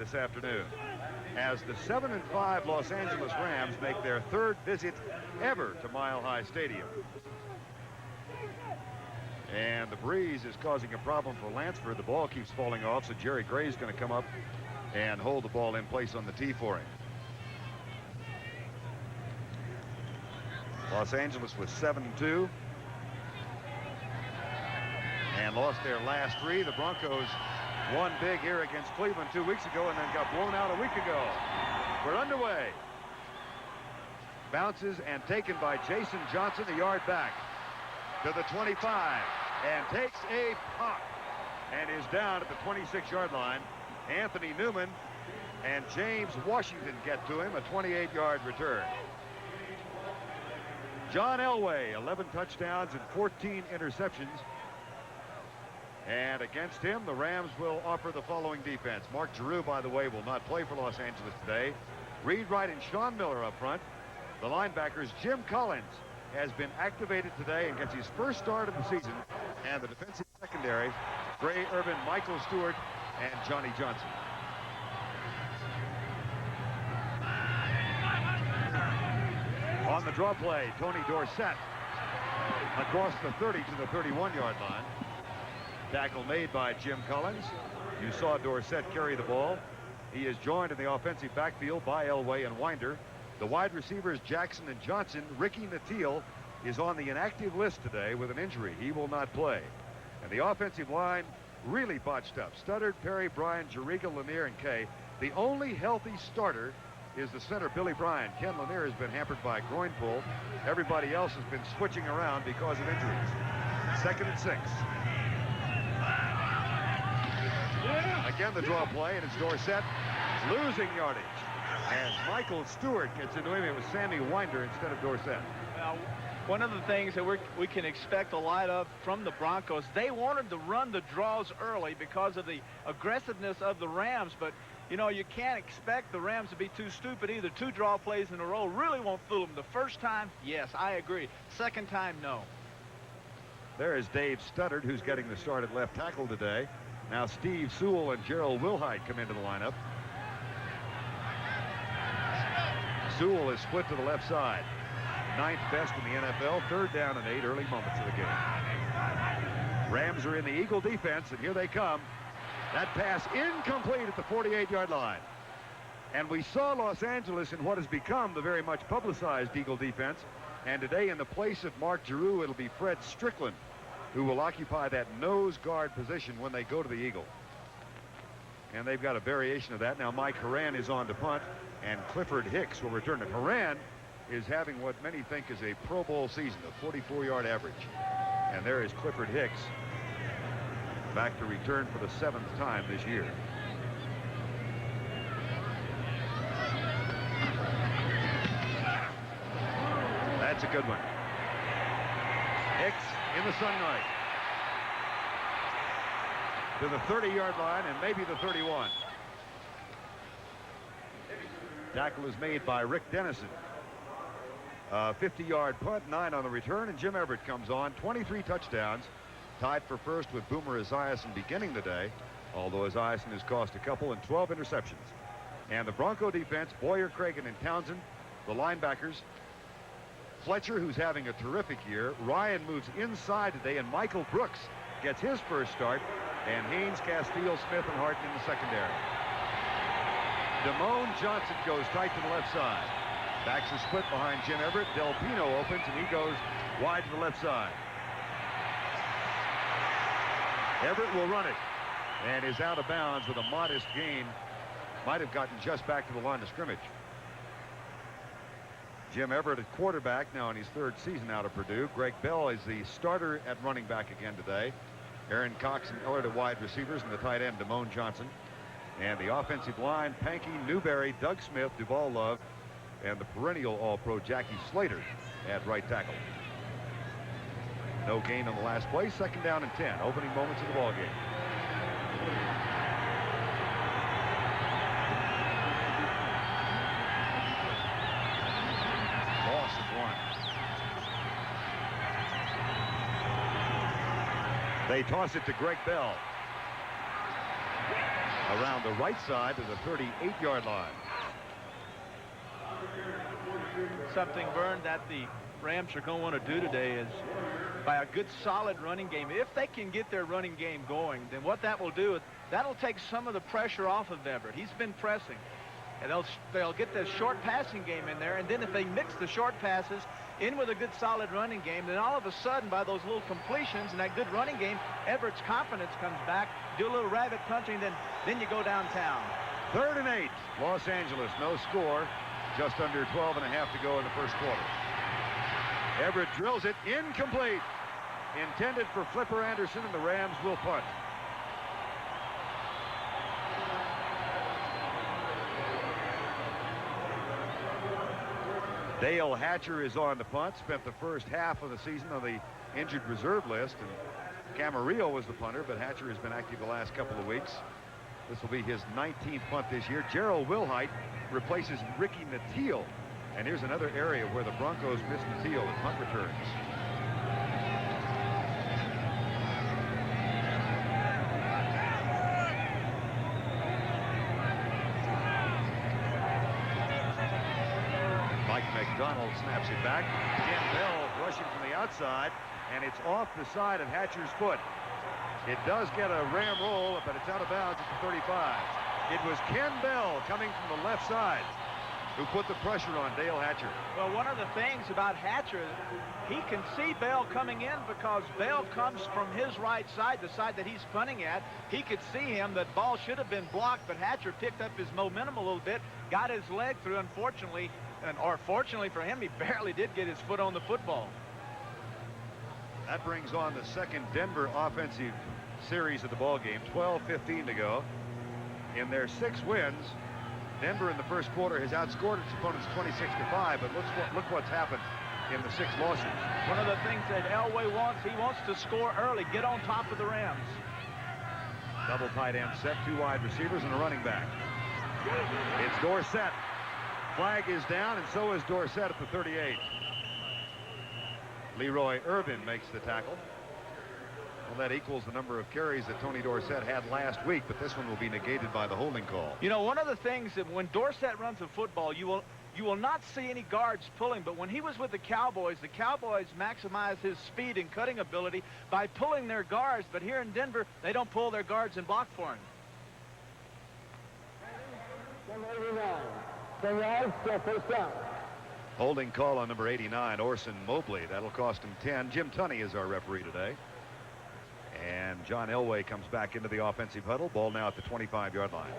this afternoon, as the 7-5 Los Angeles Rams make their third visit ever to Mile High Stadium. And the breeze is causing a problem for Lansford. The ball keeps falling off, so Jerry Gray's going to come up and hold the ball in place on the tee for him. Los Angeles was 7-2 and lost their last three. The Broncos won big here against Cleveland 2 weeks ago and then got blown out a week ago. We're underway. Bounces and taken by Jason Johnson, a yard back to the 25, and takes a pop and is down at the 26-yard line. Anthony Newman and James Washington get to him, a 28-yard return. John Elway, 11 touchdowns and 14 interceptions. And against him, the Rams will offer the following defense. Mark Giroux, by the way, will not play for Los Angeles today. Reed Wright and Sean Miller up front. The linebackers, Jim Collins has been activated today and gets his first start of the season. And the defensive secondary, Gray Irvin, Michael Stewart, and Johnny Johnson. On the draw play, Tony Dorsett across the 30 to the 31-yard line. Tackle made by Jim Collins. You saw Dorsett carry the ball. He is joined in the offensive backfield by Elway and Winder. The wide receivers, Jackson and Johnson. Ricky Nattiel is on the inactive list today with an injury. He will not play. And the offensive line really botched up. Studdard, Perry, Bryan, Jariga, Lanier, and Kay. The only healthy starter is the center, Billy Bryan. Ken Lanier has been hampered by a groin pull. Everybody else has been switching around because of injuries. 2nd and 6. Again, the draw play, and it's Dorsett losing yardage as Michael Stewart gets into him. It was Sammy Winder instead of Dorsett. Now, one of the things that we can expect a lot of from the Broncos, they wanted to run the draws early because of the aggressiveness of the Rams, but you know, you can't expect the Rams to be too stupid either. 2 draw plays in a row really won't fool them. The first time, yes, I agree. Second time, no. There is Dave Studdard, who's getting the start at left tackle today. Now Steve Sewell and Gerald Wilhite come into the lineup. Sewell is split to the left side. 9th best in the NFL. 3rd down and 8, early moments of the game. Rams are in the Eagle defense, and here they come. That pass incomplete at the 48-yard line. And we saw Los Angeles in what has become the very much publicized Eagle defense. And today, in the place of Mark Giroux, it'll be Fred Strickland who will occupy that nose guard position when they go to the Eagle. And they've got a variation of that. Now Mike Horan is on to punt, and Clifford Hicks will return it. Horan is having what many think is a Pro Bowl season, a 44-yard average. And there is Clifford Hicks back to return for the 7th time this year. That's a good one. Hicks in the sunlight to the 30-yard line and maybe the 31. Tackle is made by Rick Dennison. 50-yard punt, 9 on the return, and Jim Everett comes on. 23 touchdowns, tied for first with Boomer Esiason beginning the day, although Esiason has cost a couple, and 12 interceptions. And the Bronco defense, Boyer, Cragen, and Townsend. The linebackers, Fletcher, who's having a terrific year. Ryan moves inside today, and Michael Brooks gets his first start, and Haynes, Castile, Smith, and Hart in the secondary. Damone Johnson goes tight to the left side. Backs are split behind Jim Everett. Del Pino opens, and he goes wide to the left side. Everett will run it and is out of bounds with a modest gain. Might have gotten just back to the line of scrimmage. Jim Everett at quarterback now in his 3rd season out of Purdue. Greg Bell is the starter at running back again today. Aaron Cox and Ellard are wide receivers, and the tight end Damone Johnson. And the offensive line, Pankey, Newberry, Doug Smith, Duval Love, and the perennial All-Pro Jackie Slater at right tackle. No gain on the last play. 2nd down and 10. Opening moments of the ball game. Loss of 1. They toss it to Greg Bell. around the right side to the 38-yard line. Something, Vern, that the Rams are going to want to do today is by a good solid running game. If they can get their running game going, then what that will do is that'll take some of the pressure off of Everett. He's been pressing. And they'll get the short passing game in there, and then if they mix the short passes in with a good solid running game, then all of a sudden by those little completions and that good running game, Everett's confidence comes back, do a little rabbit punching, then you go downtown. 3rd and 8, Los Angeles, no score, just under 12 and a half to go in the first quarter. Everett drills it, incomplete, intended for Flipper Anderson, and the Rams will punt. Dale Hatcher is on the punt, spent the first half of the season on the injured reserve list, and Camarillo was the punter, but Hatcher has been active the last couple of weeks. This will be his 19th punt this year. Gerald Wilhite replaces Ricky Natile, and here's another area where the Broncos missed Natile at punt returns. McDonald snaps it back. Ken Bell rushing from the outside, and it's off the side of Hatcher's foot. It does get a Ram roll, but it's out of bounds at the 35. It was Ken Bell coming from the left side who put the pressure on Dale Hatcher. Well, one of the things about Hatcher, he can see Bell coming in because Bell comes from his right side, the side that he's punting at. He could see him. That ball should have been blocked, but Hatcher picked up his momentum a little bit, got his leg through, unfortunately. Or fortunately for him, he barely did get his foot on the football. That brings on the second Denver offensive series of the ball game. 12:15 to go. In their 6 wins, Denver in the first quarter has outscored its opponents 26-5. But look what's happened in the 6 losses. One of the things that Elway wants, he wants to score early, get on top of the Rams. Double tight end set, 2 wide receivers and a running back. It's Dorsett. Flag is down, and so is Dorsett at the 38. Leroy Irvin makes the tackle. Well, that equals the number of carries that Tony Dorsett had last week, but this one will be negated by the holding call. You know, one of the things that when Dorsett runs a football, you will not see any guards pulling, but when he was with the Cowboys maximize his speed and cutting ability by pulling their guards, but here in Denver, they don't pull their guards and block for him. First down. Holding call on number 89, Orson Mobley. That'll cost him 10. Jim Tunney is our referee today. And John Elway comes back into the offensive huddle. Ball now at the 25-yard line.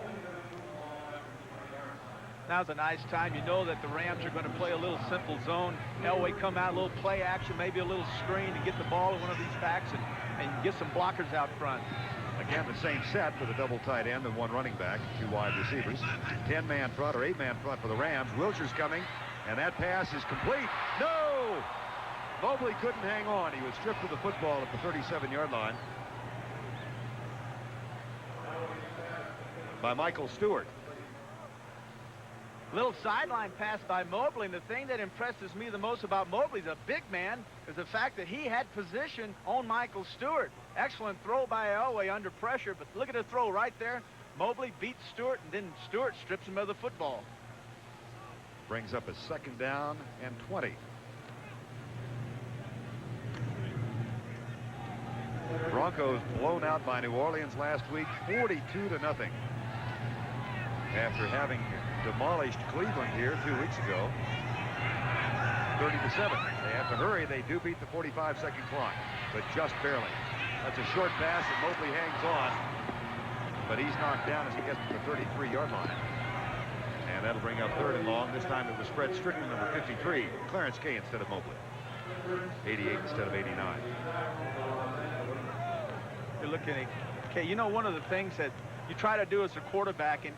Now's a nice time. You know that the Rams are going to play a little simple zone. Elway come out, a little play action, maybe a little screen to get the ball in one of these backs and get some blockers out front. Again, the same set with a double tight end and 1 running back, 2 wide receivers. 10-man front or 8-man front for the Rams. Wilshire's coming, and that pass is complete. No! Mobley couldn't hang on. He was stripped of the football at the 37-yard line by Michael Stewart. Little sideline pass by Mobley, and the thing that impresses me the most about Mobley, he's a big man, is the fact that he had position on Michael Stewart. Excellent throw by Elway under pressure, but look at the throw right there. Mobley beats Stewart, and then Stewart strips him of the football. Brings up a 2nd down and 20. Broncos blown out by New Orleans last week, 42-0. After having demolished Cleveland here 2 weeks ago, 30-7. They have to hurry. They do beat the 45-second clock, but just barely. That's a short pass, and Mobley hangs on, but he's knocked down as he gets to the 33-yard line. And that'll bring up 3rd and long. This time it was Fred Strickland, number 53, Clarence Kay instead of Mobley. 88 instead of 89. You're looking at, okay, you know, one of the things that you try to do as a quarterback, and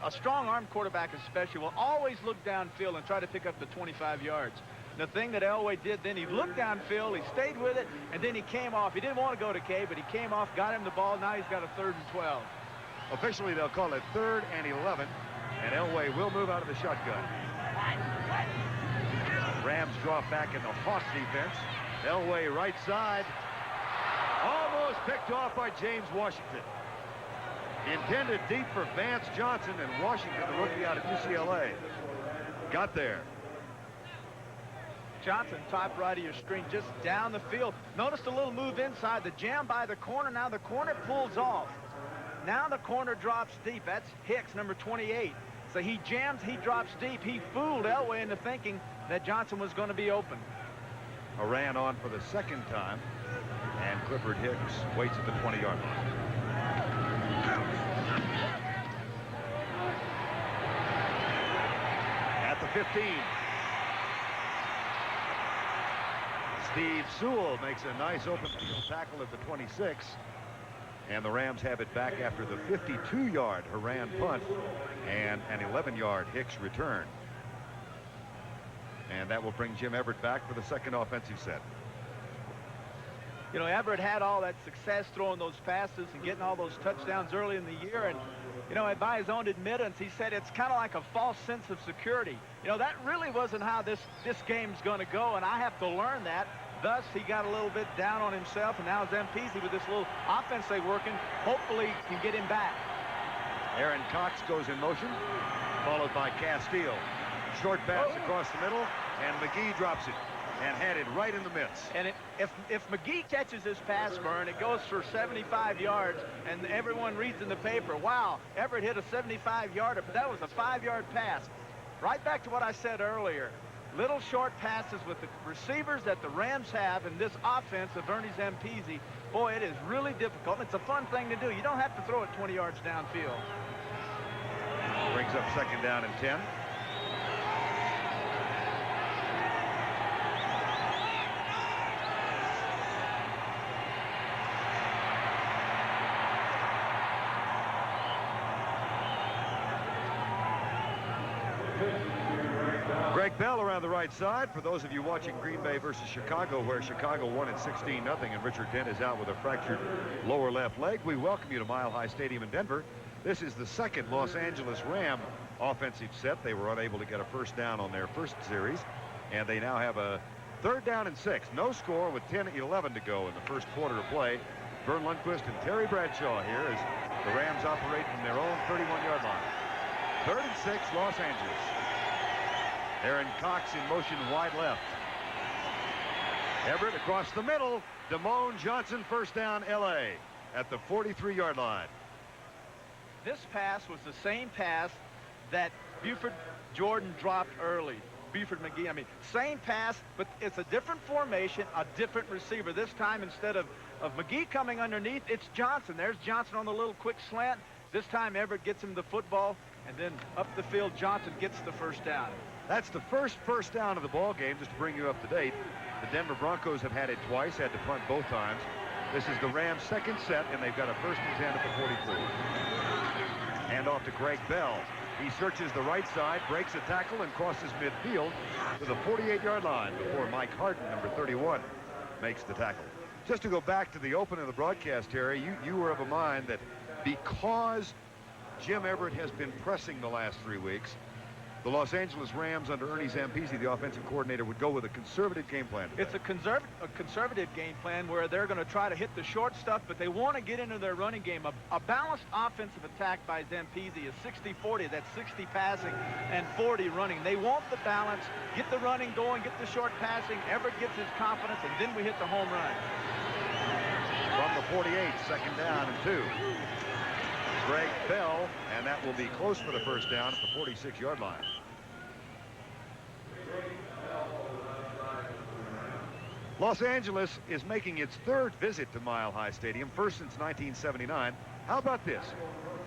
a strong-arm quarterback especially, will always look downfield and try to pick up the 25 yards. The thing that Elway did then, he looked downfield, he stayed with it, and then he came off. He didn't want to go to Kay, but he came off, got him the ball. Now he's got a 3rd and 12. Officially, they'll call it 3rd and 11, and Elway will move out of the shotgun. Rams drop back in the Hawk defense. Elway right side. Almost picked off by James Washington. Intended deep for Vance Johnson, and Washington, the rookie out of UCLA, got there. Johnson, top right of your screen, just down the field. Notice the little move inside, the jam by the corner. Now the corner pulls off. Now the corner drops deep. That's Hicks, number 28. So he jams, he drops deep. He fooled Elway into thinking that Johnson was going to be open. A ran on for the second time, and Clifford Hicks waits at the 20-yard line. At the 15. Steve Sewell makes a nice open field tackle at the 26. And the Rams have it back after the 52-yard Haran punt and an 11-yard Hicks return. And that will bring Jim Everett back for the second offensive set. You know, Everett had all that success throwing those passes and getting all those touchdowns early in the year. And, you know, by his own admittance, he said it's kind of like a false sense of security. You know, that really wasn't how this game's going to go, and I have to learn that. Thus, he got a little bit down on himself, and now Zampese, with this little offense they're working, hopefully can get him back. Aaron Cox goes in motion, followed by Castile. Short pass across the middle, and McGee drops it and had it right in the midst. And if McGee catches this pass, Vern, it goes for 75 yards, and everyone reads in the paper, wow, Everett hit a 75-yarder, but that was a 5-yard pass. Right back to what I said earlier. Little short passes with the receivers that the Rams have in this offense of Ernie Zampese. Boy, it is really difficult. It's a fun thing to do. You don't have to throw it 20 yards downfield. Brings up second down and 10. Greg Bell around the right side. For those of you watching Green Bay versus Chicago, where Chicago won at 16-0 and Richard Dent is out with a fractured lower left leg, we welcome you to Mile High Stadium in Denver. This is the second Los Angeles Ram offensive set. They were unable to get a first down on their first series, and they now have a third down and 6. No score with 10-11 to go in the first quarter of play. Vern Lundquist and Terry Bradshaw here as the Rams operate from their own 31-yard line. 3rd and 6, Los Angeles. Aaron Cox in motion wide left. Everett across the middle. Damone Johnson, first down, L.A. at the 43-yard line. This pass was the same pass that Buford Jordan dropped early. Buford McGee, I mean, same pass, but it's a different formation, a different receiver. This time, instead of McGee coming underneath, it's Johnson. There's Johnson on the little quick slant. This time, Everett gets him the football, and then up the field, Johnson gets the first down. That's the first down of the ball game, just to bring you up to date. The Denver Broncos have had it twice, had to punt both times. This is the Rams' second set, and they've got a 1st and 10 at the 43. Hand off to Greg Bell. He searches the right side, breaks a tackle, and crosses midfield to the 48-yard line before Mike Harden, number 31, makes the tackle. Just to go back to the open of the broadcast, Terry, you were of a mind that because Jim Everett has been pressing the last 3 weeks, the Los Angeles Rams under Ernie Zampese, the offensive coordinator, would go with a conservative game plan today. It's a conservative game plan where they're going to try to hit the short stuff, but they want to get into their running game. A balanced offensive attack by Zampese is 60-40. That's 60 passing and 40 running. They want the balance, get the running going, get the short passing. Everett gets his confidence, and then we hit the home run. From the 48, second down and 2. Greg Bell, and that will be close for the first down at the 46-yard line. Los Angeles is making its 3rd visit to Mile High Stadium, first since 1979. How about this?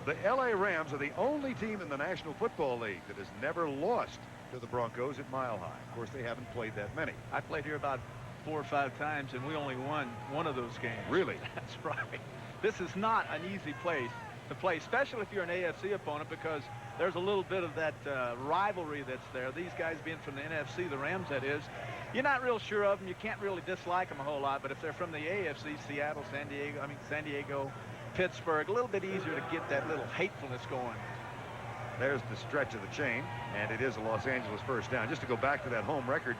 The LA Rams are the only team in the National Football League that has never lost to the Broncos at Mile High. Of course, they haven't played that many. I played here about 4 or 5 times, and we only won one of those games. Really? That's right. This is not an easy place to play, especially if you're an AFC opponent, because there's a little bit of that rivalry that's there. These guys being from the NFC, the Rams that is, you're not real sure of them. You can't really dislike them a whole lot, but if they're from the AFC, Seattle, San Diego, Pittsburgh, a little bit easier to get that little hatefulness going. There's the stretch of the chain, and it is a Los Angeles first down. Just to go back to that home record,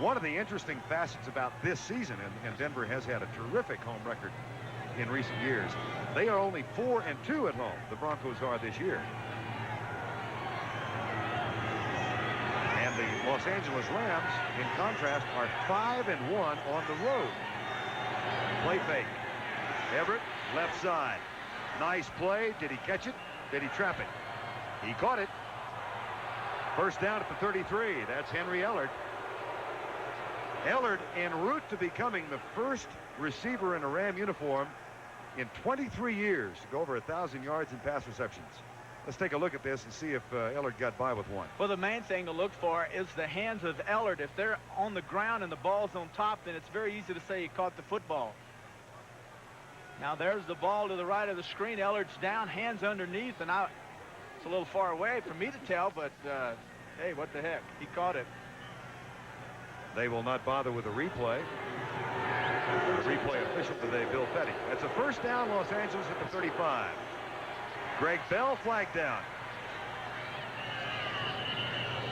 one of the interesting facets about this season, and Denver has had a terrific home record in recent years. They are only 4-2 at home. The Broncos are this year. And the Los Angeles Rams, in contrast, are 5-1 on the road. Play fake. Everett, left side. Nice play. Did he catch it? Did he trap it? He caught it. First down at the 33. That's Henry Ellard. Ellard en route to becoming the first receiver in a Ram uniform in 23 years to go over 1,000 yards in pass receptions. Let's take a look at this and see if Ellard got by with one. Well, the main thing to look for is the hands of Ellard. If they're on the ground and the ball's on top, then it's very easy to say he caught the football. Now there's the ball to the right of the screen. Ellard's down, hands underneath, and out. It's a little far away for me to tell, but hey, what the heck? He caught it. They will not bother with a replay. The replay official today, Bill Petty. That's a first down, Los Angeles at the 35. Greg Bell, flag down.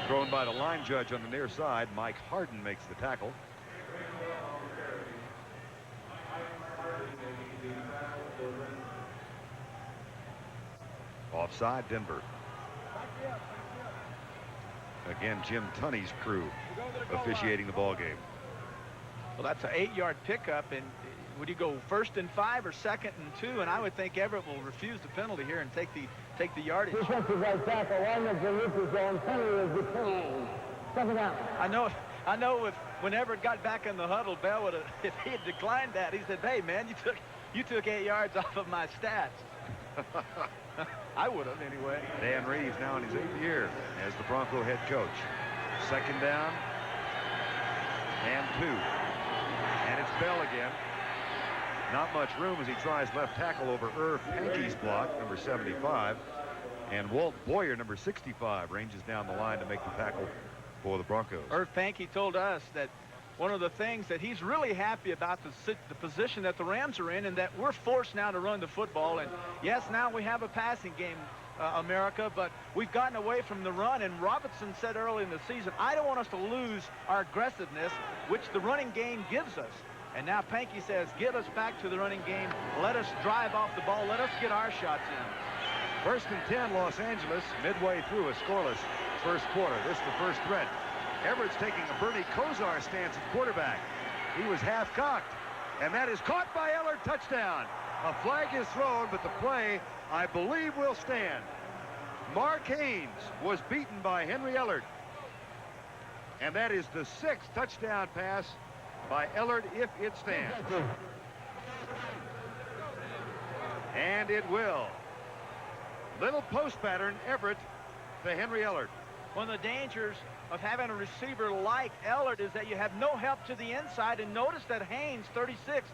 Thrown by the line judge on the near side. Mike Harden makes the tackle. Offside, Denver. Again, Jim Tunney's crew officiating the ball game. Well, that's an 8-yard pickup, and would you go 1st and 5 or 2nd and 2? And I would think Everett will refuse the penalty here and take the yardage. Defensive right tackle, line of the neutral zone, penalty is declined. 7 down. I know when Everett got back in the huddle, Bell would have, if he had declined that, he said, "Hey man, you took 8 yards off of my stats." I would have anyway. Dan Reeves now in his 8th year as the Bronco head coach. 2nd down and 2. And it's Bell again. Not much room as he tries left tackle over Irv Pankey's block, number 75. And Walt Boyer, number 65, ranges down the line to make the tackle for the Broncos. Irv Pankey told us that one of the things that he's really happy about the position that the Rams are in, and that we're forced now to run the football. And yes, now we have a passing game, America, but we've gotten away from the run. And Robinson said early in the season, I don't want us to lose our aggressiveness, which the running game gives us. And now Pankey says, get us back to the running game. Let us drive off the ball. Let us get our shots in. 1st and 10, Los Angeles, midway through a scoreless first quarter. This is the first threat. Everett's taking a Bernie Kosar stance at quarterback. He was half-cocked, and that is caught by Ellard. Touchdown. A flag is thrown, but the play, I believe, will stand. Mark Haynes was beaten by Henry Ellard, and that is the 6th touchdown pass by Ellard if it stands. And it will. Little post pattern, Everett to Henry Ellard. One of the dangers of having a receiver like Ellard is that you have no help to the inside. And notice that Haynes, 36,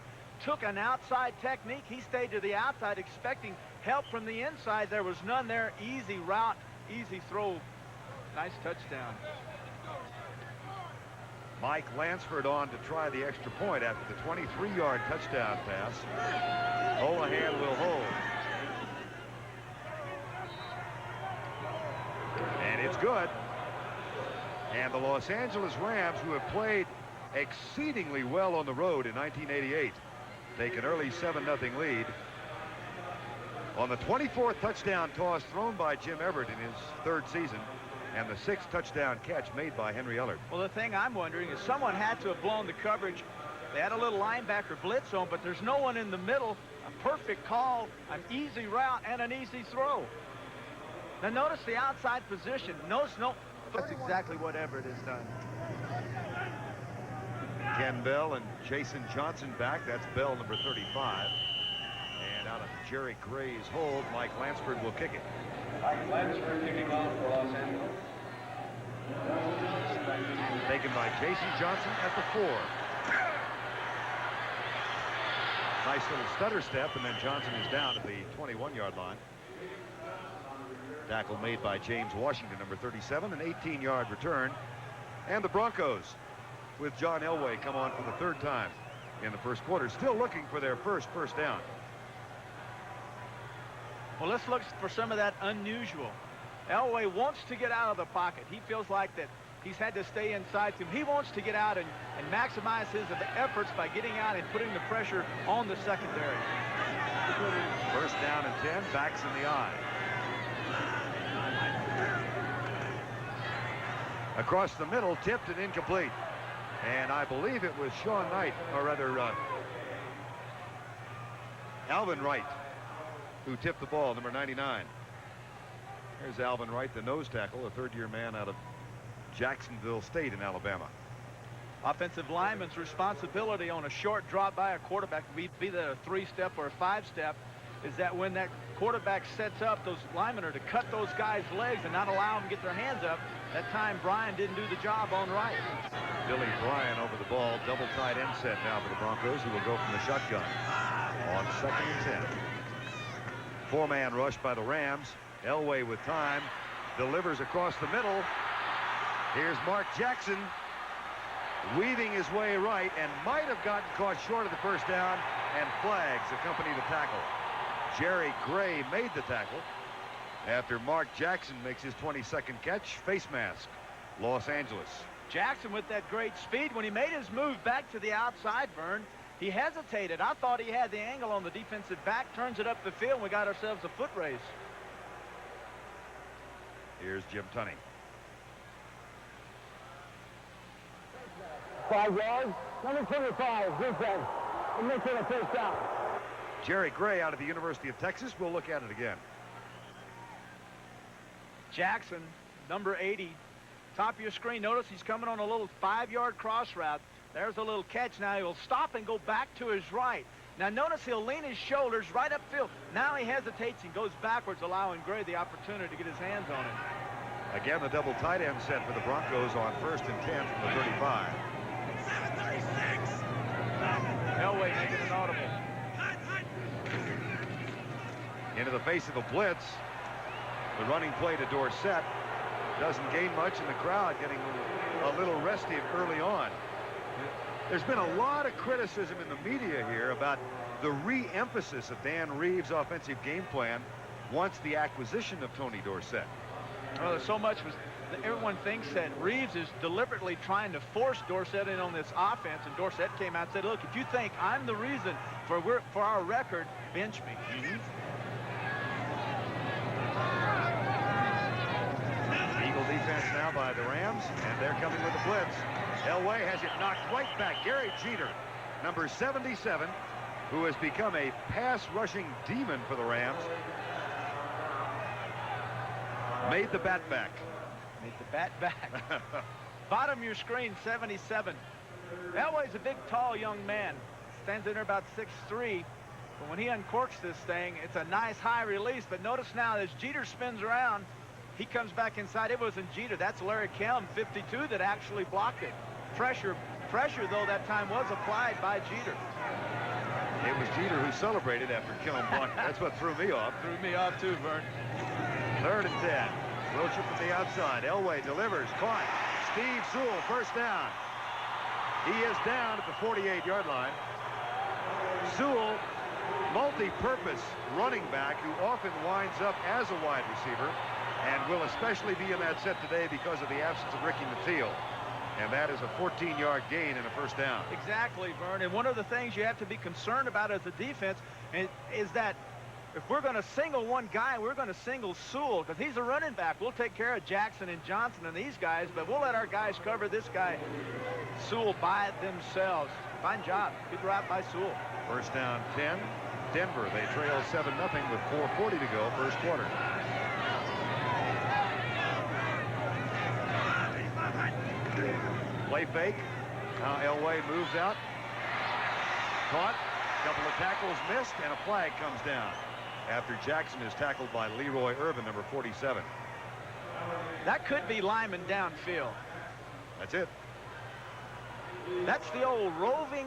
took an outside technique. He stayed to the outside expecting help from the inside. There was none there. Easy route, easy throw. Nice touchdown. Mike Lansford on to try the extra point after the 23-yard touchdown pass. Holohan will hold. And it's good. And the Los Angeles Rams, who have played exceedingly well on the road in 1988, take an early 7-0 lead on the 24th touchdown toss thrown by Jim Everett in his 3rd season, and the 6th touchdown catch made by Henry Ellard. Well, the thing I'm wondering is someone had to have blown the coverage. They had a little linebacker blitz on, but there's no one in the middle. A perfect call, an easy route, and an easy throw. Now notice the outside position. That's exactly what Everett has done. Ken Bell and Jason Johnson back. That's Bell, number 35. And out of Jerry Gray's hold, Mike Lansford will kick it. Mike Lansford kicking off for Los Angeles. Taken by Jason Johnson at the 4. Nice little stutter step, and then Johnson is down at the 21-yard line. Tackle made by James Washington, number 37, an 18-yard return. And the Broncos, with John Elway, come on for the 3rd time in the first quarter, still looking for their first down. Well, let's look for some of that unusual. Elway wants to get out of the pocket. He feels like that he's had to stay inside him. He wants to get out and maximize his efforts by getting out and putting the pressure on the secondary. First down and 10, backs in the eye. Across the middle, tipped and incomplete. And I believe it was Sean Knight, or rather Alvin Wright, who tipped the ball, number 99. Here's Alvin Wright, the nose tackle, a third-year man out of Jacksonville State in Alabama. Offensive lineman's responsibility on a short drop by a quarterback, be that a 3-step or a 5-step, is that when that quarterback sets up, those linemen are to cut those guys' legs and not allow them to get their hands up. That time, Bryan didn't do the job on Wright. Billy Bryan over the ball, double tight end set now for the Broncos, who will go from the shotgun on 2nd and 10. Four-man rush by the Rams. Elway with time, delivers across the middle. Here's Mark Jackson weaving his way right and might have gotten caught short of the first down, and flags accompany the tackle. Jerry Gray made the tackle after Mark Jackson makes his 22nd catch. Face mask, Los Angeles. Jackson with that great speed. When he made his move back to the outside, Vern, he hesitated. I thought he had the angle on the defensive back, turns it up the field, and we got ourselves a foot race. Here's Jim Tunney. 5 yards. Number 25, defense. And making a first down. Jerry Gray out of the University of Texas. We'll look at it again. Jackson, number 80, top of your screen. Notice he's coming on a little 5-yard cross route. There's a little catch. Now he'll stop and go back to his right. Now notice he'll lean his shoulders right upfield. Now he hesitates and goes backwards, allowing Gray the opportunity to get his hands on him. Again, the double tight end set for the Broncos on 1st and 10 from the 35. 736. Elway making an audible. Into the face of a blitz. The running play to Dorsett doesn't gain much, in the crowd getting a little restive early on. There's been a lot of criticism in the media here about the re-emphasis of Dan Reeves' offensive game plan once the acquisition of Tony Dorsett. Well, there's so much. Everyone thinks that Reeves is deliberately trying to force Dorsett in on this offense, and Dorsett came out and said, look, if you think I'm the reason for our record, bench me. Eagle defense now by the Rams, and they're coming with the blitz. Elway has it knocked right back. Gary Jeter, number 77, who has become a pass rushing demon for the Rams, made the bat back. Made the bat back. Bottom of your screen, 77. Elway's a big, tall young man. Stands in there about 6'3". But when he uncorks this thing, it's a nice high release. But notice now, as Jeter spins around, he comes back inside. It wasn't Jeter. That's Larry Kelm, 52, that actually blocked it. Pressure, though, that time was applied by Jeter. It was Jeter who celebrated after Kelm blocked. That's what threw me off. Threw me off, too, Vern. 3rd and 10. Rocha from the outside. Elway delivers. Caught. Steve Sewell, first down. He is down at the 48-yard line. Sewell, multi-purpose running back who often winds up as a wide receiver and will especially be in that set today because of the absence of Ricky Mateo. And that is a 14-yard gain and a first down. Exactly, Vern. And one of the things you have to be concerned about as a defense is that if we're going to single one guy, we're going to single Sewell because he's a running back. We'll take care of Jackson and Johnson and these guys, but we'll let our guys cover this guy, Sewell, by themselves. Fine job. Good route by Sewell. First down, 10. Denver, they trail 7-0 with 4:40 to go, first quarter. Play fake. Now Elway moves out. Caught. A couple of tackles missed, and a flag comes down after Jackson is tackled by Leroy Irvin, number 47. That could be lineman downfield. That's it. That's the old roving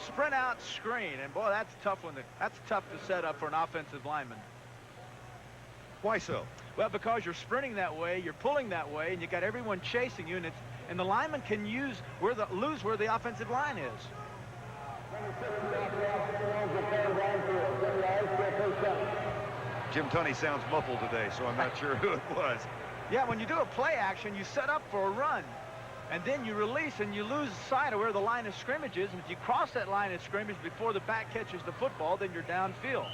sprint out screen, and boy, that's a tough one. That's tough to set up for an offensive lineman. Why so? Well, because you're sprinting that way, you're pulling that way, and you got everyone chasing you, and the lineman can lose where the offensive line is. Jim Tunney sounds muffled today, so I'm not sure who it was. Yeah, when you do a play action, you set up for a run. and then you release and you lose sight of where the line of scrimmage is. And if you cross that line of scrimmage before the back catches the football, then you're downfield.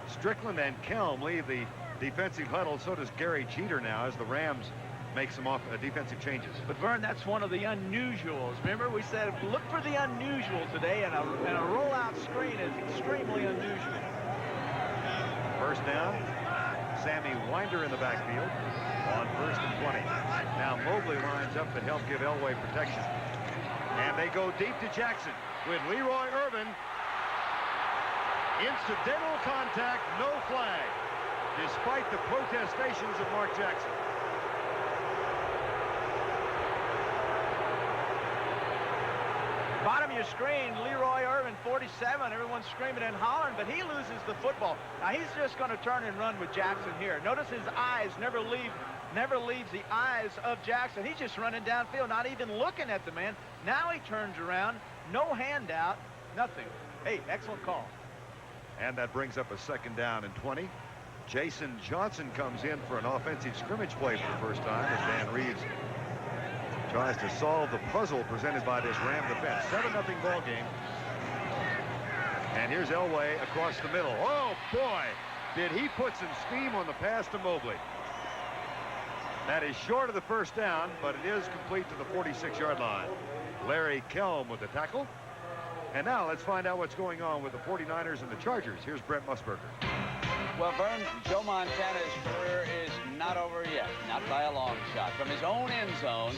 Strickland and Kelm leave the defensive huddle. So does Gary Jeter now as the Rams make some defensive changes. But Vern, that's one of the unusuals. Remember, we said look for the unusual today, and a rollout screen is extremely unusual. First down, Sammy Winder in the backfield on 1st and 20. Now Mobley lines up to help give Elway protection. And they go deep to Jackson with Leroy Irvin. Incidental contact, no flag, despite the protestations of Mark Jackson. Bottom of your screen, Leroy Irvin, 47. Everyone's screaming and hollering, but he loses the football. Now he's just going to turn and run with Jackson here. Notice his eyes never leaves the eyes of Jackson. He's just running downfield, not even looking at the man. Now he turns around, no handout, nothing. Hey, excellent call. And that brings up a 2nd down and 20. Jason Johnson comes in for an offensive scrimmage play for the first time as Dan Reeves tries to solve the puzzle presented by this Ram defense. 7-0 ball game. And here's Elway across the middle. Oh, boy, did he put some steam on the pass to Mobley. That is short of the first down, but it is complete to the 46-yard line. Larry Kelm with the tackle. And now let's find out what's going on with the 49ers and the Chargers. Here's Brent Musburger. Well, Vern, Joe Montana's career is not over yet, not by a long shot. From his own end zone,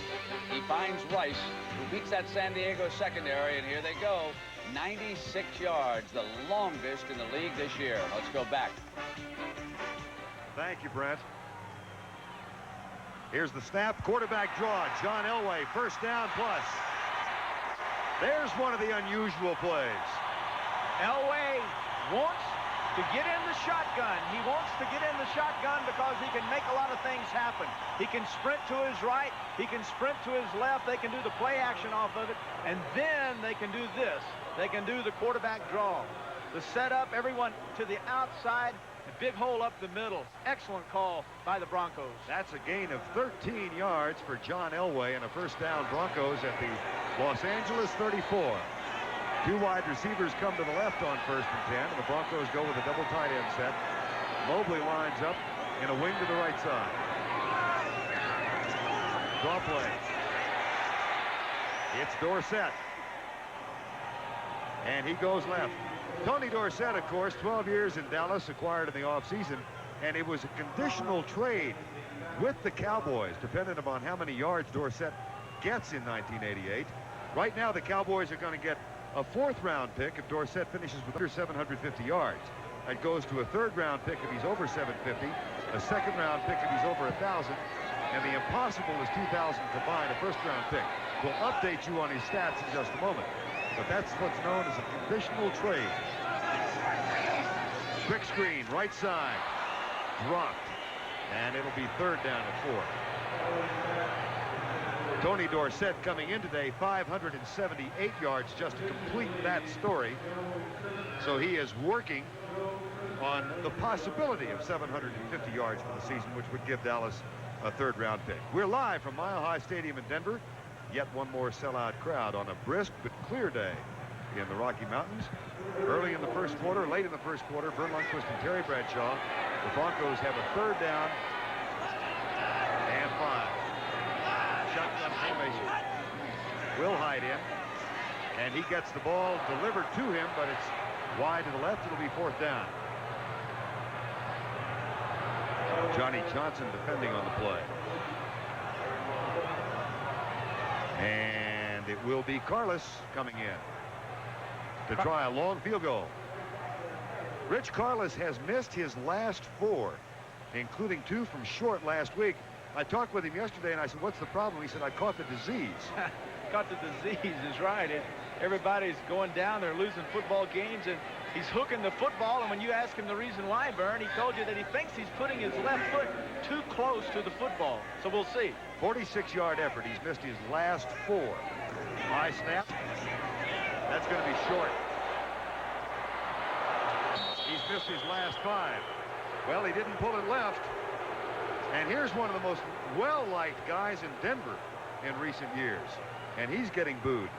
he finds Rice, who beats that San Diego secondary, and here they go. 96 yards, the longest in the league this year. Let's go back. Thank you, Brent. Here's the snap, quarterback draw. John Elway, 1st down plus. There's one of the unusual plays. Elway wants to get in the shotgun. He wants to get in the shotgun because he can make a lot of things happen. He can sprint to his right. He can sprint to his left. They can do the play action off of it. And then they can do this. They can do the quarterback draw. The setup, everyone to the outside, a big hole up the middle. Excellent call by the Broncos. That's a gain of 13 yards for John Elway and a 1st down. Broncos at the Los Angeles 34. 2 wide receivers come to the left on 1st and 10, and the Broncos go with a double tight end set. Mobley lines up in a wing to the right side. Draw play. It's Dorsett. And he goes left. Tony Dorsett, of course, 12 years in Dallas, acquired in the offseason, and it was a conditional trade with the Cowboys, dependent upon how many yards Dorsett gets in 1988. Right now, the Cowboys are going to get a 4th-round pick if Dorsett finishes with under 750 yards. That goes to a 3rd-round pick if he's over 750, a 2nd-round pick if he's over 1,000, and the impossible is 2,000 combined, a 1st-round pick. We'll update you on his stats in just a moment, but that's what's known as a conditional trade. Quick screen, right side, dropped, and it'll be 3rd down and 4. Tony Dorsett coming in today, 578 yards just to complete that story. So he is working on the possibility of 750 yards for the season, which would give Dallas a 3rd-round pick. We're live from Mile High Stadium in Denver. Yet one more sellout crowd on a brisk but clear day in the Rocky Mountains. Early in the 1st quarter, late in the 1st quarter, Vern Lundquist and Terry Bradshaw. The Broncos have a 3rd down and 5. Shotgun formation. Will hide in, and he gets the ball delivered to him, but it's wide to the left. It'll be 4th down. Johnny Johnson defending on the play. And it will be Carlos coming in to try a long field goal. Rich Carlos has missed his last 4, including 2 from short last week. I talked with him yesterday, and I said, what's the problem? He said, I caught the disease. Caught the disease is right. Everybody's going down. They're losing football games, and he's hooking the football. And when you ask him the reason why, Vern, he told you that he thinks he's putting his left foot too close to the football. So we'll see. 46-yard effort. He's missed his last 4. High snap. That's going to be short. He's missed his last 5. Well, he didn't pull it left. And here's one of the most well-liked guys in Denver. in recent years, and he's getting booed.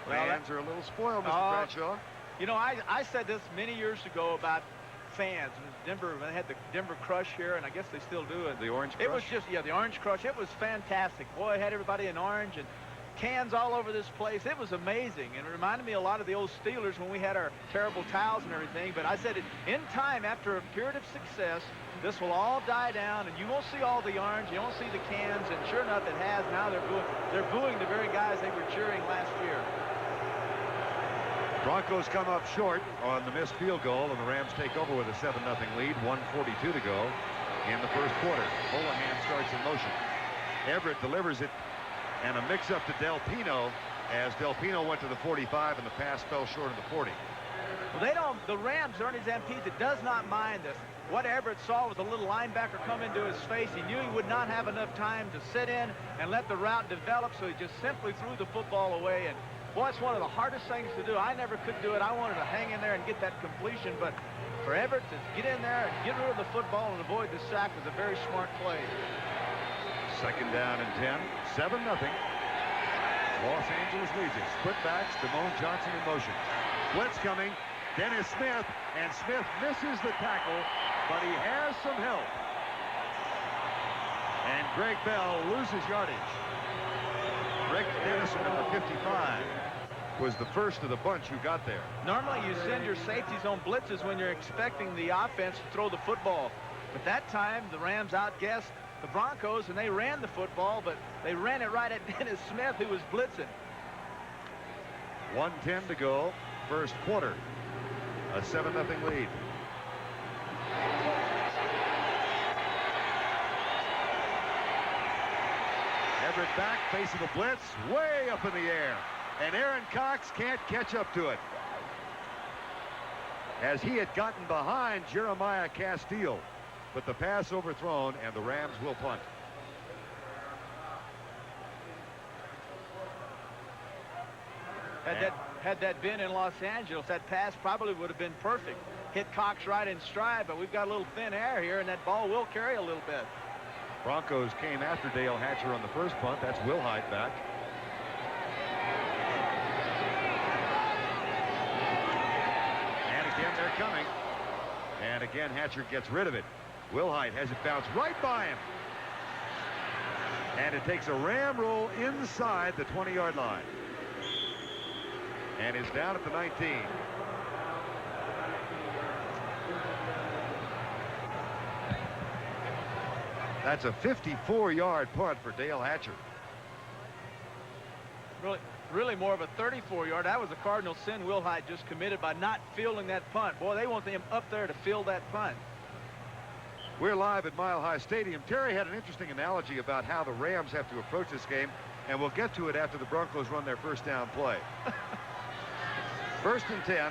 Well, Fans are a little spoiled, Mr. Bradshaw. You know, I said this many years ago about fans. Denver, they had the Denver Crush here, and I guess they still do it. The Orange Crush? It was just, yeah, the Orange Crush. It was fantastic. Boy, it had everybody in orange and cans all over this place. It was amazing, and it reminded me a lot of the old Steelers when we had our terrible towels and everything. But I said, in time, after a period of success, this will all die down, and you won't see all the orange, you won't see the cans, and sure enough, it has. Now they're booing the very guys they were cheering last year. Broncos come up short on the missed field goal, and the Rams take over with a 7-0 lead, 1:42 to go in the first quarter. Holohan starts in motion. Everett delivers it, and a mix-up to Del Pino as Del Pino went to the 45, and the pass fell short of the 40. Well, the Rams, Ernie Zampese, does not mind this. What Everett saw was a little linebacker come into his face. He knew he would not have enough time to sit in and let the route develop, so he just simply threw the football away. And boy, it's one of the hardest things to do. I never could do it. I wanted to hang in there and get that completion, but for Everett to get in there and get rid of the football and avoid the sack was a very smart play. Second down and 10, 7-0. Los Angeles leads it. Split backs, Damone Johnson in motion. Blitz coming. Dennis Smith, and Smith misses the tackle, but he has some help. And Greg Bell loses yardage. Rick Dennison, number 55, was the first of the bunch who got there. Normally you send your safeties on blitzes when you're expecting the offense to throw the football. But that time the Rams outguessed the Broncos, and they ran the football, but they ran it right at Dennis Smith, who was blitzing. 1:10 to go, first quarter. A 7-0 lead. Everett back, facing a blitz, way up in the air. And Aaron Cox can't catch up to it, as he had gotten behind Jeremiah Castile. But the pass overthrown, and the Rams will punt. Had that been in Los Angeles, that pass probably would have been perfect. Hit Cox right in stride, but we've got a little thin air here, and that ball will carry a little bit. Broncos came after Dale Hatcher on the first punt. That's Wilhite back. And again, they're coming. And again, Hatcher gets rid of it. Wilhite has it bounce right by him. And it takes a Ram roll inside the 20-yard line. And is down at the 19. That's a 54-yard punt for Dale Hatcher. Really more of a 34-yard. That was a cardinal sin Wilhite just committed by not fielding that punt. Boy, they want him up there to field that punt. We're live at Mile High Stadium. Terry had an interesting analogy about how the Rams have to approach this game, and we'll get to it after the Broncos run their first down play. First and 10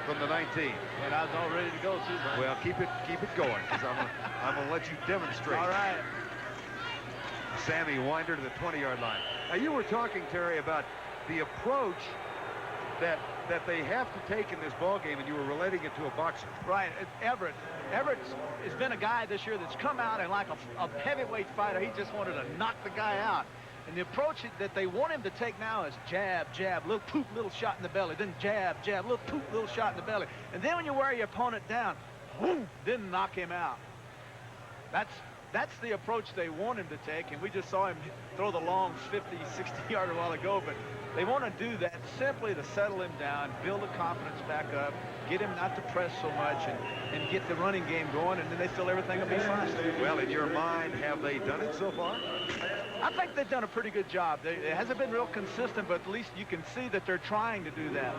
from the 19. And I was all ready to go too, Brian. Well, keep it going, because I'm gonna let you demonstrate. All right. Sammy Winder to the 20-yard line. Now, you were talking, Terry, about the approach that they have to take in this ball game, and you were relating it to a boxer. Right. Everett has been a guy this year that's come out and like a heavyweight fighter. He just wanted to knock the guy out. And the approach that they want him to take now is jab, jab, little poop, little shot in the belly. Then jab, jab, little poop, little shot in the belly. And then when you wear your opponent down, boom, then knock him out. That's the approach they want him to take, and we just saw him throw the long 50, 60-yarder a while ago, but they want to do that simply to settle him down, build the confidence back up, get him not to press so much, and get the running game going, and then they feel everything will be fine. Well, in your mind, have they done it so far? I think they've done a pretty good job. It hasn't been real consistent, but at least you can see that they're trying to do that.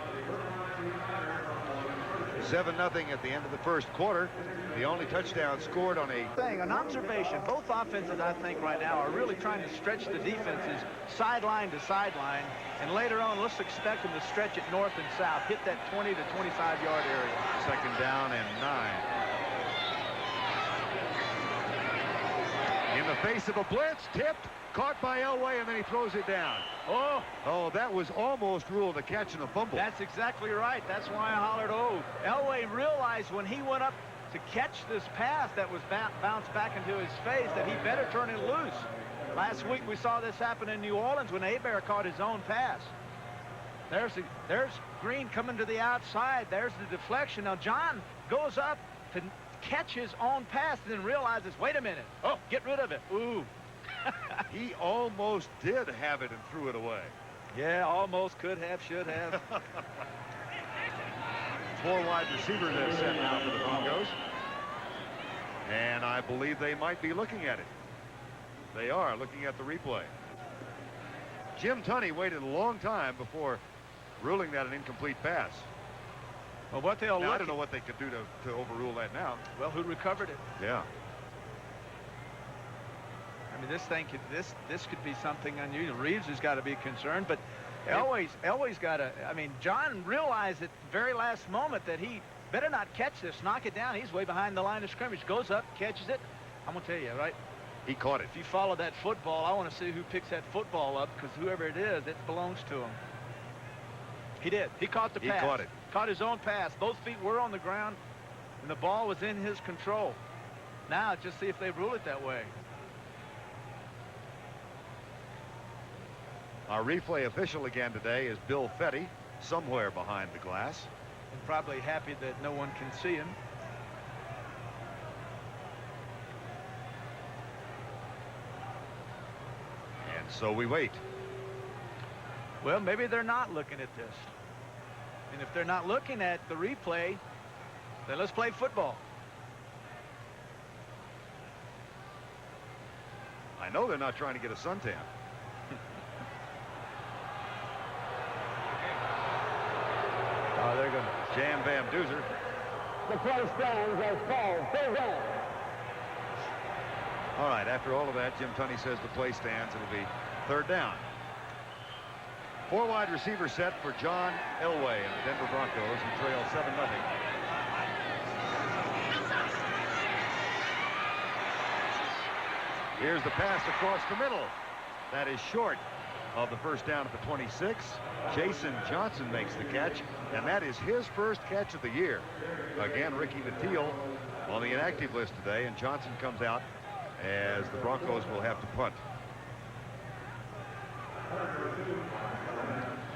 7-0 at the end of the first quarter. The only touchdown scored on an observation. Both offenses, I think, right now are really trying to stretch the defenses sideline to sideline. And later on, let's expect them to stretch it north and south, hit that 20 to 25-yard area. Second down and 9. In the face of a blitz, tipped, caught by Elway, and then he throws it down. Oh, that was almost ruled a catch and a fumble. That's exactly right. That's why I hollered, oh. Elway realized when he went up to catch this pass that was bounced back into his face, that he better turn it loose. Last week we saw this happen in New Orleans when Hebert caught his own pass. There's Green coming to the outside. There's the deflection. Now John goes up to catch his own pass, and then realizes, wait a minute. Oh, get rid of it. Ooh. He almost did have it and threw it away. Yeah, almost, could have, should have. 4 wide receivers are set now for the Broncos. And I believe they might be looking at it. They are looking at the replay. Jim Tunney waited a long time before ruling that an incomplete pass. Well, what they'll Now, look I don't know what they could do to overrule that now. Well, who recovered it? Yeah. I mean, this could be something unusual. Reeves has got to be concerned, but Elway's got to. I mean, John realized at the very last moment that he better not catch this, knock it down. He's way behind the line of scrimmage. Goes up, catches it. I'm gonna tell you, right? He caught it. If you follow that football, I want to see who picks that football up, because whoever it is, it belongs to him. He did. He caught the pass. He caught it. Caught his own pass. Both feet were on the ground, and the ball was in his control. Now, just see if they rule it that way. Our replay official again today is Bill Fetty, somewhere behind the glass. And probably happy that no one can see him. And so we wait. Well, maybe they're not looking at this. And if they're not looking at the replay, then let's play football. I know they're not trying to get a suntan. Oh, they're going to Jam Bam Doozer. The play stands as called. 3rd down. All right, after all of that, Jim Tunney says the play stands. It'll be 3rd down. 4 wide receiver set for John Elway and the Denver Broncos, who trail 7-0. Here's the pass across the middle. That is short of the first down at the 26. Jason Johnson makes the catch, and that is his first catch of the year. Again, Ricky Nattiel on the inactive list today, and Johnson comes out as the Broncos will have to punt.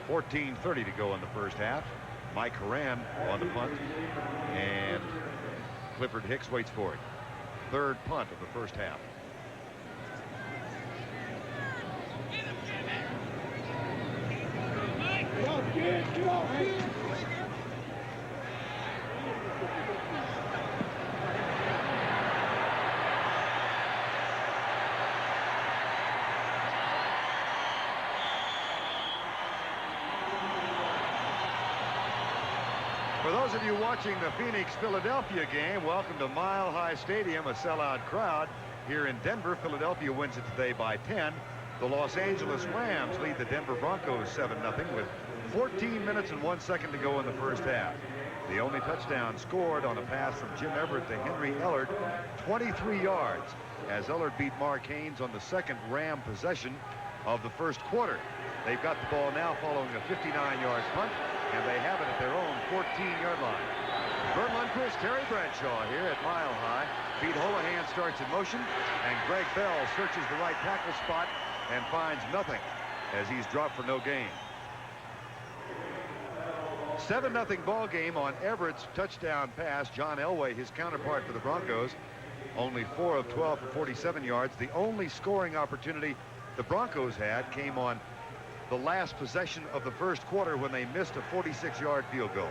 14:30 to go in the first half. Mike Horan on the punt, and Clifford Hicks waits for it. 3rd punt of the first half. For those of you watching the Phoenix-Philadelphia game, welcome to Mile High Stadium, a sellout crowd. Here in Denver, Philadelphia wins it today by 10. The Los Angeles Rams lead the Denver Broncos 7-0 with 14 minutes and 1 second to go in the first half. The only touchdown scored on a pass from Jim Everett to Henry Ellard, 23 yards, as Ellard beat Mark Haynes on the second Ram possession of the first quarter. They've got the ball now following a 59-yard punt, and they have it at their own 14-yard line. Vern Lundquist, Terry Bradshaw here at Mile High. Pete Holohan starts in motion, and Greg Bell searches the right tackle spot and finds nothing as he's dropped for no gain. 7-0 ball game on Everett's touchdown pass. John Elway, his counterpart for the Broncos, only 4 of 12 for 47 yards. The only scoring opportunity the Broncos had came on the last possession of the first quarter when they missed a 46-yard field goal.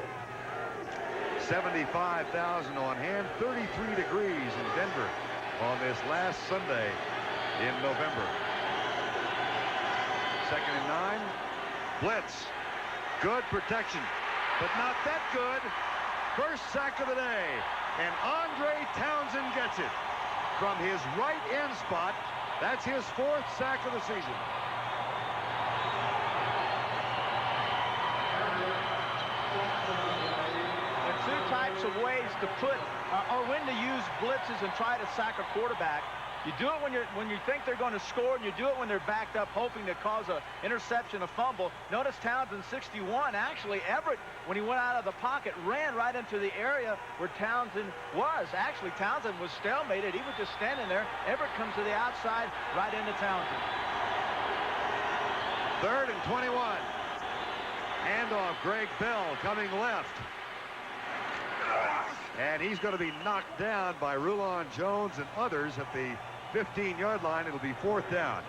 75,000 on hand, 33 degrees in Denver on this last Sunday in November. 2nd and 9. Blitz. Good protection, but not that good. First sack of the day, and Andre Townsend gets it from his right end spot. That's his 4th sack of the season. There are 2 types of ways to put or when to use blitzes and try to sack a quarterback. You do it when you think they're going to score, and you do it when they're backed up, hoping to cause an interception, a fumble. Notice Townsend, 61. Actually, Everett, when he went out of the pocket, ran right into the area where Townsend was. Actually, Townsend was stalemated. He was just standing there. Everett comes to the outside, right into Townsend. 3rd and 21. Handoff, Greg Bell coming left. And he's going to be knocked down by Rulon Jones and others at the 15-yard line. It'll be 4th down.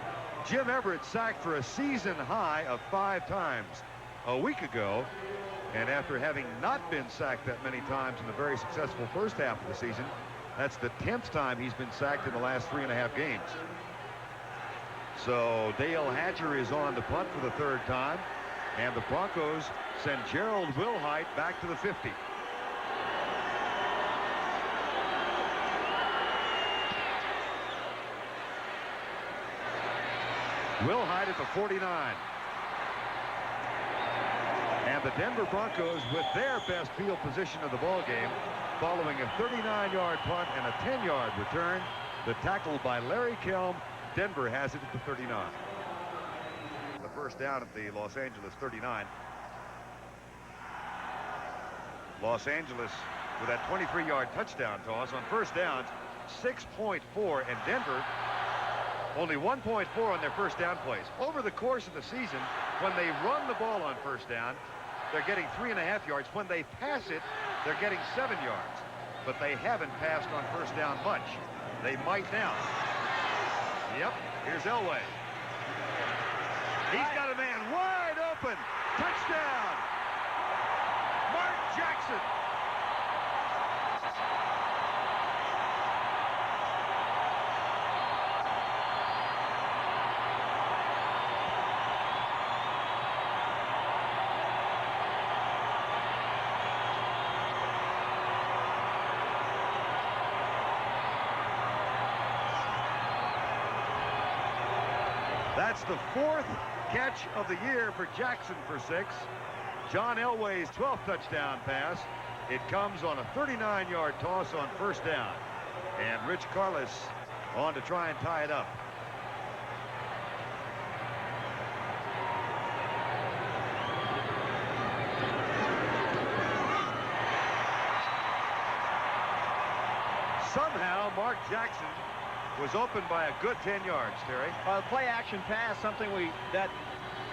Jim Everett sacked for a season high of 5 times a week ago. And after having not been sacked that many times in the very successful first half of the season, that's the 10th time he's been sacked in the last 3.5 games. So Dale Hatcher is on to punt for the 3rd time. And the Broncos send Gerald Wilhite back to the 50. Wilhite at the 49. And the Denver Broncos with their best field position of the ball game, following a 39-yard punt and a 10-yard return. The tackle by Larry Kelm. Denver has it at the 39. The first down at the Los Angeles 39. Los Angeles with that 23-yard touchdown toss on first downs, 6.4, and Denver only 1.4 on their first down plays. Over the course of the season, when they run the ball on first down, they're getting 3.5 yards. When they pass it, they're getting 7 yards. But they haven't passed on first down much. They might now. Yep, here's Elway. He's got a man wide open. Touchdown! Mark Jackson. That's the 4th catch of the year for Jackson for 6. John Elway's 12th touchdown pass. It comes on a 39-yard toss on first down. And Rich Carlos on to try and tie it up. Somehow, Mark Jackson was open by a good 10 yards, Terry. Play action pass, something that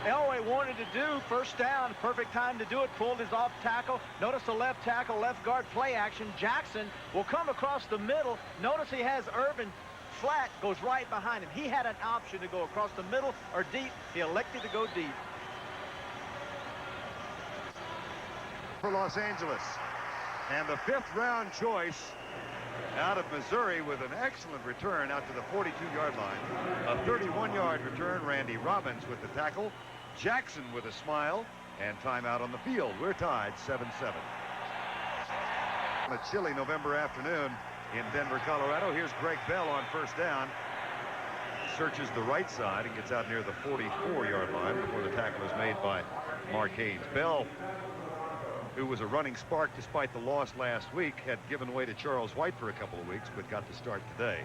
Elway wanted to do. First down, perfect time to do it. Pulled his off tackle. Notice the left tackle, left guard play action. Jackson will come across the middle. Notice he has Irvin flat, goes right behind him. He had an option to go across the middle or deep. He elected to go deep. For Los Angeles. And the 5th round choice out of Missouri with an excellent return out to the 42-yard line. A 31-yard return. Randy Robbins with the tackle. Jackson with a smile. And timeout on the field. We're tied 7-7. On a chilly November afternoon in Denver, Colorado. Here's Greg Bell on first down. Searches the right side and gets out near the 44-yard line before the tackle is made by Mark Haynes. Bell, who was a running spark despite the loss last week, had given way to Charles White for a couple of weeks, but got to start today.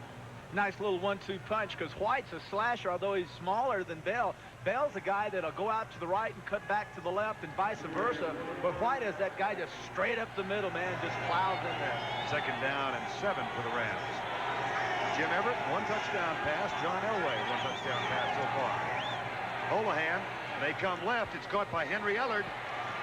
Nice little 1-2 punch, because White's a slasher, although he's smaller than Bell. Bell's a guy that'll go out to the right and cut back to the left and vice versa. But White is that guy just straight up the middle, man, just plows in there. 2nd down and 7 for the Rams. Jim Everett, 1 touchdown pass. John Elway, 1 touchdown pass so far. Holohan, they come left. It's caught by Henry Ellard.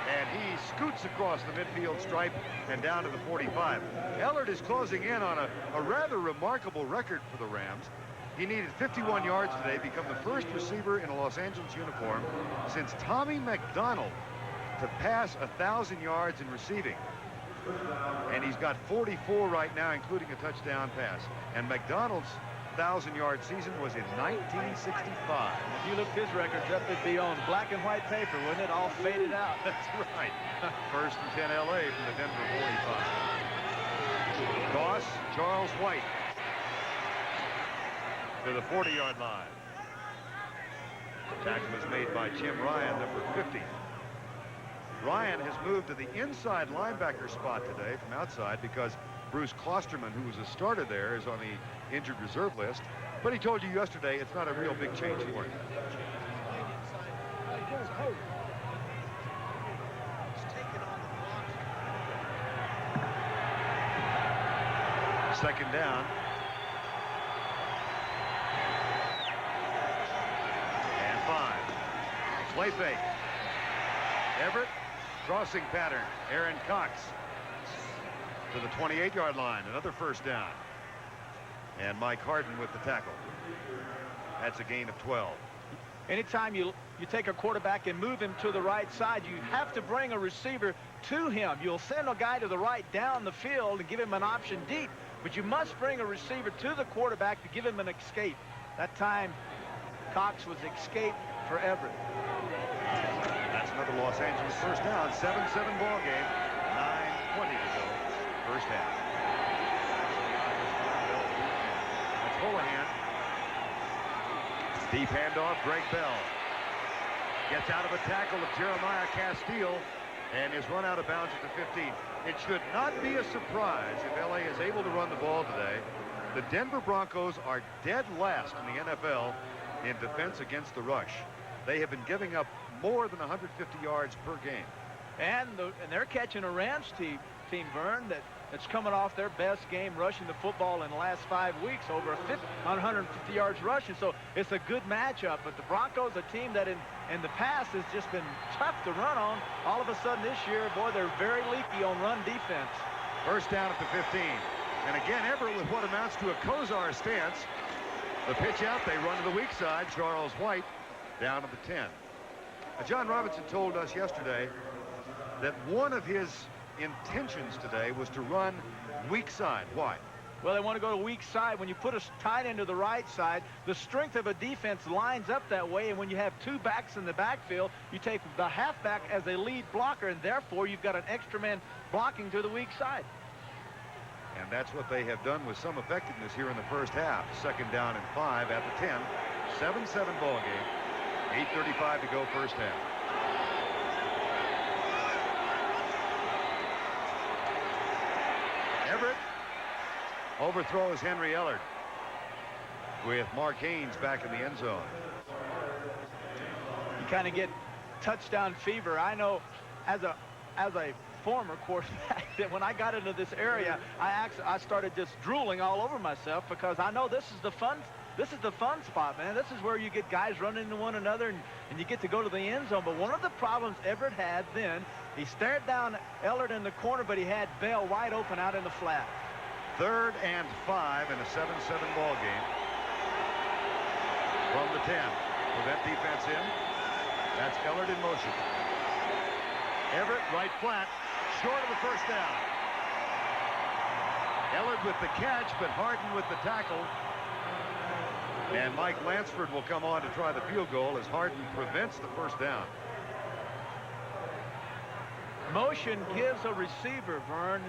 And he scoots across the midfield stripe and down to the 45. Ellard is closing in on a rather remarkable record for the Rams. He needed 51 yards today, become the first receiver in a Los Angeles uniform since Tommy McDonald to pass 1,000 yards in receiving. And he's got 44 right now, including a touchdown pass. And McDonald's 1,000-yard season was in 1965. If you looked his records up, it'd be on black and white paper, wouldn't it? All faded out. That's right. 1st and 10 LA from the Denver 45. Goss, Charles White to the 40-yard line. The tackle was made by Jim Ryan, number 50. Ryan has moved to the inside linebacker spot today from outside because Bruce Klosterman, who was a starter there, is on the injured reserve list. But he told you yesterday it's not a real big change for him. Second down. And 5. Play fake. Everett, crossing pattern. Aaron Cox to the 28-yard line. Another first down. And Mike Harden with the tackle. That's a gain of 12. Anytime you take a quarterback and move him to the right side, you have to bring a receiver to him. You'll send a guy to the right down the field and give him an option deep, but you must bring a receiver to the quarterback to give him an escape. That time, Cox was escape for Everett. That's another Los Angeles first down. 7-7 ball game. 9:20 to go. First half. That's Houlihan. Deep handoff. Greg Bell gets out of a tackle of Jeremiah Castile and is run out of bounds at the 15. It should not be a surprise if LA is able to run the ball today. The Denver Broncos are dead last in the NFL in defense against the rush. They have been giving up more than 150 yards per game. And they're catching a Rams team, Vern, that's coming off their best game rushing the football in the last 5 weeks, over 150 yards rushing. So it's a good matchup. But the Broncos, a team that in the past has just been tough to run on, all of a sudden this year, boy, they're very leaky on run defense. First down at the 15. And again, Everett with what amounts to a Kozar stance. The pitch out, they run to the weak side. Charles White down to the 10. John Robinson told us yesterday that one of his intentions today was to run weak side. Why? Well, they want to go to weak side. When you put a tight end to the right side, the strength of a defense lines up that way, and when you have two backs in the backfield, you take the halfback as a lead blocker, and therefore you've got an extra man blocking to the weak side. And that's what they have done with some effectiveness here in the first half. Second down and 5 at the 10. 7-7 ball game. 8:35 to go first half. Everett overthrows Henry Ellard with Mark Haynes back in the end zone. You kind of get touchdown fever. I know as a former quarterback that when I got into this area, I started just drooling all over myself, because I know this is the fun spot, man. This is where you get guys running into one another, and you get to go to the end zone. But one of the problems Everett had then, he stared down Ellard in the corner, but he had Bell wide open out in the flat. 3rd and 5 in a 7-7 ball game. From the 10. With that defense in. That's Ellard in motion. Everett right flat. Short of the first down. Ellard with the catch, but Harden with the tackle. And Mike Lansford will come on to try the field goal as Harden prevents the first down. Motion gives a receiver, Vern,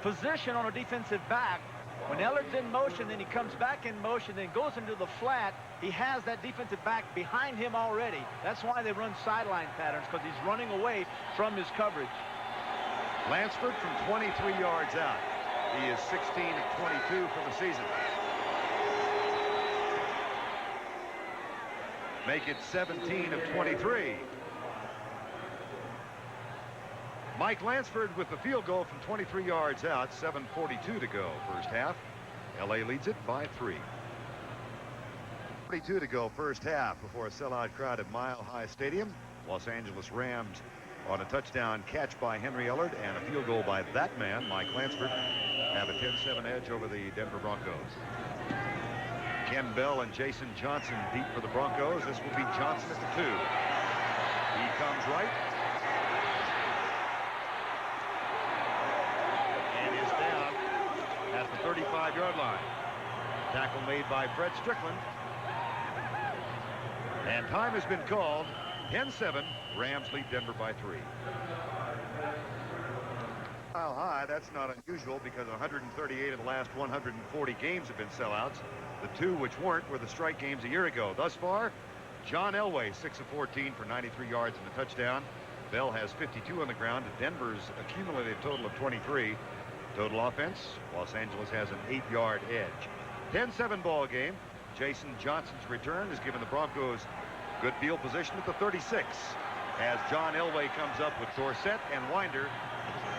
position on a defensive back. When Ellard's in motion, then he comes back in motion, then goes into the flat. He has that defensive back behind him already. That's why they run sideline patterns, because he's running away from his coverage. Lansford from 23 yards out. He is 16 of 22 for the season. Make it 17 of 23. Mike Lansford with the field goal from 23 yards out. 7:42 to go first half. LA leads it by 3. 42 to go first half before a sellout crowd at Mile High Stadium. Los Angeles Rams on a touchdown catch by Henry Ellard and a field goal by that man, Mike Lansford, have a 10-7 edge over the Denver Broncos. Ken Bell and Jason Johnson deep for the Broncos. This will be Johnson at the 2. He comes right. And is down at the 35-yard line. Tackle made by Fred Strickland. And time has been called. 10-7. Rams lead Denver by 3. Mile High, that's not unusual because 138 of the last 140 games have been sellouts. The 2 which weren't were the strike games a year ago. Thus far, John Elway, 6 of 14 for 93 yards and a touchdown. Bell has 52 on the ground. Denver's accumulated total of 23. Total offense, Los Angeles has an 8-yard edge. 10-7 ball game. Jason Johnson's return has given the Broncos good field position at the 36 as John Elway comes up with Dorsett and Winder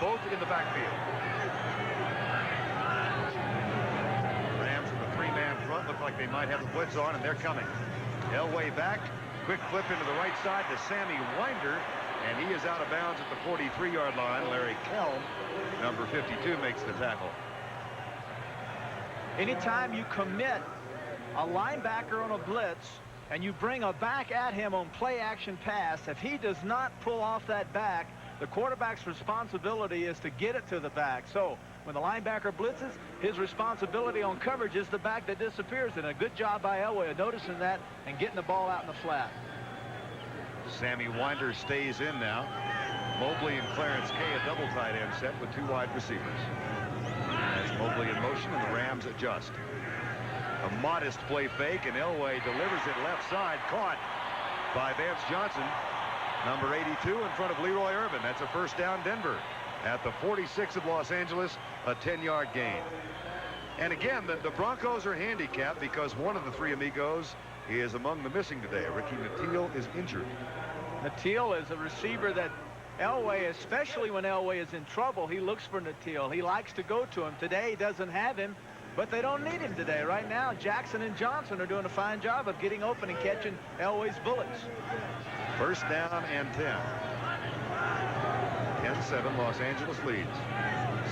both in the backfield. Rams with a three-man front look like they might have the blitz on, and they're coming. Elway back, quick flip into the right side to Sammy Winder, and he is out of bounds at the 43-yard line. Larry Kelm, number 52, makes the tackle. Anytime you commit a linebacker on a blitz and you bring a back at him on play action pass, if he does not pull off that back, the quarterback's responsibility is to get it to the back. So when the linebacker blitzes, his responsibility on coverage is the back that disappears. And a good job by Elway of noticing that and getting the ball out in the flat. Sammy Winder stays in now. Mobley and Clarence Kay, a double tight end set with two wide receivers. As Mobley in motion and the Rams adjust. A modest play fake, and Elway delivers it left side, caught by Vance Johnson, number 82, in front of Leroy Irvin. That's a first down, Denver at the 46 of Los Angeles, a 10-yard gain. And again, the Broncos are handicapped because one of the three amigos is among the missing today. Ricky Nattiel is injured. Nattiel is a receiver that Elway, especially when Elway is in trouble, he looks for Nattiel. He likes to go to him. Today he doesn't have him, but they don't need him today. Right now, Jackson and Johnson are doing a fine job of getting open and catching Elway's bullets. First down and 10. 10-7, Los Angeles leads.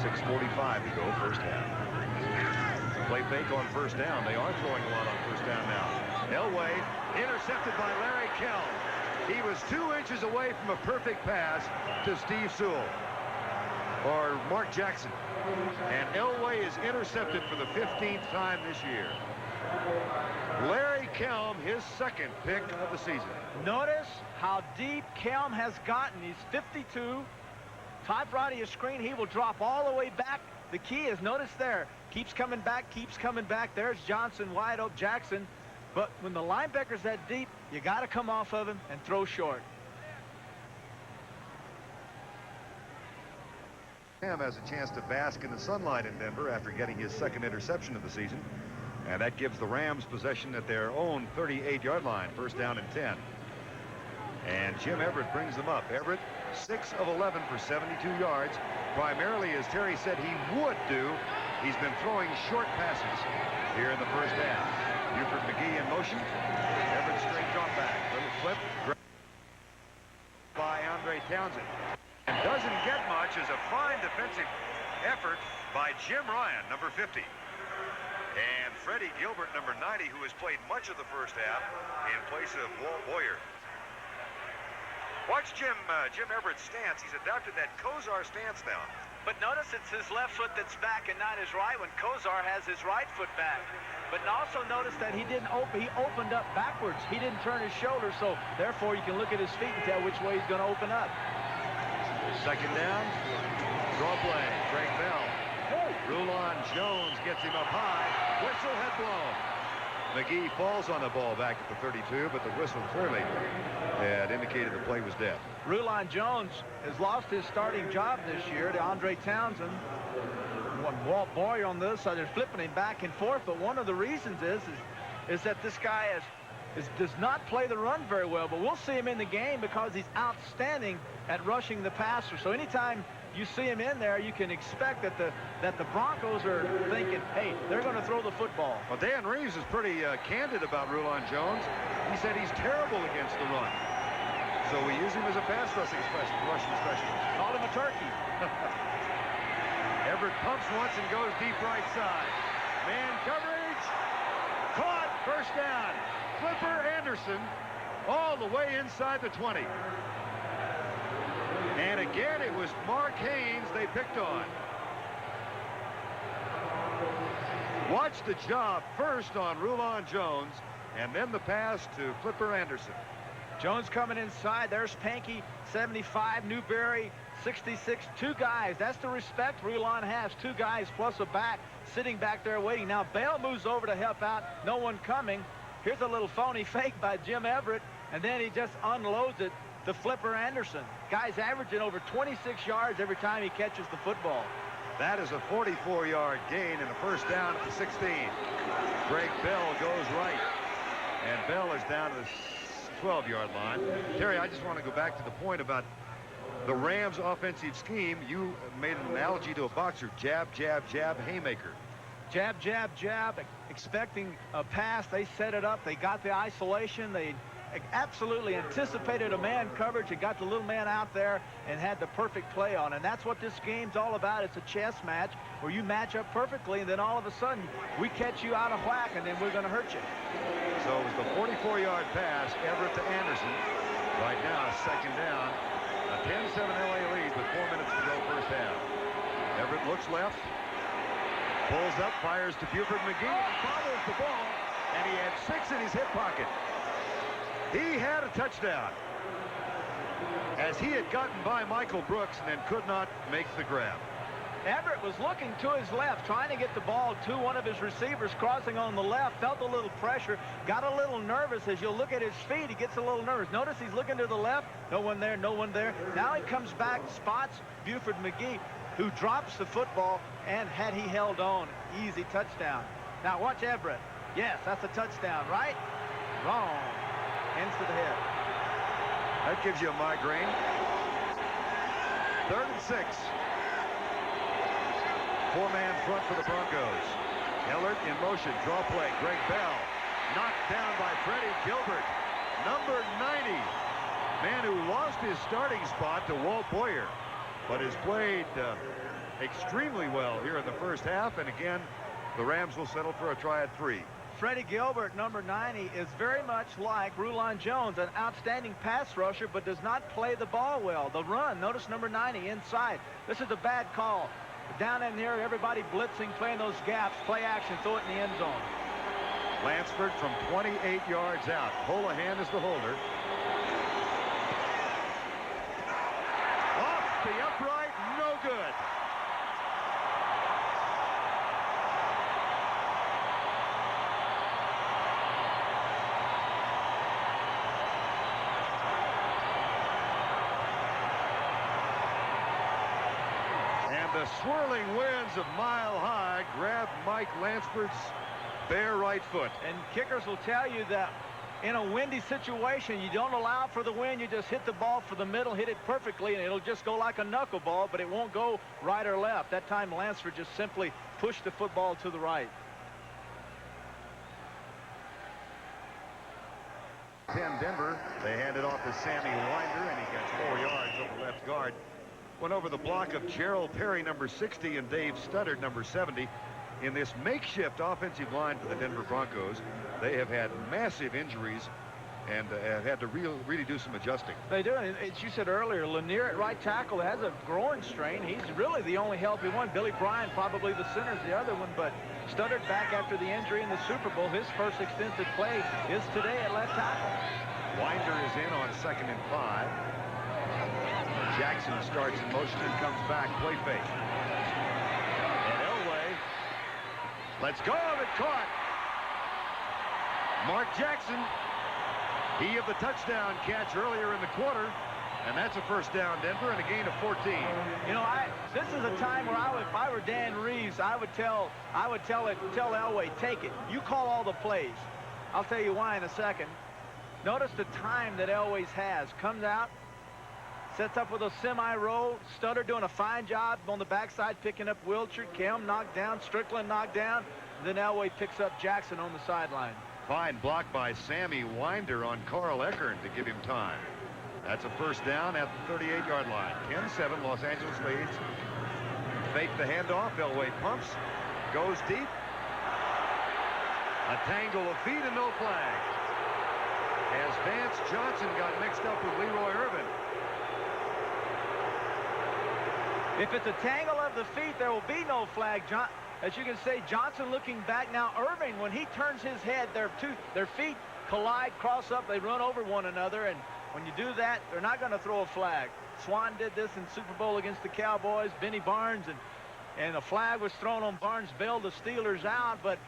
6:45 to go, first half. Play fake on first down. They are throwing a lot on first down now. Elway intercepted by Larry Kelm. He was 2 inches away from a perfect pass to Steve Sewell or Mark Jackson. And Elway is intercepted for the 15th time this year. Larry Kelm, his second pick of the season. Notice how deep Kelm has gotten. He's 52. Top right of your screen, he will drop all the way back. The key is, notice there, keeps coming back, keeps coming back. There's Johnson, wide open, Jackson. But when the linebacker's that deep, you got to come off of him and throw short. Ham has a chance to bask in the sunlight in Denver after getting his second interception of the season. And that gives the Rams possession at their own 38-yard line, first down and 10. And Jim Everett brings them up. Everett, 6 of 11 for 72 yards. Primarily, as Terry said he would do, he's been throwing short passes here in the first half. Buford McGee in motion. Everett straight drop back. Little flip by Andre Townsend. And doesn't get much as a fine defensive effort by Jim Ryan, number 50. And Freddie Gilbert, number 90, who has played much of the first half in place of Walt Boyer. Watch Jim Everett's stance. He's adopted that Kozar stance now. But notice it's his left foot that's back and not his right when Kozar has his right foot back. But also notice that he opened up backwards. He didn't turn his shoulder, so therefore you can look at his feet and tell which way he's going to open up. Second down, draw play, Greg Bell. Rulon Jones gets him up high. Whistle had blown. McGee falls on the ball back at the 32, but the whistle clearly had indicated the play was dead. Rulon Jones has lost his starting job this year to Andre Townsend. Walt Boyer on the other side, they're flipping him back and forth, but one of the reasons is that this guy does not play the run very well, but we'll see him in the game because he's outstanding at rushing the passer. So anytime you see him in there, you can expect that the Broncos are thinking, hey, they're going to throw the football. Well, Dan Reeves is pretty candid about Rulon Jones. He said he's terrible against the run. So we use him as a pass rushing specialist. Call him a turkey. Everett pumps once and goes deep right side. Man coverage. Caught. First down. Flipper Anderson all the way inside the 20. And again, it was Mark Haynes they picked on. Watch the job first on Rulon Jones, and then the pass to Flipper Anderson. Jones coming inside. There's Pankey, 75. Newberry, 66. 2 guys. That's the respect Rulon has. 2 guys plus a back sitting back there waiting. Now Bale moves over to help out. No one coming. Here's a little phony fake by Jim Everett, and then he just unloads it to Flipper Anderson. Guy's averaging over 26 yards every time he catches the football. That is a 44-yard gain and a first down at the 16. Greg Bell goes right. And Bell is down to the 12-yard line. Terry, I just want to go back to the point about the Rams' offensive scheme. You made an analogy to a boxer. Jab, jab, jab, haymaker. Jab, jab, jab, expecting a pass. They set it up. They got the isolation. They absolutely anticipated a man coverage and got the little man out there and had the perfect play on. And that's what this game's all about. It's a chess match where you match up perfectly, and then all of a sudden we catch you out of whack, and then we're going to hurt you. So it was the 44-yard pass, Everett to Anderson. Right now, second down. A 10-7 LA lead with 4 minutes to go first half. Everett looks left. Pulls up, fires to Buford McGee, and fumbles the ball, and he had 6 in his hip pocket. He had a touchdown as he had gotten by Michael Brooks and then could not make the grab. Everett was looking to his left, trying to get the ball to one of his receivers crossing on the left, felt a little pressure, got a little nervous. As you'll look at his feet, he gets a little nervous. Notice he's looking to the left, no one there, no one there. Now he comes back, spots Buford McGee, who drops the football, and had he held on, easy touchdown. Now watch Everett. Yes, that's a touchdown, right? Wrong. Hands to the head. That gives you a migraine. 3rd and 6. 4-man front for the Broncos. Ellert in motion, draw play. Greg Bell knocked down by Freddie Gilbert. Number 90. Man who lost his starting spot to Walt Boyer, but has played extremely well here in the first half. And again, the Rams will settle for a try at 3. Freddie Gilbert, number 90, is very much like Rulon Jones, an outstanding pass rusher, but does not play the ball well. The run, notice number 90 inside. This is a bad call. Down in here, everybody blitzing, playing those gaps, play action, throw it in the end zone. Lansford from 28 yards out. Holohan is the holder. Off the upright, no good. The swirling winds of Mile High grabbed Mike Lansford's bare right foot. And kickers will tell you that in a windy situation, you don't allow for the wind. You just hit the ball for the middle, hit it perfectly, and it'll just go like a knuckleball, but it won't go right or left. That time, Lansford just simply pushed the football to the right. 10 Denver. They hand it off to Sammy Winder, and he gets 4 yards over left guard. Went over the block of Gerald Perry, number 60, and Dave Studdard, number 70. In this makeshift offensive line for the Denver Broncos, they have had massive injuries and have had to really do some adjusting. They do. As you said earlier, Lanier at right tackle has a groin strain. He's really the only healthy one. Billy Bryan, probably the center's the other one, but Studdard back after the injury in the Super Bowl. His first extensive play is today at left tackle. Winder is in on 2nd and 5. Jackson starts in motion and comes back. Play fake. And Elway lets go of it. Caught. Mark Jackson. He of the touchdown catch earlier in the quarter. And that's a first down, Denver, and a gain of 14. You know, this is a time where if I were Dan Reeves, I would tell Elway, take it. You call all the plays. I'll tell you why in a second. Notice the time that Elway has. Comes out, sets up with a semi-roll. Studdard doing a fine job on the backside, picking up Wiltshire. Kelm knocked down, Strickland knocked down. Then Elway picks up Jackson on the sideline. Fine block by Sammy Winder on Carl Eckern to give him time. That's a first down at the 38-yard line. 10-7, Los Angeles leads. Fake the handoff. Elway pumps. Goes deep. A tangle of feet and no flag. As Vance Johnson got mixed up with Leroy Irvin. If it's a tangle of the feet, there will be no flag. As you can see, Johnson looking back now. Irving, when he turns his head, their feet collide, cross up, they run over one another, and when you do that, they're not going to throw a flag. Swan did this in Super Bowl against the Cowboys, Benny Barnes, and a flag was thrown on Barnes, bailed the Steelers out, but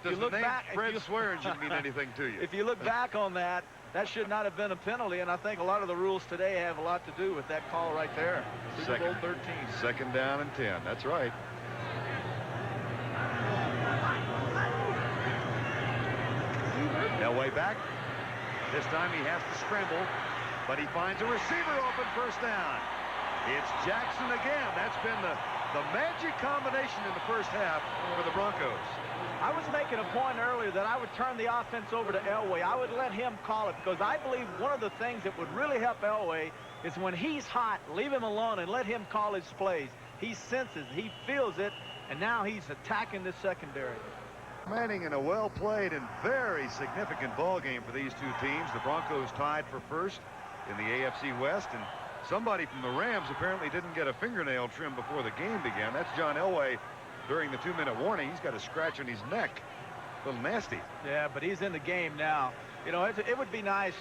Does the name Fred Swearingen mean anything to you? If you look back on that, that should not have been a penalty, and I think a lot of the rules today have a lot to do with that call right there. Super Bowl 13. Second down and 10. That's right. Elway back. This time he has to scramble, but he finds a receiver open, first down. It's Jackson again. That's been the magic combination in the first half for the Broncos. I was making a point earlier that I would turn the offense over to Elway. I would let him call it, because I believe one of the things that would really help Elway is when he's hot, leave him alone and let him call his plays. He senses, he feels it, and now he's attacking the secondary. Manning in a well-played and very significant ball game for these two teams. The Broncos tied for first in the AFC West, and somebody from the Rams apparently didn't get a fingernail trim before the game began. That's John Elway during the 2-minute warning. He's got a scratch on his neck. A little nasty. Yeah, but he's in the game now. You know, it would be nice.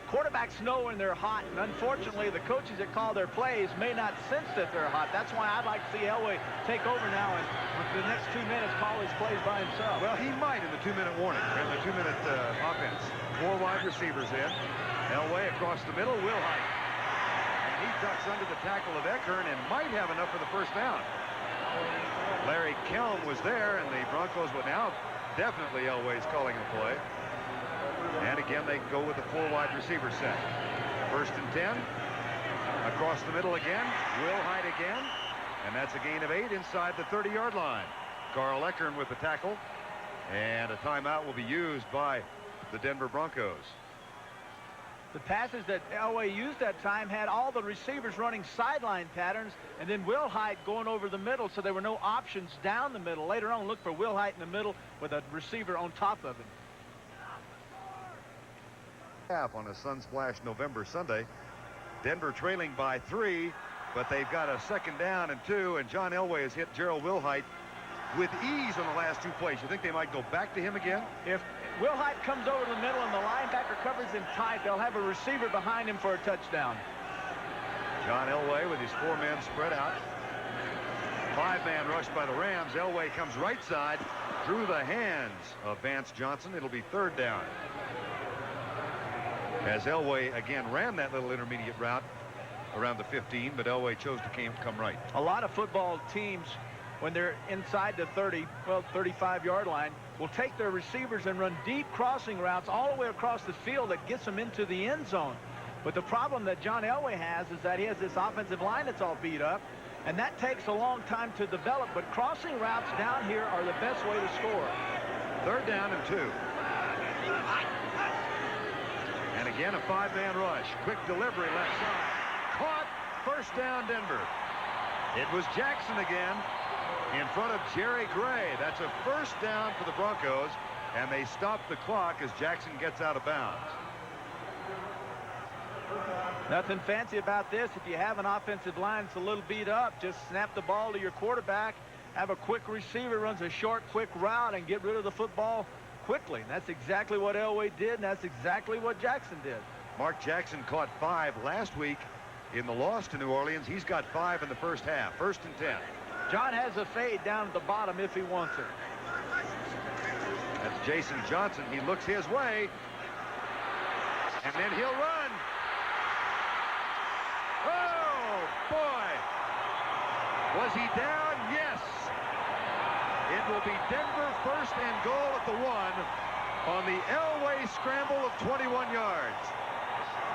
Quarterbacks know when they're hot, and unfortunately the coaches that call their plays may not sense that they're hot. That's why I'd like to see Elway take over now and for the next 2 minutes call his plays by himself. Well, he might in the 2-minute warning, in the 2-minute offense. 4 wide receivers in. Elway across the middle, Wilhite. And he ducks under the tackle of Eckern and might have enough for the first down. Larry Kelm was there, and the Broncos will now definitely Elway's calling the play. And again, they go with the 4 wide receiver set. 1st and 10. Across the middle again. Wilhite again. And that's a gain of 8 inside the 30-yard line. Carl Eckern with the tackle. And a timeout will be used by the Denver Broncos. The passes that Elway used that time had all the receivers running sideline patterns, and then Wilhite going over the middle, so there were no options down the middle. Later on, look for Wilhite in the middle with a receiver on top of him. On a sun-splashed November Sunday. Denver trailing by 3, but they've got a 2nd down and 2, and John Elway has hit Gerald Wilhite with ease on the last 2 plays. You think they might go back to him again? If Wilhite comes over the middle and the linebacker covers him tight, they'll have a receiver behind him for a touchdown. John Elway with his 4 men spread out. 5-man rush by the Rams. Elway comes right side through the hands of Vance Johnson. It'll be 3rd down. As Elway again ran that little intermediate route around the 15, but Elway chose to come right. A lot of football teams, when they're inside the 35-yard line, will take their receivers and run deep crossing routes all the way across the field that gets them into the end zone. But the problem that John Elway has is that he has this offensive line that's all beat up, and that takes a long time to develop. But crossing routes down here are the best way to score. 3rd down and 2. And again, a 5-man rush. Quick delivery left side. Caught. 1st down, Denver. It was Jackson again in front of Jerry Gray. That's a 1st down for the Broncos, and they stop the clock as Jackson gets out of bounds. Nothing fancy about this. If you have an offensive line that's a little beat up, just snap the ball to your quarterback, have a quick receiver, runs a short, quick route, and get rid of the football quickly. And that's exactly what Elway did, and that's exactly what Jackson did. Mark Jackson caught 5 last week in the loss to New Orleans. He's got 5 in the first half. 1st and 10. John has a fade down at the bottom if he wants it. That's Jason Johnson. He looks his way, and then he'll run. Oh, boy. Was he down? Yes. It will be Denver 1st and goal at the 1 on the Elway scramble of 21 yards.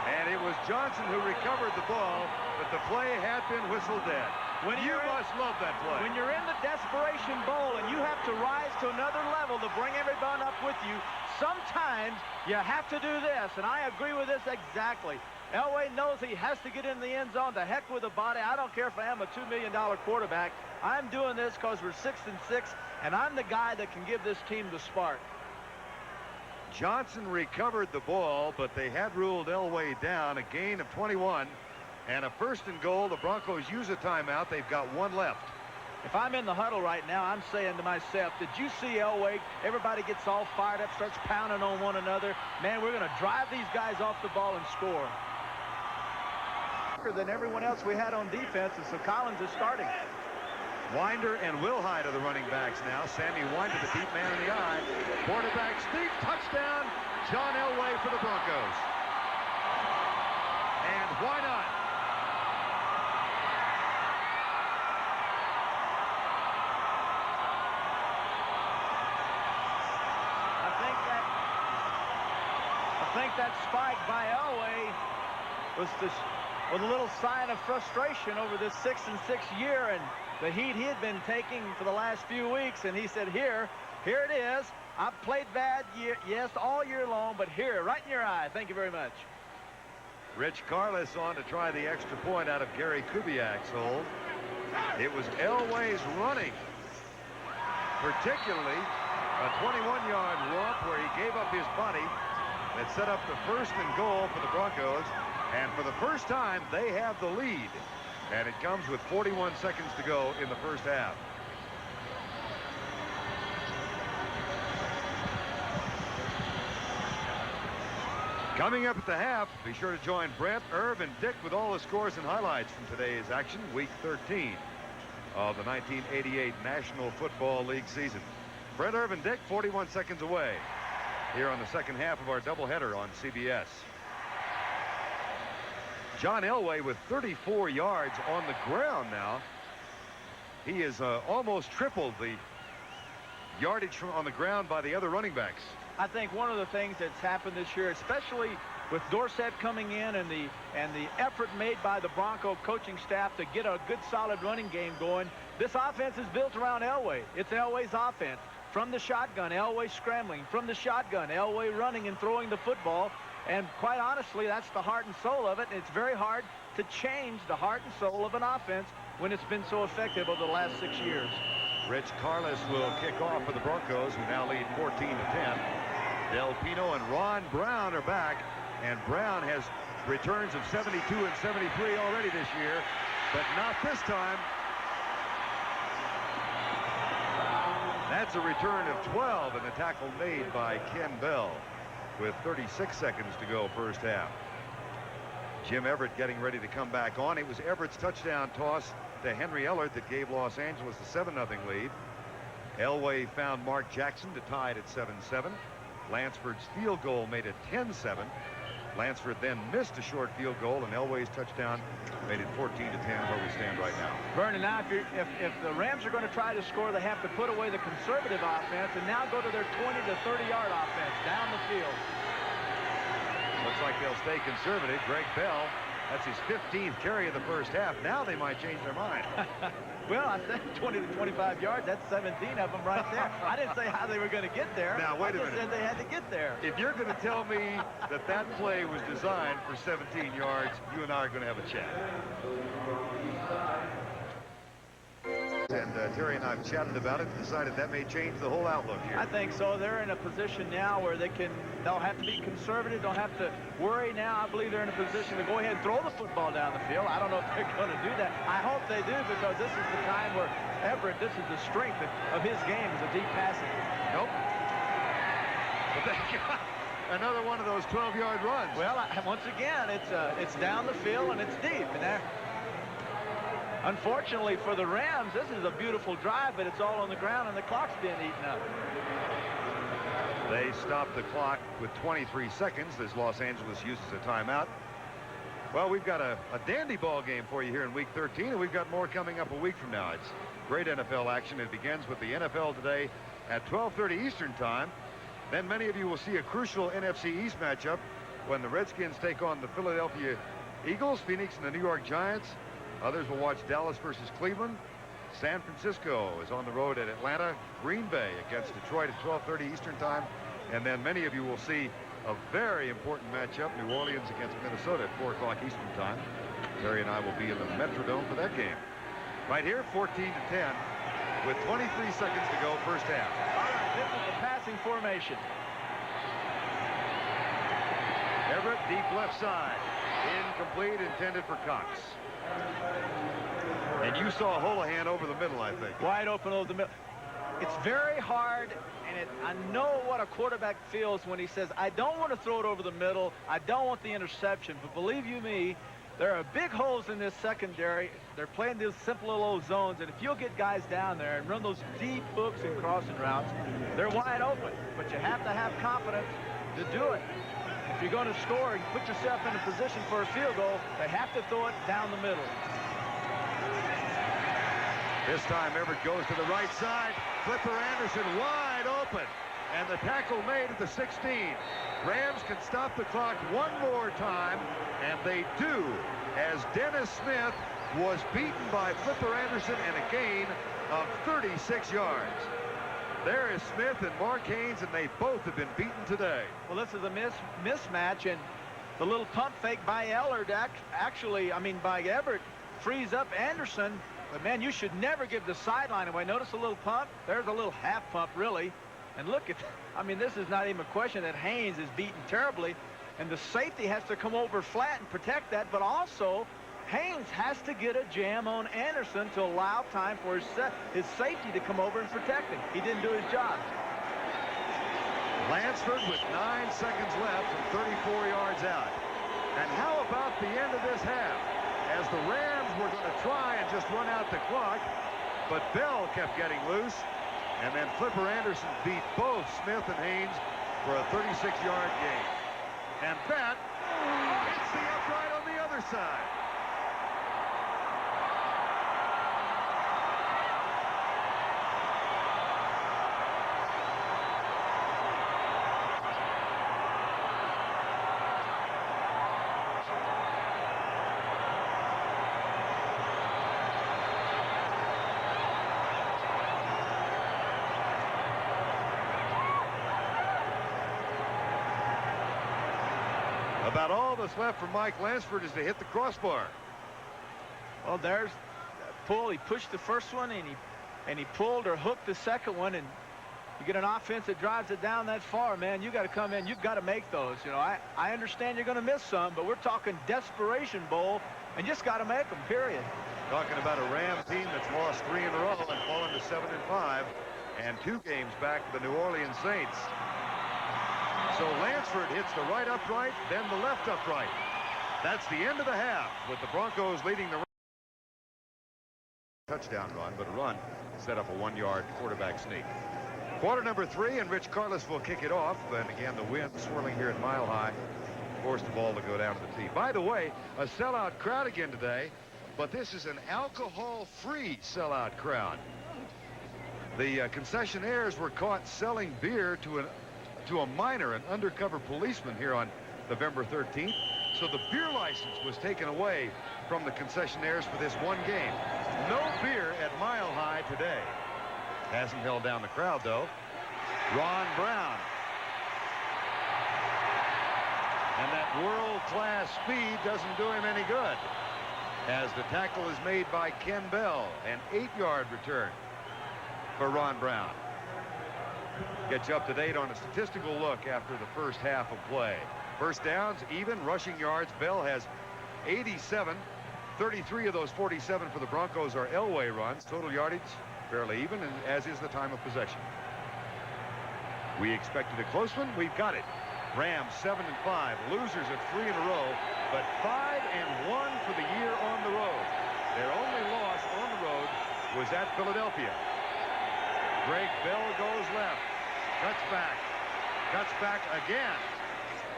And it was Johnson who recovered the ball, but the play had been whistled dead. You must love that play. When you're in the desperation bowl and you have to rise to another level to bring everyone up with you, sometimes you have to do this, and I agree with this exactly. Elway knows he has to get in the end zone. To heck with the body. I don't care if I am a $2 million quarterback. I'm doing this because we're 6 and 6, and I'm the guy that can give this team the spark. Johnson recovered the ball, but they had ruled Elway down. A gain of 21 and a 1st and goal. The Broncos use a timeout. They've got 1 left. If I'm in the huddle right now, I'm saying to myself, did you see Elway? Everybody gets all fired up, starts pounding on one another. Man, we're going to drive these guys off the ball and score. Than everyone else we had on defense, and so Collins is starting. Winder and Wilhite are the running backs now. Sammy Winder, the deep man in the eye. Quarterback Steve, touchdown. John Elway for the Broncos. And why not? think that spike by Elway was with a little sign of frustration over this 6-6 year and the heat he had been taking for the last few weeks. And he said, here it is. I've played bad, yes, all year long, but here, right in your eye. Thank you very much. Rich Carlos on to try the extra point out of Gary Kubiak's hold. It was Elway's running, particularly a 21-yard romp where he gave up his body that set up the 1st and goal for the Broncos. And for the first time, they have the lead. And it comes with 41 seconds to go in the first half. Coming up at the half, be sure to join Brent, Irv, and Dick with all the scores and highlights from today's action, Week 13 of the 1988 National Football League season. Brent, Irv, and Dick 41 seconds away here on the second half of our doubleheader on CBS. John Elway with 34 yards on the ground now. He has almost tripled the yardage on the ground by the other running backs. I think one of the things that's happened this year, especially with Dorsett coming in and the effort made by the Bronco coaching staff to get a good solid running game going, this offense is built around Elway. It's Elway's offense. From the shotgun, Elway scrambling. From the shotgun, Elway running and throwing the football. And quite honestly, that's the heart and soul of it. And it's very hard to change the heart and soul of an offense when it's been so effective over the last 6 years. Rich Carlos will kick off for the Broncos, who now lead 14-10. Del Pino and Ron Brown are back, and Brown has returns of 72 and 73 already this year, but not this time. That's a return of 12, and the tackle made by Ken Bell with 36 seconds to go first half. Jim Everett getting ready to come back on. It was Everett's touchdown toss to Henry Ellard that gave Los Angeles the 7-0 lead. Elway found Mark Jackson to tie it at 7-7. Lansford's field goal made it 10-7. Lansford then missed a short field goal, and Elway's touchdown made it 14-10 where we stand right now. Vernon, now if the Rams are going to try to score, they have to put away the conservative offense and now go to their 20 to 30-yard offense down the field. Looks like they'll stay conservative. Greg Bell, that's his 15th carry of the first half. Now they might change their mind. Well, I said 20 to 25 yards. That's 17 of them right there. I didn't say how they were going to get there. Now, wait a minute. I just said they had to get there. If you're going to tell me that play was designed for 17 yards, you and I are going to have a chat. And Terry and I have chatted about it and decided that may change the whole outlook here. I think so. They're in a position now where they'll have to be conservative, don't have to worry now. I believe they're in a position to go ahead and throw the football down the field. I don't know if they're going to do that. I hope they do, because this is the time where Everett, this is the strength of his game, is a deep passing. Nope. But they got another one of those 12-yard runs. Well, once again, it's down the field and it's deep. And unfortunately for the Rams, this is a beautiful drive, but it's all on the ground and the clock's being eaten up. They stopped the clock with 23 seconds as Los Angeles uses a timeout. Well, we've got a dandy ball game for you here in Week 13, and we've got more coming up a week from now. It's great NFL action. It begins with the NFL today at 12:30 Eastern Time. Then many of you will see a crucial NFC East matchup when the Redskins take on the Philadelphia Eagles, Phoenix and the New York Giants. Others will watch Dallas versus Cleveland. San Francisco is on the road at Atlanta. Green Bay against Detroit at 12:30 Eastern Time. And then many of you will see a very important matchup, New Orleans against Minnesota at 4 o'clock Eastern Time. Terry and I will be in the Metrodome for that game. Right here, 14-10 with 23 seconds to go first half. All right, this is the passing formation. Everett, deep left side. Incomplete, intended for Cox. And you saw Holohan over the middle, I think. Wide open over the middle. It's very hard, and I know what a quarterback feels when he says, I don't want to throw it over the middle. I don't want the interception. But believe you me, there are big holes in this secondary. They're playing these simple little zones, and if you'll get guys down there and run those deep hooks and crossing routes, they're wide open. But you have to have confidence to do it. If you're going to score and put yourself in a position for a field goal, they have to throw it down the middle. This time Everett goes to the right side. Flipper Anderson wide open. And the tackle made at the 16. Rams can stop the clock one more time, and they do, as Dennis Smith was beaten by Flipper Anderson and a gain of 36 yards. There is Smith and Mark Haynes, and they both have been beaten today. Well, this is a mismatch, and the little pump fake by Ellard by Everett frees up Anderson. But, man, you should never give the sideline away. Notice a little pump. There's a little half pump, really. And look at, this is not even a question that Haynes is beaten terribly. And the safety has to come over flat and protect that. But also, Haynes has to get a jam on Anderson to allow time for his safety to come over and protect him. He didn't do his job. Lansford with 9 seconds left from 34 yards out. And how about the end of this half? As the Rams were going to try and just run out the clock, but Bell kept getting loose, and then Flipper Anderson beat both Smith and Haynes for a 36-yard gain. And that hits the upright on the other side. About all that's left for Mike Lansford is to hit the crossbar. Well, there's that pull. He pushed the first one, and he pulled or hooked the second one, and you get an offense that drives it down that far, man. You got to come in. You've got to make those. I understand you're going to miss some, but we're talking desperation bowl, and just got to make them, period. Talking about a Ram team that's lost 3 in a row and fallen to 7-5, and 2 games back to the New Orleans Saints. So Lansford hits the right upright, then the left upright. That's the end of the half, with the Broncos leading the touchdown run, but a run set up a 1-yard quarterback sneak. Quarter number 3, and Rich Carlos will kick it off. And again, the wind swirling here at Mile High forced the ball to go down to the tee. By the way, a sellout crowd again today, but this is an alcohol-free sellout crowd. The concessionaires were caught selling beer to a minor, an undercover policeman, here on November 13th. So the beer license was taken away from the concessionaires for this one game. No beer at Mile High today. Hasn't held down the crowd, though. Ron Brown. And that world-class speed doesn't do him any good, as the tackle is made by Ken Bell. An 8-yard return for Ron Brown. Get you up to date on a statistical look after the first half of play. First downs, even. Rushing yards, Bell has 87. 33 of those 47 for the Broncos are Elway runs. Total yardage, fairly even, and as is the time of possession. We expected a close one. We've got it. Rams 7-5. Losers of 3 in a row, but 5-1 for the year on the road. Their only loss on the road was at Philadelphia. Greg Bell goes left, cuts back again,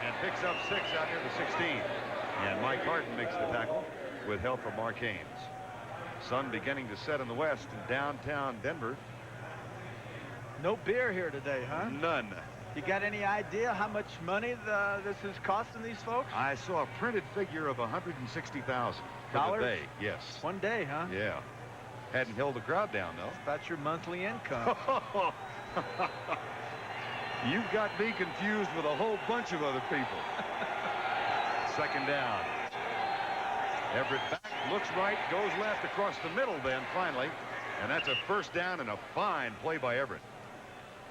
and picks up 6 out near the 16. And Mike Harden makes the tackle with help from Mark Haynes. Sun beginning to set in the west in downtown Denver. No beer here today, huh? None. You got any idea how much money this is costing these folks? I saw a printed figure of $160,000 for the day. Yes. One day, huh? Yeah. Hadn't held the crowd down, though. That's your monthly income. You've got me confused with a whole bunch of other people. Second down. Everett back, looks right, goes left across the middle then, finally. And that's a first down and a fine play by Everett.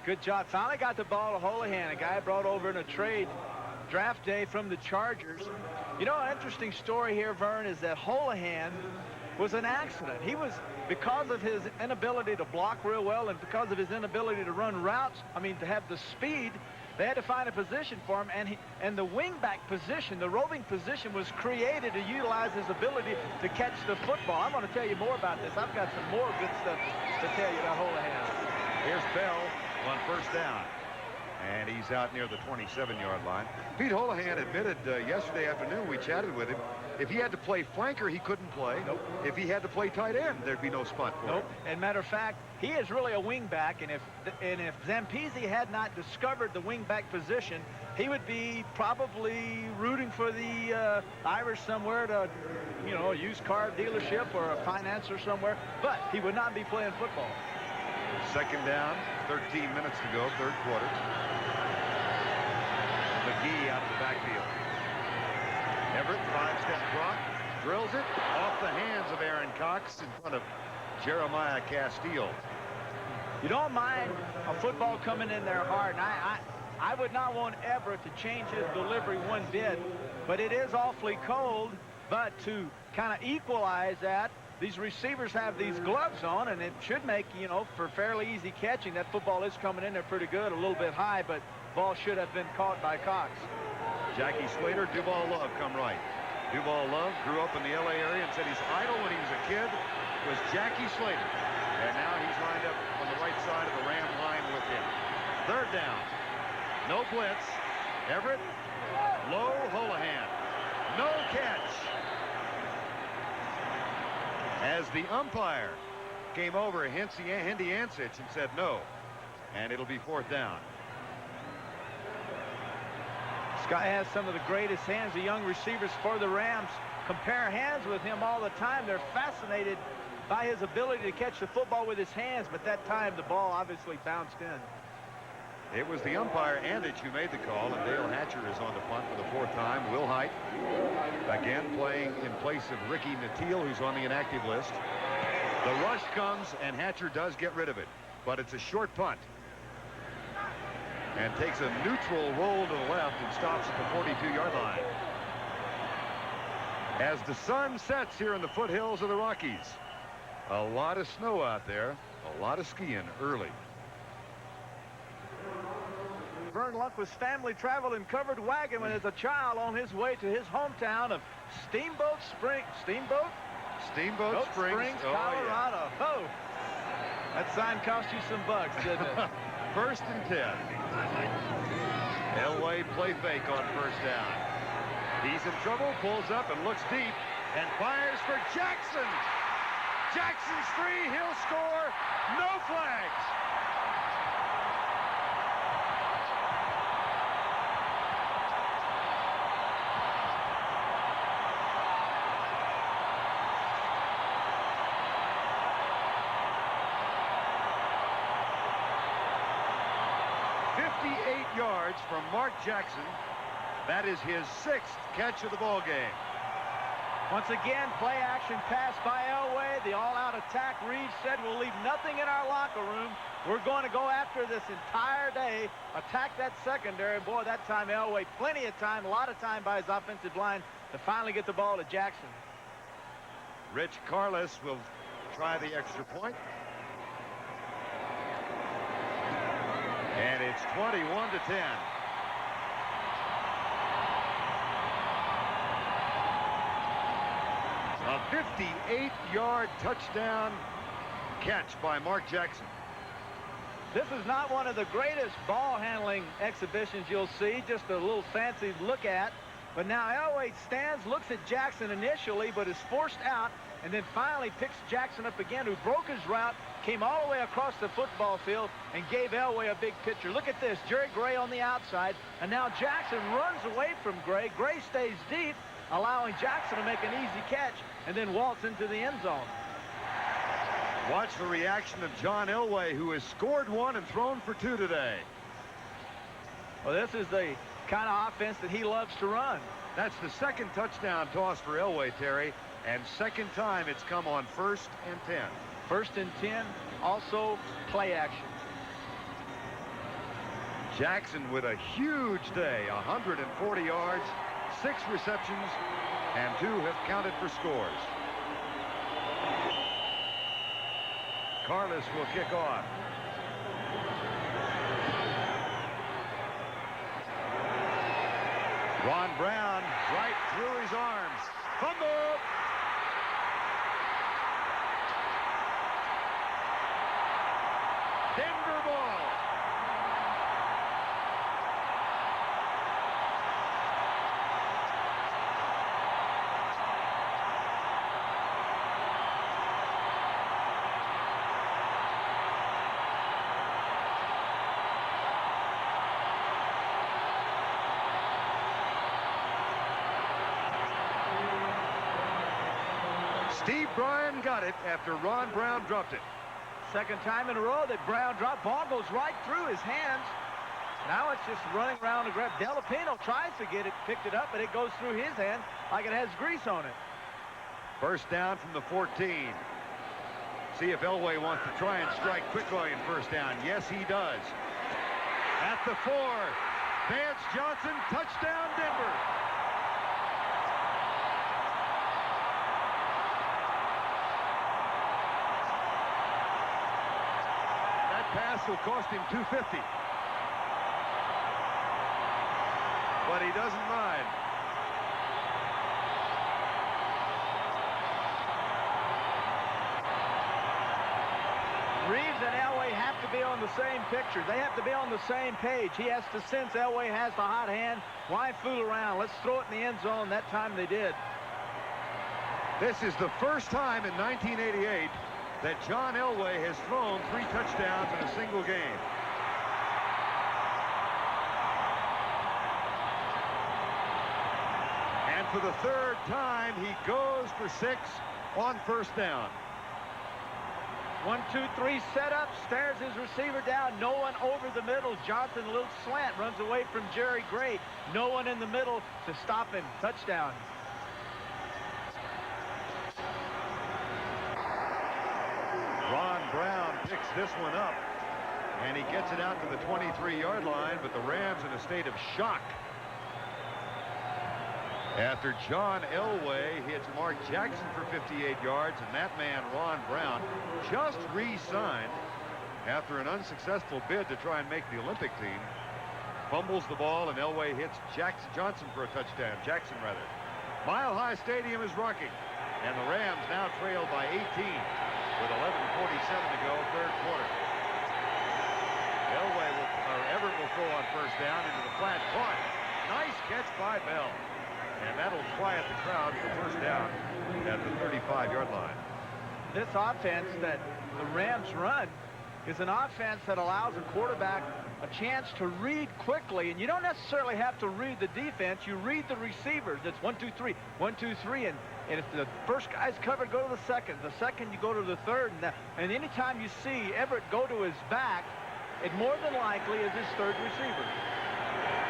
Good job. Finally got the ball to Holohan, a guy brought over in a trade draft day from the Chargers. You know, an interesting story here, Vern, is that Holohan was an accident. He was, because of his inability to block real well and because of his inability to run routes, to have the speed, they had to find a position for him, and the wingback position, the roving position, was created to utilize his ability to catch the football. I'm going to tell you more about this. I've got some more good stuff to tell you about Holohan. Here's Bell on first down, and he's out near the 27-yard line. Pete Holohan admitted yesterday afternoon, we chatted with him, if he had to play flanker, he couldn't play. Nope. If he had to play tight end, there'd be no spot for him. And matter of fact, he is really a wingback, and if Zampese had not discovered the wingback position, he would be probably rooting for the Irish somewhere to, you know, a used car dealership or a financer somewhere, but he would not be playing football. Second down, 13 minutes to go, third quarter. McGee out of the backfield. Everett, 5-step drop, drills it off the hands of Aaron Cox in front of Jeremiah Castile. You don't mind a football coming in there hard, and I would not want Everett to change his delivery one bit, but it is awfully cold. But to kind of equalize that, these receivers have these gloves on, and it should make, you know, for fairly easy catching. That football is coming in there pretty good, a little bit high, but ball should have been caught by Cox. Jackie Slater, Duval Love come right. Duval Love grew up in the L.A. area and said his idol when he was a kid was Jackie Slater. And now he's lined up on the right side of the Ram line with him. Third down. No blitz. Everett. Low. Holohan. No catch. As the umpire came over, Hendy Ansich, and said no. And it'll be fourth down. This guy has some of the greatest hands. The young receivers for the Rams compare hands with him all the time. They're fascinated by his ability to catch the football with his hands, but that time the ball obviously bounced in. It was the umpire, Andich, who made the call, and Dale Hatcher is on the punt for the fourth time. Will Height, again playing in place of Ricky Natil, who's on the inactive list. The rush comes, and Hatcher does get rid of it, but it's a short punt. And takes a neutral roll to the left and stops at the 42-yard line. As the sun sets here in the foothills of the Rockies, a lot of snow out there, a lot of skiing early. Vern Lundquist's family traveled in covered wagon when as a child on his way to his hometown of Steamboat Springs, Springs, Colorado. Yeah. Oh, that sign cost you some bucks, didn't it? First and 10. Elway play fake on first down. He's in trouble, pulls up and looks deep and fires for Jackson. Jackson's free, he'll score. No flags. Yards from Mark Jackson. That is his 6th catch of the ball game. Once again, play action pass by Elway. The all-out attack. Reed said, we'll leave nothing in our locker room. We're going to go after this entire day, attack that secondary. Boy, that time Elway, plenty of time, a lot of time by his offensive line to finally get the ball to Jackson. Rich Carlos will try the extra point. And it's 21-10. A 58-yard touchdown catch by Mark Jackson. This is not one of the greatest ball handling exhibitions you'll see, just a little fancy look at. But now Elway stands, looks at Jackson initially, but is forced out, and then finally picks Jackson up again, who broke his route, came all the way across the football field, and gave Elway a big picture. Look at this, Jerry Gray on the outside, and now Jackson runs away from Gray. Gray stays deep, allowing Jackson to make an easy catch, and then waltz into the end zone. Watch the reaction of John Elway, who has scored 1 and thrown for 2 today. Well, this is the kind of offense that he loves to run. That's the 2nd touchdown toss for Elway, Terry, and 2nd time it's come on 1st and 10. 1st and 10, also play action. Jackson with a huge day, 140 yards, 6 receptions, and 2 have counted for scores. Carlos will kick off. Ron Brown right through his arms. Fumble! Denver ball. Steve Bryan got it after Ron Brown dropped it. Second time in a row that Brown dropped. Ball goes right through his hands. Now it's just running around to grab. Delapino tries to get it, picked it up, but it goes through his hand like it has grease on it. First down from the 14. See if Elway wants to try and strike quickly in first down. Yes, he does. At the 4, Vance Johnson, touchdown Denver. That pass will cost him $250. But he doesn't mind. Reeves and Elway have to be on the same picture. They have to be on the same page. He has to sense Elway has the hot hand. Why fool around? Let's throw it in the end zone. That time they did. This is the first time in 1988 that John Elway has thrown 3 touchdowns in a single game. And for the 3rd time, he goes for 6 on first down. 1, 2, 3 setup, stares his receiver down. No one over the middle. Johnson, a little slant, runs away from Jerry Gray. No one in the middle to stop him. Touchdown. Ron Brown picks this one up, and he gets it out to the 23-yard line, but the Rams in a state of shock after John Elway hits Mark Jackson for 58 yards, and that man, Ron Brown, just re-signed after an unsuccessful bid to try and make the Olympic team. Fumbles the ball, and Elway hits Johnson for a touchdown. Jackson, rather. Mile High Stadium is rocking, and the Rams now trail by 18 with 11:47 to go, 3rd quarter. Everett will throw on first down into the flat. Caught. Nice catch by Bell. And that'll quiet the crowd for first down at the 35-yard line. This offense that the Rams run is an offense that allows a quarterback a chance to read quickly. And you don't necessarily have to read the defense. You read the receivers. It's 1, 2, 3, 1, 2, 3. And if the first guy's covered, go to the second. The second, you go to the third. And anytime you see Everett go to his back, it more than likely is his 3rd receiver.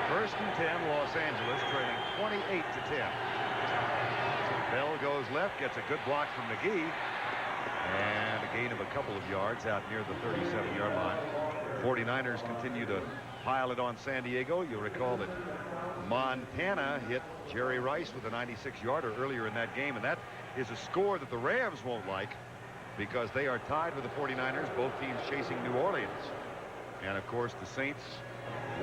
1st and 10, Los Angeles trailing 28-10. Bell goes left, gets a good block from McGee, and a gain of a couple of yards out near the 37-yard line. 49ers continue to pile it on San Diego. You'll recall that Montana hit Jerry Rice with a 96-yarder earlier in that game, and that is a score that the Rams won't like because they are tied with the 49ers, both teams chasing New Orleans. And, of course, the Saints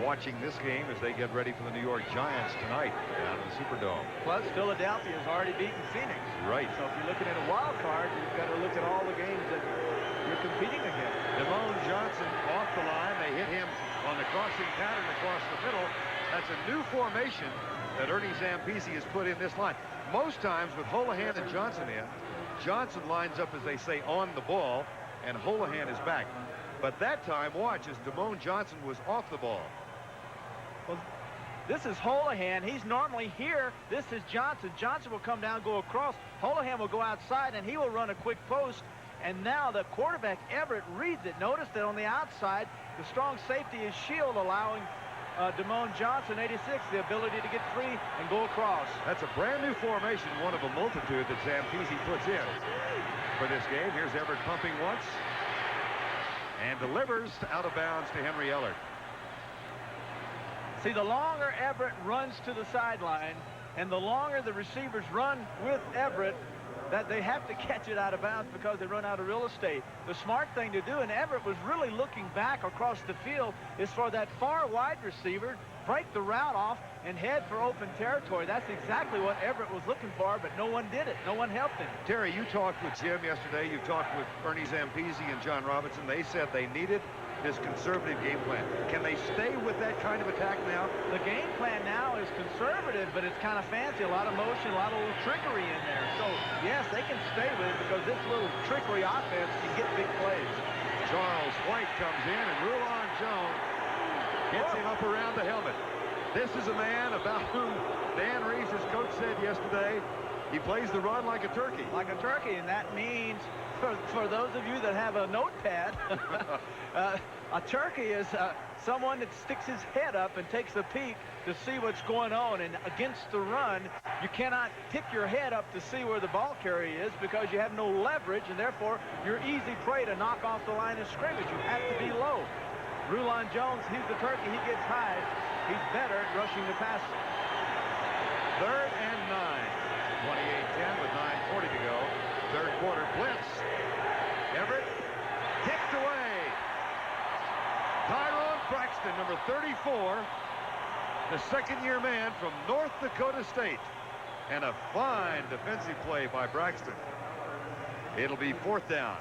watching this game as they get ready for the New York Giants tonight down in the Superdome. Plus, Philadelphia has already beaten Phoenix. Right. So if you're looking at a wild card, you've got to look at all the games that you're competing against. Damone Johnson off the line. They hit him on the crossing pattern across the middle. That's a new formation that Ernie Zampese has put in this line. Most times with Holohan and Johnson in, Johnson lines up, as they say, on the ball, and Holohan is back. But that time, watch, as Damone Johnson was off the ball. Well, this is Holohan. He's normally here. This is Johnson. Johnson will come down, go across. Holohan will go outside, and he will run a quick post. And now the quarterback, Everett, reads it. Notice that on the outside, the strong safety is shield, allowing Damone Johnson, 86, the ability to get free and go across. That's a brand new formation, one of a multitude that Zampese puts in for this game. Here's Everett pumping once and delivers out of bounds to Henry Ellard. See, the longer Everett runs to the sideline and the longer the receivers run with Everett, that they have to catch it out of bounds because they run out of real estate. The smart thing to do, and Everett was really looking back across the field, is for that far wide receiver, break the route off and head for open territory. That's exactly what Everett was looking for, but no one did it. No one helped him. Terry, you talked with Jim yesterday. You talked with Ernie Zampese and John Robinson. They said they needed his conservative game plan. Can they stay with that kind of attack now? The game plan now is conservative, but it's kind of fancy. A lot of motion, a lot of little trickery in there. So, yes, they can stay with it because this little trickery offense can get big plays. Charles White comes in, and Rulon Jones gets him up around the helmet. This is a man about whom Dan Reeves his coach said yesterday, he plays the run like a turkey. Like a turkey, and that means, for those of you that have a notepad, a turkey is someone that sticks his head up and takes a peek to see what's going on. And against the run, you cannot tick your head up to see where the ball carrier is because you have no leverage, and therefore you're easy prey to knock off the line of scrimmage. You have to be low. Rulon Jones, he's the turkey. He gets high. He's better at rushing the passer. 3rd and 9. 28-10 with 9:40 to go. Third quarter blitz. Everett kicked away. Tyrone Braxton, number 34, the second-year man from North Dakota State. And a fine defensive play by Braxton. It'll be 4th down.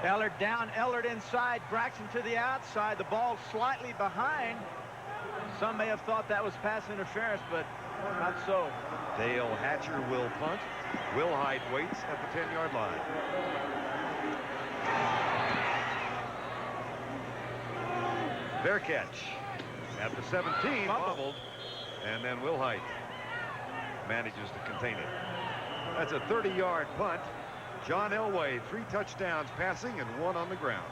Ellard down, Ellard inside, Braxton to the outside. The ball slightly behind. Some may have thought that was pass interference, but not so. Dale Hatcher will punt. Will Hyde waits at the 10-yard line. Fair catch at the 17, bubbled, and then Will Hyde manages to contain it. That's a 30-yard punt. John Elway, 3 touchdowns passing and 1 on the ground.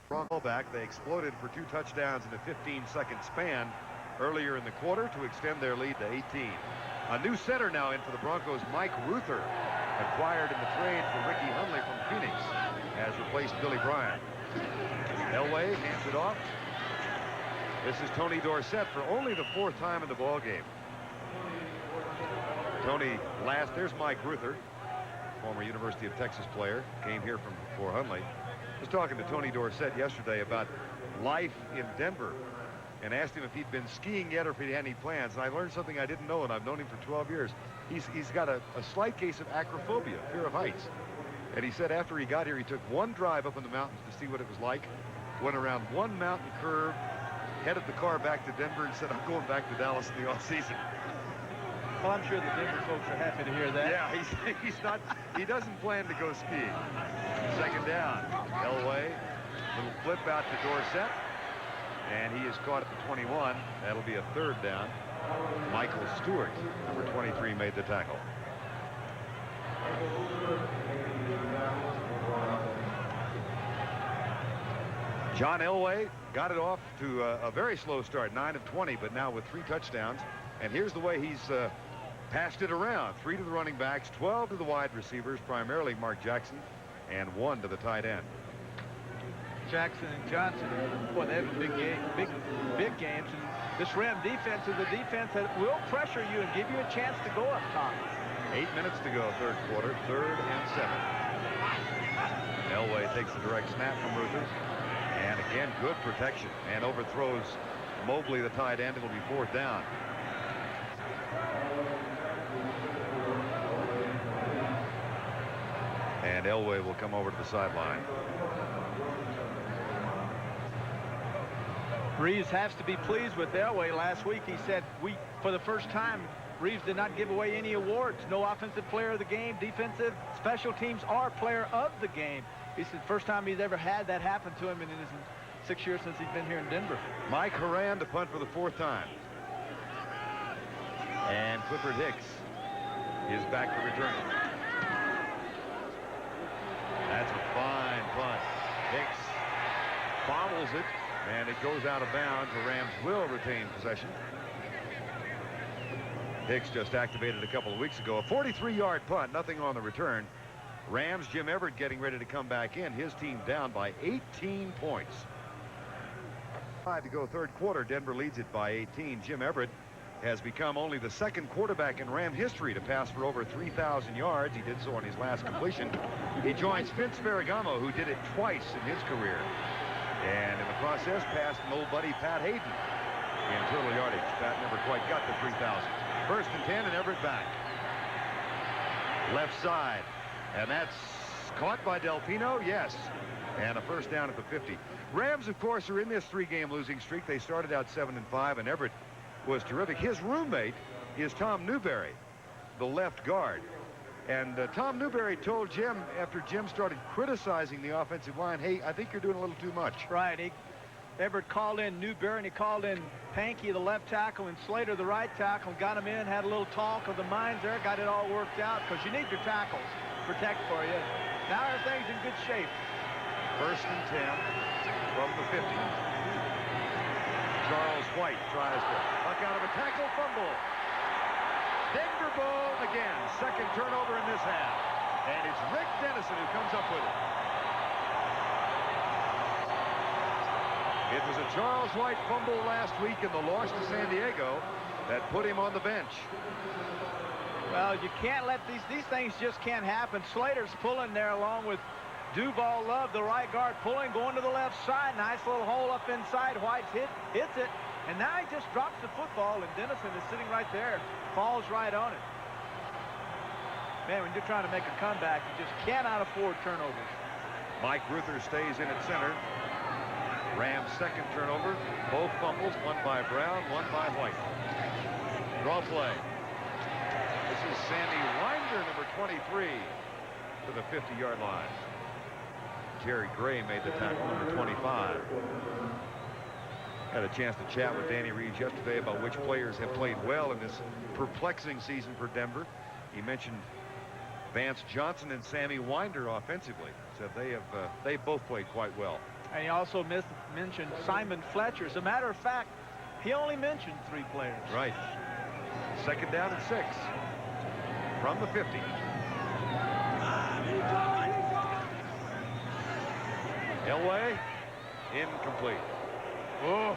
Bronco back, they exploded for 2 touchdowns in a 15-second span earlier in the quarter to extend their lead to 18. A new center now in for the Broncos, Mike Ruther, acquired in the trade for Ricky Hundley from Phoenix, has replaced Billy Bryant. Elway hands it off. This is Tony Dorsett for only the 4th time in the ball game. Tony last, there's Mike Ruther, former University of Texas player, came here for Hundley. I was talking to Tony Dorsett yesterday about life in Denver and asked him if he'd been skiing yet or if he had any plans. And I learned something I didn't know, and I've known him for 12 years. He's got a slight case of acrophobia, fear of heights. And he said after he got here, he took 1 drive up in the mountains to see what it was like, went around 1 mountain curve, headed the car back to Denver, and said, I'm going back to Dallas in the off-season. Well, I'm sure the Denver folks are happy to hear that. Yeah, he doesn't plan to go skiing. 2nd down. Elway, little flip out to Dorsett, and he is caught at the 21. That'll be a 3rd down. Michael Stewart, number 23, made the tackle. John Elway got it off to a very slow start, 9 of 20, but now with 3 touchdowns. And here's the way he's passed it around. 3 to the running backs, 12 to the wide receivers, primarily Mark Jackson, and 1 to the tight end. Jackson and Johnson, boy, they have big games. And this Ram defense is a defense that will pressure you and give you a chance to go up top. 8 minutes to go, 3rd quarter, 3rd and 7. Elway takes the direct snap from Ruther. And again, good protection, and overthrows Mobley, the tight end. It'll be 4th down. And Elway will come over to the sideline. Reeves has to be pleased with Elway. Last week he said, for the first time, Reeves did not give away any awards. No offensive player of the game, defensive, special teams, or player of the game. He said first time he's ever had that happen to him in his 6 years since he's been here in Denver. Mike Horan to punt for the 4th time. And Clifford Hicks is back to return it. That's a fine punt. Hicks bobbles it, and it goes out of bounds. The Rams will retain possession. Hicks just activated a couple of weeks ago. A 43-yard punt, nothing on the return. Rams, Jim Everett getting ready to come back in. His team down by 18 points. 5 to go, 3rd quarter. Denver leads it by 18. Jim Everett has become only the 2nd quarterback in Ram history to pass for over 3,000 yards. He did so on his last completion. He joins Vince Ferragamo, who did it twice in his career. And in the process, passed an old buddy, Pat Hayden, in total yardage. Pat never quite got to 3,000. 1st and 10, and Everett back. Left side. And that's caught by Delpino, yes. And a 1st down at the 50. Rams, of course, are in this 3-game losing streak. They started out 7-5, and Everett was terrific. His roommate is Tom Newberry, the left guard. And Tom Newberry told Jim, after Jim started criticizing the offensive line, hey, I think you're doing a little too much. Right. Everett called in Newberry, and he called in Pankey, the left tackle, and Slater, the right tackle, and got him in, had a little talk of the minds there, got it all worked out, because you need your tackles to protect for you. Now everything's in good shape. 1st and 10 from the 50. Charles White tries to buck out of a tackle, fumble. Denver ball again. 2nd turnover in this half. And it's Rick Dennison who comes up with it. It was a Charles White fumble last week in the loss to San Diego that put him on the bench. Well, you can't let these things just can't happen. Slater's pulling there along with Duval Love, the right guard, pulling, going to the left side. Nice little hole up inside. White's hits it. And now he just drops the football, and Dennison is sitting right there. Falls right on it. Man, when you're trying to make a comeback, you just cannot afford turnovers. Mike Ruther stays in at center. Rams' 2nd turnover. Both fumbles, one by Brown, one by White. Draw play. This is Sandy Winder, number 23, to the 50-yard line. Jerry Gray made the tackle, number 25. Had a chance to chat with Danny Reeves yesterday about which players have played well in this perplexing season for Denver. He mentioned Vance Johnson and Sammy Winder offensively. Said they both played quite well. And he also mentioned Simon Fletcher. As a matter of fact, he only mentioned 3 players. Right. 2nd down and 6 from the 50. Elway, incomplete. Oh.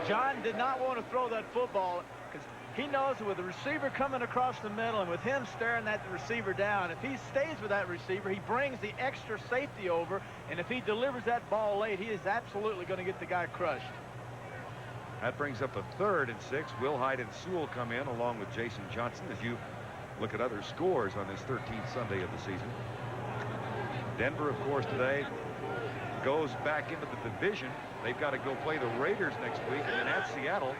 John did not want to throw that football because he knows that with the receiver coming across the middle and with him staring that receiver down, if he stays with that receiver, he brings the extra safety over, and if he delivers that ball late, he is absolutely going to get the guy crushed. That brings up a 3rd and 6. Will Hyde and Sewell come in along with Jason Johnson as you look at other scores on this 13th Sunday of the season. Denver, of course, today goes back into the division. They've got to go play the Raiders next week and then at Seattle.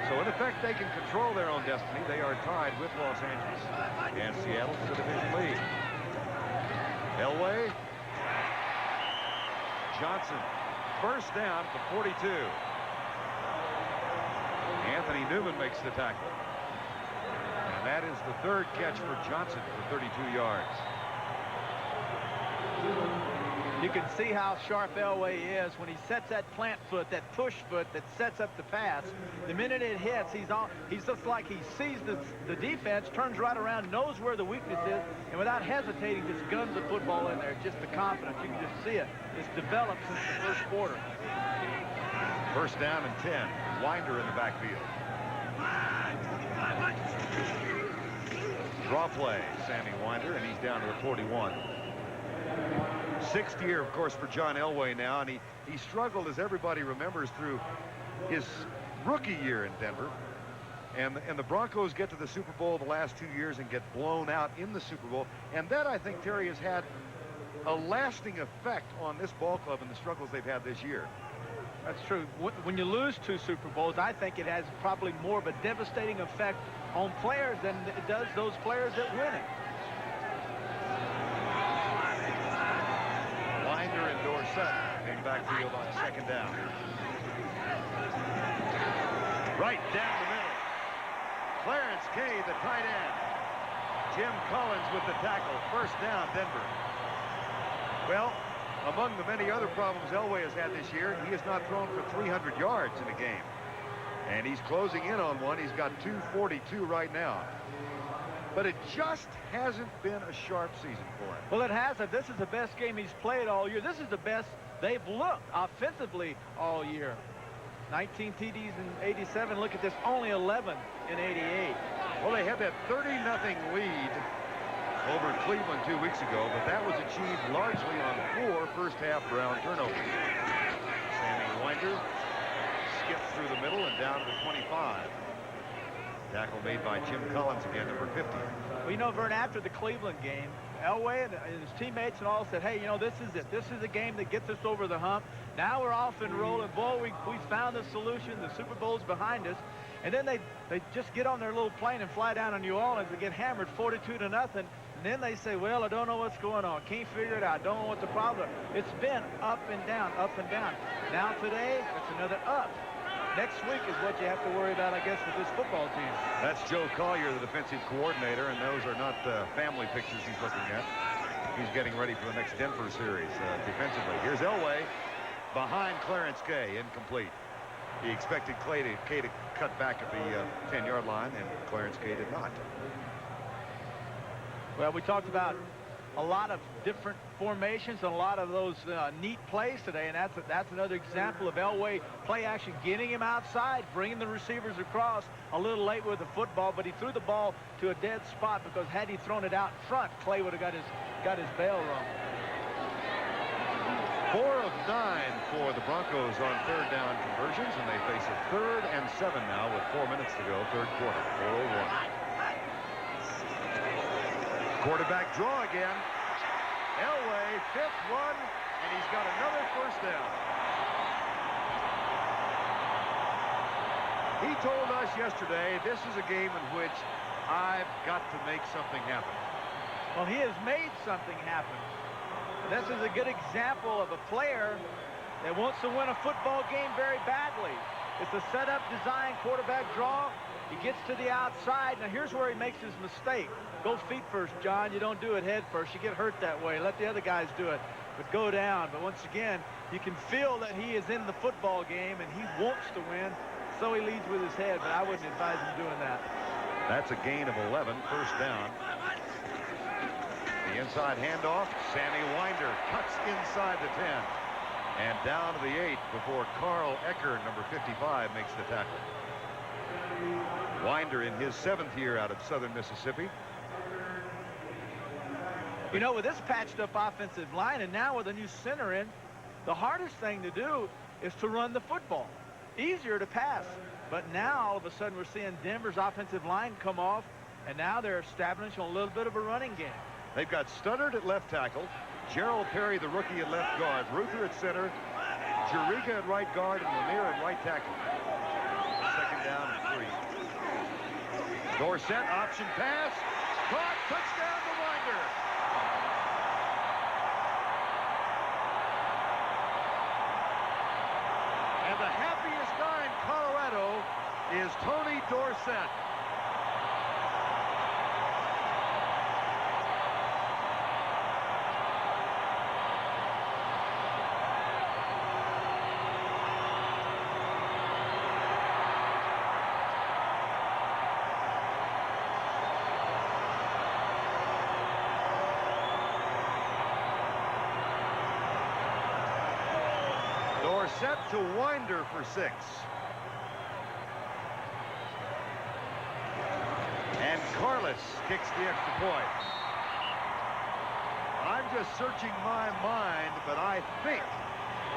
So in effect, they can control their own destiny. They are tied with Los Angeles and Seattle for the division lead. Elway. Johnson. 1st down at the 42. Anthony Newman makes the tackle. And that is the 3rd catch for Johnson for 32 yards. You can see how sharp Elway is when he sets that plant foot, that push foot that sets up the pass. The minute it hits, he's just like he sees the defense, turns right around, knows where the weakness is, and without hesitating, just guns the football in there. Just the confidence. You can just see it. It's developed since the 1st quarter. 1st down and 10. Winder in the backfield. Draw play, Sammy Winder, and he's down to the 41. 6th year, of course, for John Elway now, and he struggled, as everybody remembers, through his rookie year in Denver. And the Broncos get to the Super Bowl the last 2 years and get blown out in the Super Bowl. And that, I think, Terry, has had a lasting effect on this ball club and the struggles they've had this year. That's true. When you lose 2 Super Bowls, I think it has probably more of a devastating effect on players than it does those players that win it. Winder and Dorsett in backfield on 2nd down. Right down the middle. Clarence Kay, the tight end. Jim Collins with the tackle. 1st down, Denver. Well, among the many other problems Elway has had this year, he has not thrown for 300 yards in a game. And he's closing in on one. He's got 242 right now. But it just hasn't been a sharp season for him. Well, it hasn't. This is the best game he's played all year. This is the best they've looked offensively all year. 19 TDs in 87. Look at this, only 11 in 88. Well, they had that 30-0 lead over Cleveland 2 weeks ago, but that was achieved largely on 4 first-half Brown turnovers. Sammy Winder skips through the middle and down to the 25. Tackle made by Jim Collins again, number 50. Well, you know, Vern, after the Cleveland game, Elway and his teammates and all said, hey, you know, this is it. This is the game that gets us over the hump. Now we're off and rolling. Boy, we found the solution. The Super Bowl's behind us. And then they just get on their little plane and fly down to New Orleans and get hammered 42-0. And then they say, well, I don't know what's going on. Can't figure it out. Don't know what the problem is. It's been up and down, up and down. Now today, it's another up. Next week is what you have to worry about, I guess, with this football team. That's Joe Collier, the defensive coordinator, and those are not family pictures he's looking at. He's getting ready for the next Denver series defensively. Here's Elway behind Clarence Kay, incomplete. He expected Kay to cut back at the 10-yard line, and Clarence Kay did not. Well, we talked about a lot of different formations and a lot of those neat plays today, and that's another example of Elway play action, getting him outside, bringing the receivers across a little late with the football, but he threw the ball to a dead spot, because had he thrown it out in front, Clay would have got his bail wrong. 4 of 9 for the Broncos on third down conversions, and they face a 3rd and 7 now with 4 minutes to go, third quarter, 4:01. Quarterback draw again. Elway, 5th one, and he's got another first down. He told us yesterday, this is a game in which I've got to make something happen. Well, he has made something happen. This is a good example of a player that wants to win a football game very badly. It's a setup, design, quarterback draw. He gets to the outside. Now, here's where he makes his mistake. Go feet first, John. You don't do it head first. You get hurt that way. Let the other guys do it. But go down. But once again, you can feel that he is in the football game, and he wants to win, so he leads with his head. But I wouldn't advise him doing that. That's a gain of 11, first down. The inside handoff. Sammy Winder cuts inside the 10. And down to the 8 before Carl Ecker, number 55, makes the tackle. Winder in his 7th year out of Southern Mississippi. You know, with this patched up offensive line, and now with a new center in, the hardest thing to do is to run the football. Easier to pass. But now, all of a sudden, we're seeing Denver's offensive line come off, and now they're establishing a little bit of a running game. They've got Studdard at left tackle, Gerald Perry, the rookie, at left guard, Ruther at center, Juriga at right guard, and Lemire at right tackle. 2nd down and 3. Dorsett, option pass, caught, touchdown to Winder. And the happiest guy in Colorado is Tony Dorsett. Set to Winder for 6. And Carlos kicks the extra point. I'm just searching my mind, but I think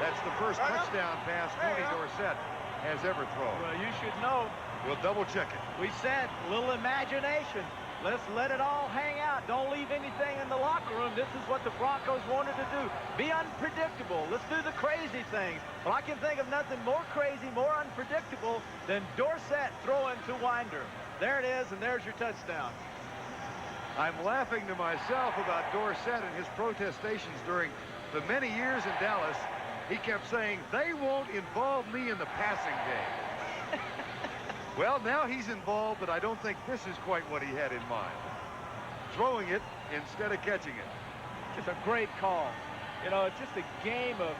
that's the first touchdown pass Tony Dorsett has ever thrown. Well, you should know. We'll double check it. We said a little imagination. Let's let it all hang out. Don't leave anything in the locker room. This is what the Broncos wanted to do. Be unpredictable. Let's do the crazy things. Well, I can think of nothing more crazy, more unpredictable than Dorsett throwing to Winder. There it is, and there's your touchdown. I'm laughing to myself about Dorsett and his protestations during the many years in Dallas. He kept saying, they won't involve me in the passing game. Well, now he's involved, but I don't think this is quite what he had in mind. Throwing it instead of catching it. Just a great call. You know, it's just a game of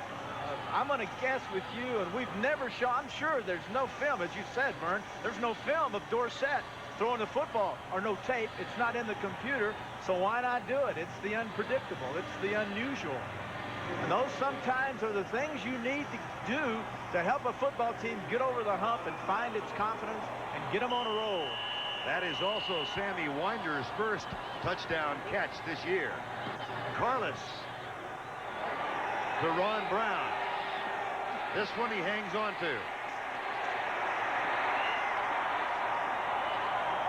I'm going to guess with you, and we've never shown, I'm sure there's no film, as you said, Vern, there's no film of Dorsett throwing the football, or no tape. It's not in the computer, so why not do it? It's the unpredictable. It's the unusual. And those sometimes are the things you need to do to help a football team get over the hump and find its confidence and get them on a roll. That is also Sammy Winder's first touchdown catch this year. Carlos to Ron Brown. This one he hangs on to.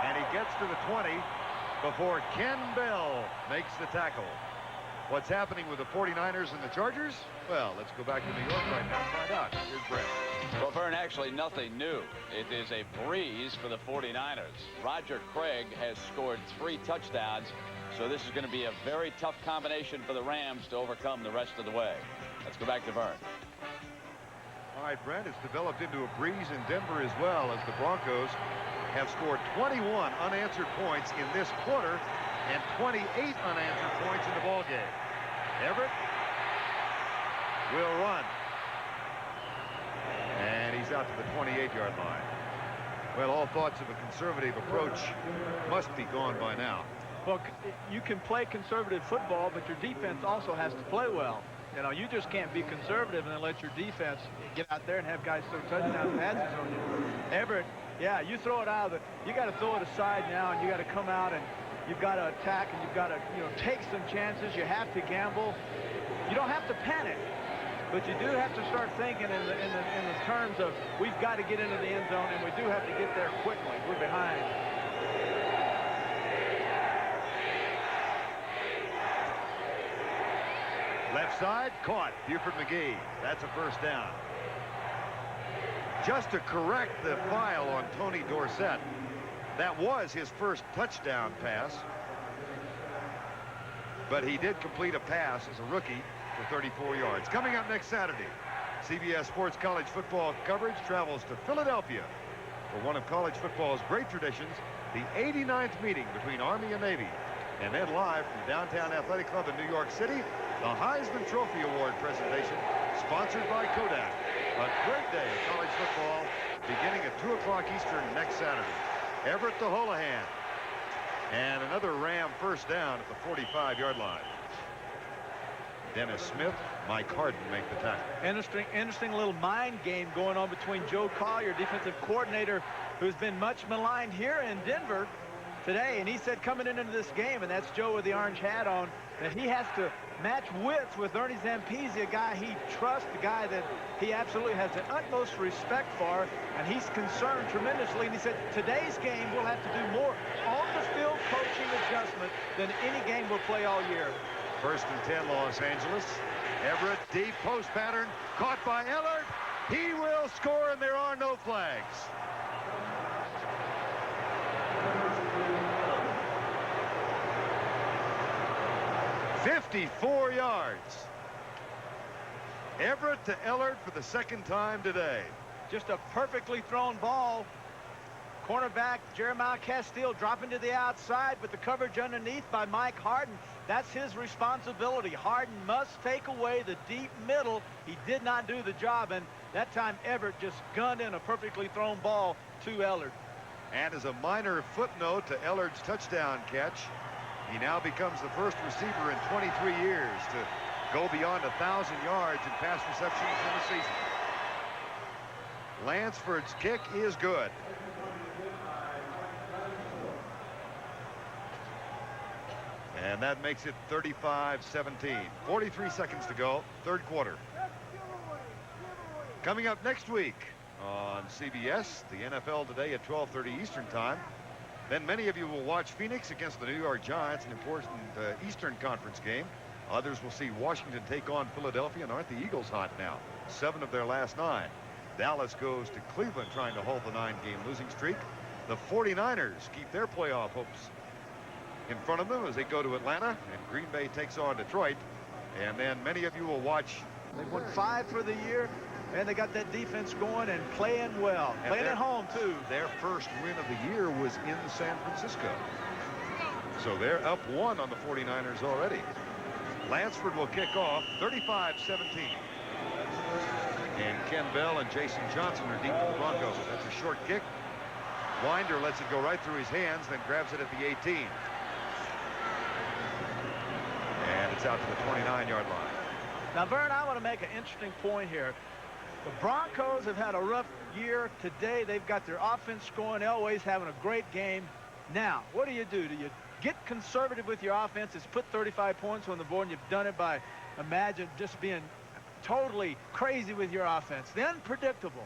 And he gets to the 20 before Ken Bell makes the tackle. What's happening with the 49ers and the Chargers? Well, let's go back to New York right now and find out. Here's Brett. Well, Vern, actually nothing new. It is a breeze for the 49ers. Roger Craig has scored 3 touchdowns So this is going to be a very tough combination for the Rams to overcome the rest of the way. Let's go back to Vern. All right, Brent, it's developed into a breeze in Denver as well, as the Broncos have scored 21 unanswered points in this quarter and 28 unanswered points in the ball game. Everett will run. And he's out to the 28-yard line. Well, all thoughts of a conservative approach must be gone by now. Well, you can play conservative football, but your defense also has to play well. You know, you just can't be conservative and then let your defense get out there and have guys throw touchdown passes on you. Everett, yeah, you throw it out of you got to throw it aside now, and you got to come out and you've got to attack, and you've got to, take some chances. You have to gamble. You don't have to panic, but you do have to start thinking in the terms of we've got to get into the end zone, and we do have to get there quickly. We're behind. Left side, caught. Buford McGee. That's a first down. Just to correct the file on Tony Dorsett, that was his first touchdown pass. But he did complete a pass as a rookie for 34 yards. Coming up next Saturday, CBS Sports College Football coverage travels to Philadelphia for one of college football's great traditions, the 89th meeting between Army and Navy. And then live from Downtown Athletic Club in New York City, the Heisman Trophy Award presentation, sponsored by Kodak. A great day of college football beginning at 2 o'clock Eastern next Saturday. Everett to Holohan. And another Ram first down at the 45-yard line. Dennis Smith, Mike Harden make the tackle. Interesting little mind game going on between Joe Collier, defensive coordinator, who's been much maligned here in Denver today. And he said coming into this game, and that's Joe with the orange hat on, that he has to match wits with Ernie Zampese, a guy he trusts, a guy that he absolutely has the utmost respect for, and he's concerned tremendously. And he said today's game we'll have to do more on-the-field coaching adjustment than any game we'll play all year. First and 10, Los Angeles. Everett, deep post pattern, caught by Ellard. He will score, and there are no flags. "54 yards. Everett to Ellard for the second time today. Just a perfectly thrown ball. Cornerback Jeremiah Castile dropping to the outside, but the coverage underneath by Mike Harden. That's his responsibility. Harden must take away the deep middle. He did not do the job, and that time Everett just gunned in a perfectly thrown ball to Ellard. And as a minor footnote to Ellard's touchdown catch, he now becomes the first receiver in 23 years to go beyond 1,000 yards in pass receptions in a season. Lansford's kick is good. And that makes it 35-17. 43 seconds to go, third quarter. Coming up next week on CBS, the NFL Today at 12:30 Eastern Time. Then many of you will watch Phoenix against the New York Giants, an important Eastern Conference game. Others will see Washington take on Philadelphia, and aren't the Eagles hot now? 7 of their last 9. Dallas goes to Cleveland trying to hold the 9-game losing streak. The 49ers keep their playoff hopes in front of them as they go to Atlanta, and Green Bay takes on Detroit. And then many of you will watch. They've won 5 for the year, and they got that defense going and playing well. And playing at home, too. Their first win of the year was in San Francisco. So they're up 1 on the 49ers already. Lansford will kick off 35-17. And Ken Bell and Jason Johnson are deep for the Broncos. That's a short kick. Winder lets it go right through his hands, then grabs it at the 18. And it's out to the 29-yard line. Now, Vern, I want to make an interesting point here. The Broncos have had a rough year. Today, they've got their offense going. Elway's having a great game. Now, what do? Do you get conservative with your offense? It's put 35 points on the board, and you've done it by, imagine, just being totally crazy with your offense. The unpredictable.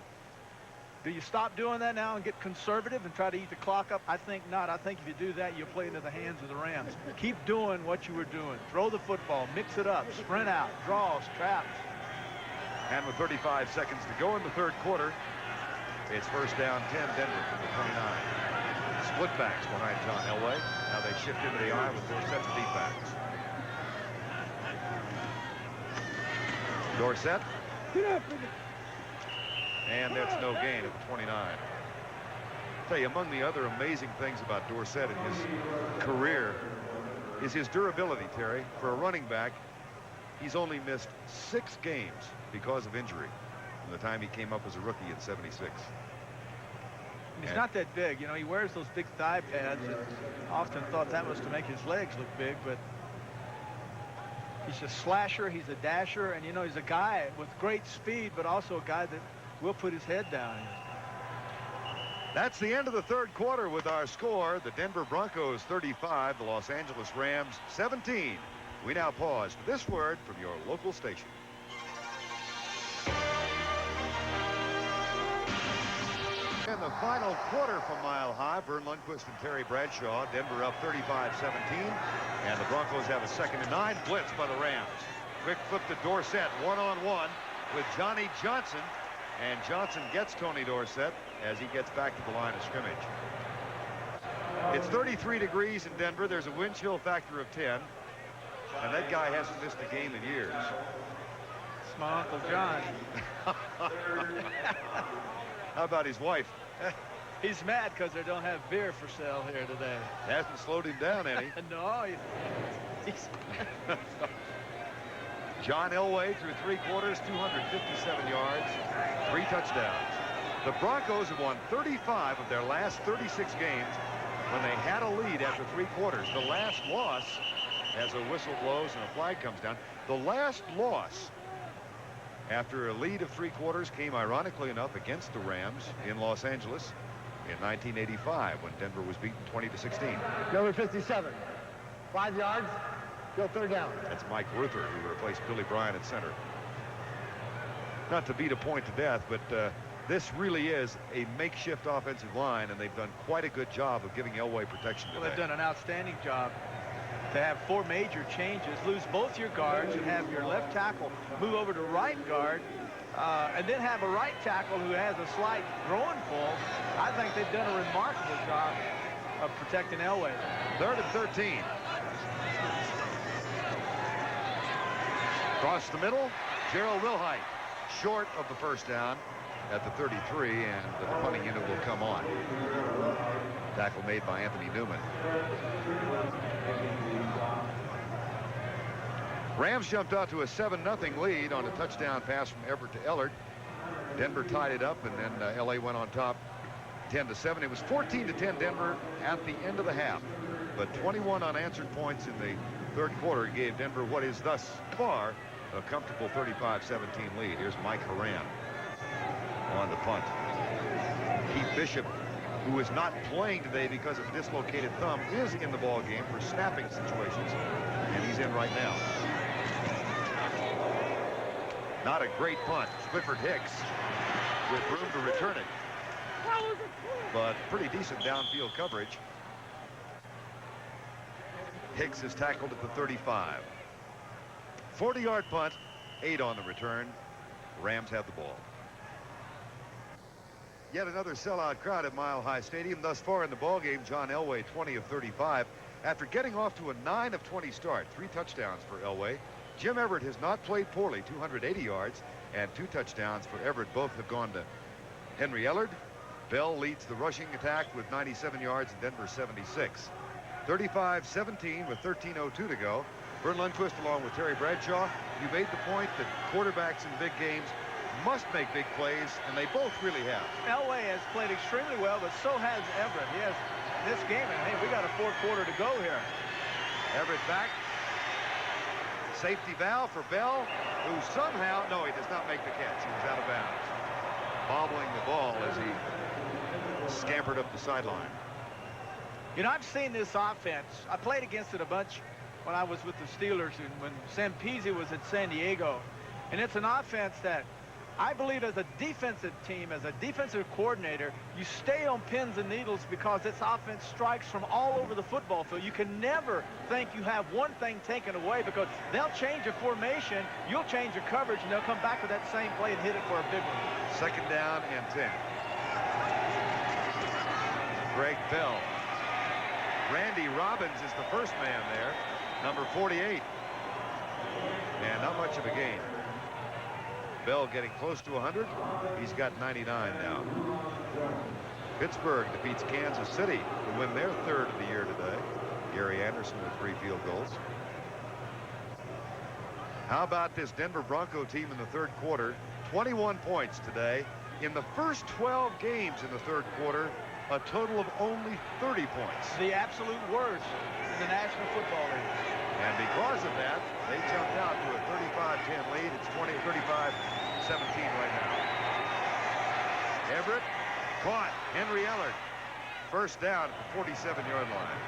Do you stop doing that now and get conservative and try to eat the clock up? I think not. I think if you do that, you'll play into the hands of the Rams. Keep doing what you were doing. Throw the football, mix it up, sprint out, draws, traps. And with 35 seconds to go in the third quarter, it's first down 10, Denver from the 29. split backs behind John Elway. Now they shift into the I with Dorsett to deep backs. Dorsett. And that's no gain at the 29. I'll tell you, among the other amazing things about Dorsett in his career is his durability, Terry. For a running back, he's only missed 6 games because of injury from the time he came up as a rookie in '76. He's not that big. You know, he wears those big thigh pads, and often thought that was to make his legs look big, but he's a slasher, he's a dasher, and, you know, he's a guy with great speed, but also a guy that will put his head down. That's the end of the third quarter with our score. The Denver Broncos 35, the Los Angeles Rams 17. We now pause for this word from your local station. In the final quarter from Mile High, Vern Lundquist and Terry Bradshaw. Denver up 35-17. And the Broncos have a 2nd and 9. Blitz by the Rams. Quick flip to Dorsett, one-on-one with Johnny Johnson. And Johnson gets Tony Dorsett as he gets back to the line of scrimmage. It's 33 degrees in Denver. There's a wind chill factor of 10. And that guy hasn't missed a game in years. It's my Uncle John. How about his wife? He's mad because they don't have beer for sale here today. Hasn't slowed him down any. No, he's John Elway through 3 quarters, 257 yards, 3 touchdowns. The Broncos have won 35 of their last 36 games when they had a lead after 3 quarters. The last loss, as a whistle blows and a flag comes down, the last loss after a lead of 3 quarters came, ironically enough, against the Rams in Los Angeles in 1985 when Denver was beaten 20-16. Number 57. 5 yards. Go 3rd down. That's Mike Ruther, who replaced Billy Bryan at center. Not to beat a point to death, but this really is a makeshift offensive line, and they've done quite a good job of giving Elway protection today. Well, they've done an outstanding job to have 4 major changes, lose both your guards, and have your left tackle move over to right guard, and then have a right tackle who has a slight growing pull. I think they've done a remarkable job of protecting Elway. 3rd and 13. Across the middle, Gerald Wilhite, short of the first down at the 33, and the punting unit will come on. Tackle made by Anthony Newman. Rams jumped out to a 7-0 lead on a touchdown pass from Everett to Ellard. Denver tied it up, and then LA went on top 10-7. It was 14-10 Denver at the end of the half, but 21 unanswered points in the 3rd quarter gave Denver what is thus far a comfortable 35-17 lead. Here's Mike Horan on the punt. Keith Bishop, who is not playing today because of a dislocated thumb, is in the ball game for snapping situations, and he's in right now. Not a great punt. Clifford Hicks with room to return it, but pretty decent downfield coverage. Hicks is tackled at the 35. 40-yard punt, 8 on the return. Rams have the ball. Yet another sellout crowd at Mile High Stadium. Thus far in the ballgame, John Elway 20 of 35. After getting off to a 9 of 20 start, 3 touchdowns for Elway. Jim Everett has not played poorly, 280 yards and 2 touchdowns for Everett. Both have gone to Henry Ellard. Bell leads the rushing attack with 97 yards and Denver 76. 35-17 with 13:02 to go. Vern Lundquist along with Terry Bradshaw. You made the point that quarterbacks in big games must make big plays, and they both really have. Elway has played extremely well, but so has Everett. He has this game, and hey, we got a 4th quarter to go here. Everett back. Safety valve for Bell, who somehow, no, he does not make the catch. He was out of bounds. Bobbling the ball as he scampered up the sideline. You know, I've seen this offense. I played against it a bunch when I was with the Steelers and when Sam Peasy was at San Diego. And it's an offense that I believe as a defensive team, as a defensive coordinator, you stay on pins and needles because this offense strikes from all over the football field. You can never think you have one thing taken away because they'll change your formation, you'll change your coverage, and they'll come back to that same play and hit it for a big one. 2nd down and 10. Greg Bell Randy Robbins is the first man there, number 48. And not much of a gain. Bell getting close to 100. He's got 99 now. Pittsburgh defeats Kansas City to win their third of the year today. Gary Anderson with 3 field goals. How about this Denver Bronco team in the third quarter? 21 points today. In the first 12 games in the third quarter, a total of only 30 points. The absolute worst in the National Football League. And because of that, they jumped out to a 35-10 lead. It's 35-17 right now. Everett caught. Henry Ellard. First down at the 47-yard line.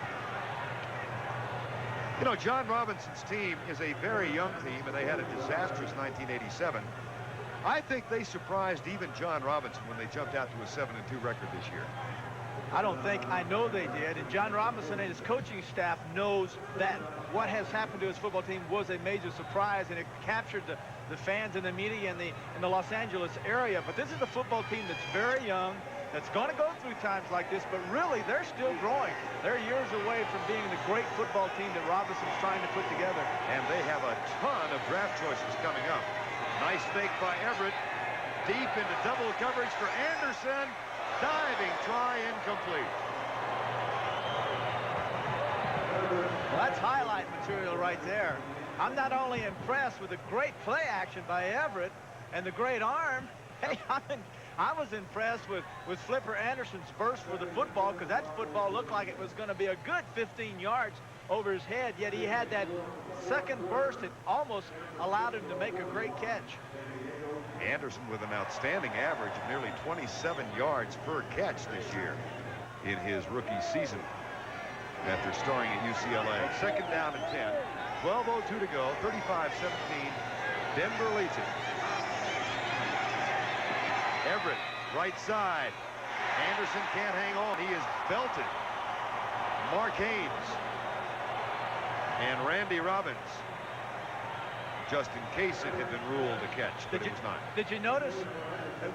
You know, John Robinson's team is a very young team, and they had a disastrous 1987. I think they surprised even John Robinson when they jumped out to a 7-2 record this year. I know they did, and John Robinson and his coaching staff knows that what has happened to his football team was a major surprise, and it captured the fans and the media in the Los Angeles area. But this is a football team that's very young, that's going to go through times like this, but really they're still growing. They're years away from being the great football team that Robinson's trying to put together. And they have a ton of draft choices coming up. Nice fake by Everett. Deep into double coverage for Anderson. Diving try, incomplete. Well, that's highlight material right there. I'm not only impressed with the great play action by Everett and the great arm. Hey, I was impressed with Flipper Anderson's burst for the football, because that football looked like it was going to be a good 15 yards over his head, yet he had that second burst that almost allowed him to make a great catch. Anderson with an outstanding average of nearly 27 yards per catch this year in his rookie season after starring at UCLA. Second down and 10. 12:02 to go. 35-17. Denver leads it. Everett, right side. Anderson can't hang on. He is belted. Mark Haynes and Randy Robbins, just in case it had been ruled a catch, but it was not. Did you notice?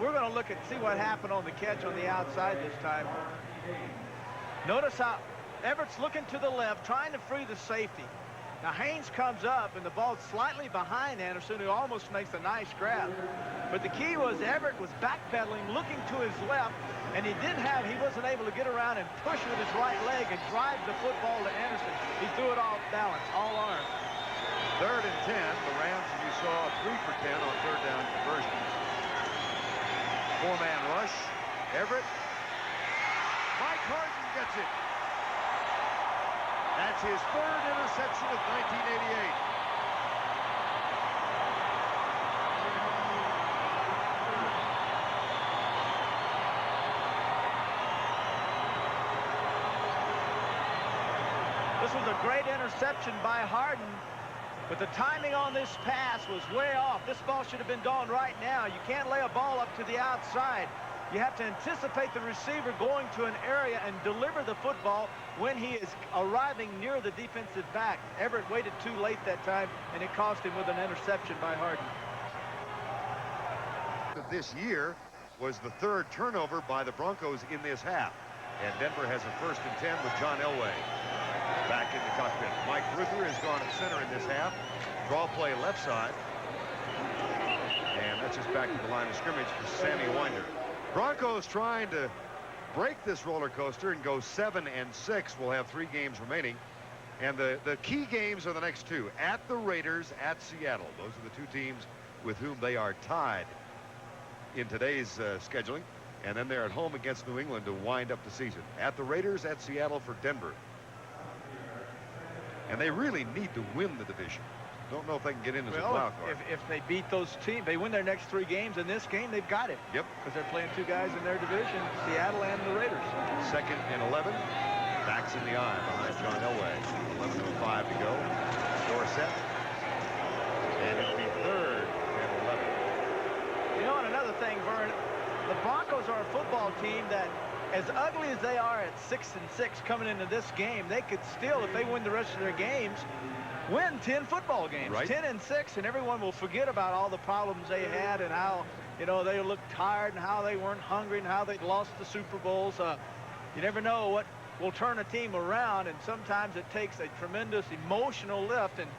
We're going to look at see what happened on the catch on the outside this time. Notice how Everett's looking to the left, trying to free the safety. Now Haynes comes up, and the ball's slightly behind Anderson, who almost makes a nice grab. But the key was Everett was backpedaling, looking to his left, and he wasn't able to get around and push with his right leg and drive the football to Anderson. He threw it off balance, all arm. Third and 10. The Rams, as you saw, 3 for 10 on third down conversion. 4-man rush. Everett. Mike Harden gets it. That's his third interception of 1988. This was a great interception by Harden, but the timing on this pass was way off. This ball should have been gone right now. You can't lay a ball up to the outside. You have to anticipate the receiver going to an area and deliver the football when he is arriving near the defensive back. Everett waited too late that time, and it cost him with an interception by Harden. This year was the third turnover by the Broncos in this half. And Denver has a 1st and 10 with John Elway back in the cockpit. Mike Ruther has gone at center in this half. Draw play left side. And that's just back to the line of scrimmage for Sammy Winder. Broncos trying to break this roller coaster and go 7-6. We'll have 3 games remaining. And the key games are the next 2. At the Raiders, at Seattle. Those are the 2 teams with whom they are tied in today's scheduling. And then they're at home against New England to wind up the season. At the Raiders, at Seattle for Denver. And they really need to win the division. Don't know if they can get in as a wild card. If they beat those teams, they win their next 3 games. In this game, they've got it. Yep. Because they're playing 2 guys in their division, Seattle and the Raiders. 2nd and 11. Backs in the eye behind John Elway. 11:05 to go. Door set. And it'll be 3rd and 11. You know, and another thing, Vern, the Broncos are a football team that, as ugly as they are at 6-6 coming into this game, they could still, if they win the rest of their games, win 10 football games. Right. 10-6, and everyone will forget about all the problems they had and how, you know, they looked tired and how they weren't hungry and how they'd lost the Super Bowls. You never know will turn a team around, and sometimes it takes a tremendous emotional lift. And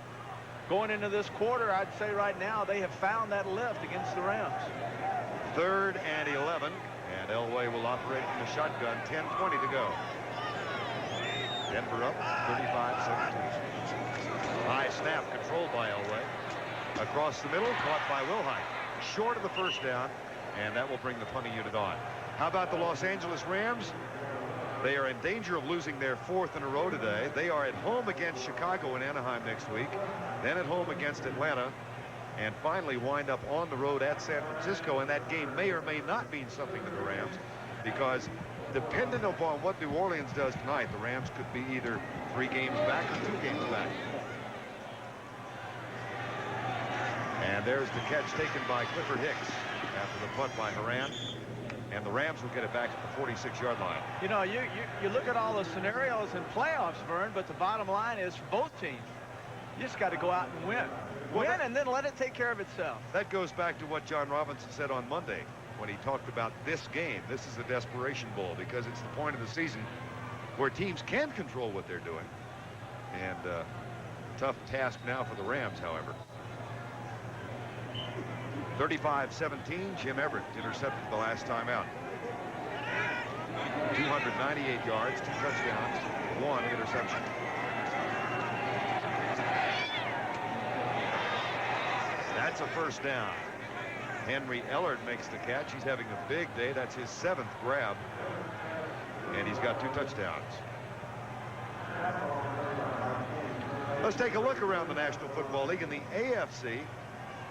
going into this quarter, I'd say right now they have found that lift against the Rams. 3rd and 11, and Elway will operate from the shotgun. 10:20 to go. Denver up 35-17. High snap controlled by Elway. Across the middle, caught by Wilhite. Short of the first down, and that will bring the punting unit on. How about the Los Angeles Rams? They are in danger of losing their 4th in a row today. They are at home against Chicago and Anaheim next week, then at home against Atlanta, and finally wind up on the road at San Francisco. And that game may or may not mean something to the Rams, because dependent upon what New Orleans does tonight, the Rams could be either 3 games back or 2 games back. And there's the catch taken by Clifford Hicks after the punt by Horan. And the Rams will get it back at the 46-yard line. You know, you look at all the scenarios in playoffs, Vern, but the bottom line is for both teams, you just got to go out and win. Win and then let it take care of itself. That goes back to what John Robinson said on Monday when he talked about this game. This is a desperation bowl because it's the point of the season where teams can control what they're doing. And tough task now for the Rams, however. 35-17, Jim Everett intercepted the last time out. 298 yards, 2 touchdowns, 1 interception. That's a first down. Henry Ellard makes the catch. He's having a big day. That's his 7th grab. And he's got 2 touchdowns. Let's take a look around the National Football League. In the AFC,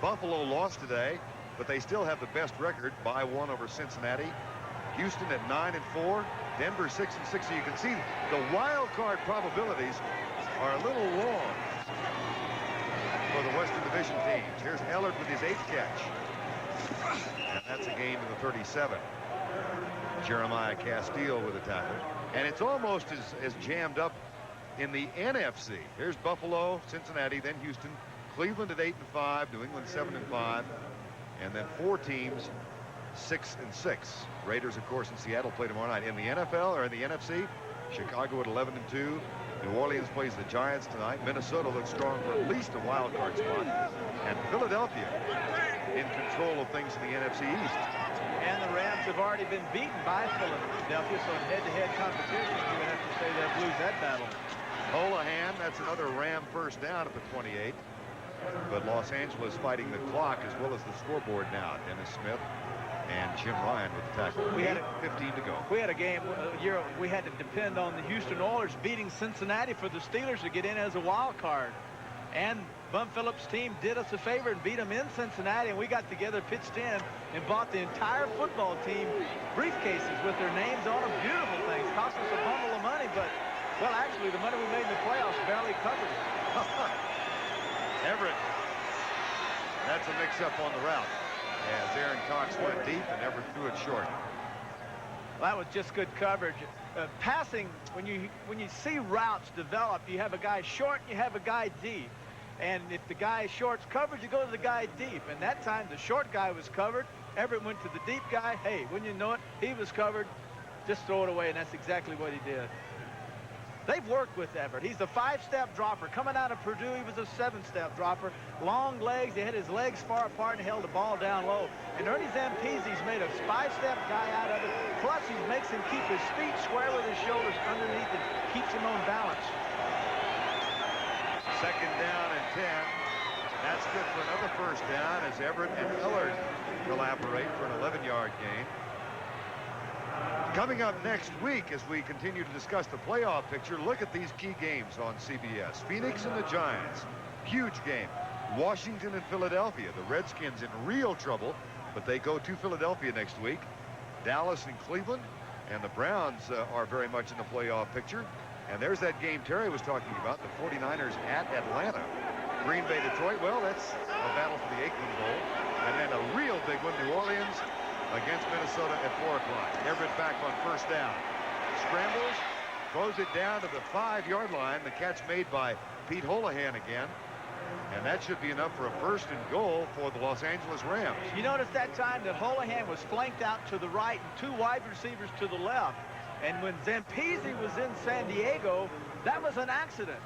Buffalo lost today, but they still have the best record by 1 over Cincinnati. Houston at 9-4, Denver 6-6. So you can see the wild card probabilities are a little long for the Western Division teams. Here's Ellard with his 8th catch. And that's a gain to the 37. Jeremiah Castile with a tackle. And it's almost as jammed up in the NFC. Here's Buffalo, Cincinnati, then Houston, Cleveland at 8-5, New England 7-5, and then 4 teams 6-6. Raiders, of course, in Seattle play tomorrow night. In the NFL or in the NFC, Chicago at 11-2. New Orleans plays the Giants tonight. Minnesota looks strong for at least a wild card spot, and Philadelphia in control of things in the NFC East. And the Rams have already been beaten by Philadelphia, so in head-to-head competition, you would have to say they'll lose that battle. Holohan, that's another Ram first down at the 28. But Los Angeles fighting the clock as well as the scoreboard now. Dennis Smith and Jim Ryan with the tackle. We had 15 to go. We had a game year we had to depend on the Houston Oilers beating Cincinnati for the Steelers to get in as a wild card. And Bum Phillips' team did us a favor and beat them in Cincinnati, and we got together, pitched in, and bought the entire football team briefcases with their names on them. Beautiful things. Cost us a bundle of money, but, well, actually, the money we made in the playoffs barely covered it. Everett. That's a mix-up on the route as Aaron Cox went deep and Everett threw it short. That was just good coverage. Passing, when you see routes develop, you have a guy short, you have a guy deep. And if the guy short's covered, you go to the guy deep. And that time, the short guy was covered. Everett went to the deep guy. Hey, wouldn't you know it? He was covered. Just throw it away, and that's exactly what he did. They've worked with Everett. He's a 5-step dropper. Coming out of Purdue, he was a 7-step dropper. Long legs. He had his legs far apart and held the ball down low. And Ernie Zampese's made a 5-step guy out of it. Plus, he makes him keep his feet square with his shoulders underneath and keeps him on balance. 2nd down and 10. That's good for another first down as Everett and Ellard collaborate for an 11-yard gain. Coming up next week, as we continue to discuss the playoff picture, look at these key games on CBS. Phoenix and the Giants, huge game. Washington and Philadelphia, the Redskins in real trouble, but they go to Philadelphia next week. Dallas and Cleveland, and the Browns are very much in the playoff picture. And there's that game Terry was talking about, the 49ers at Atlanta. Green Bay, Detroit, well, that's a battle for the Aikman Bowl. And then a real big one, New Orleans against Minnesota at 4 o'clock. Everett back on first down. Scrambles, throws it down to the 5-yard line. The catch made by Pete Holohan again. And that should be enough for a 1st and goal for the Los Angeles Rams. You notice that time that Holohan was flanked out to the right and 2 wide receivers to the left. And when Zampese was in San Diego, that was an accident.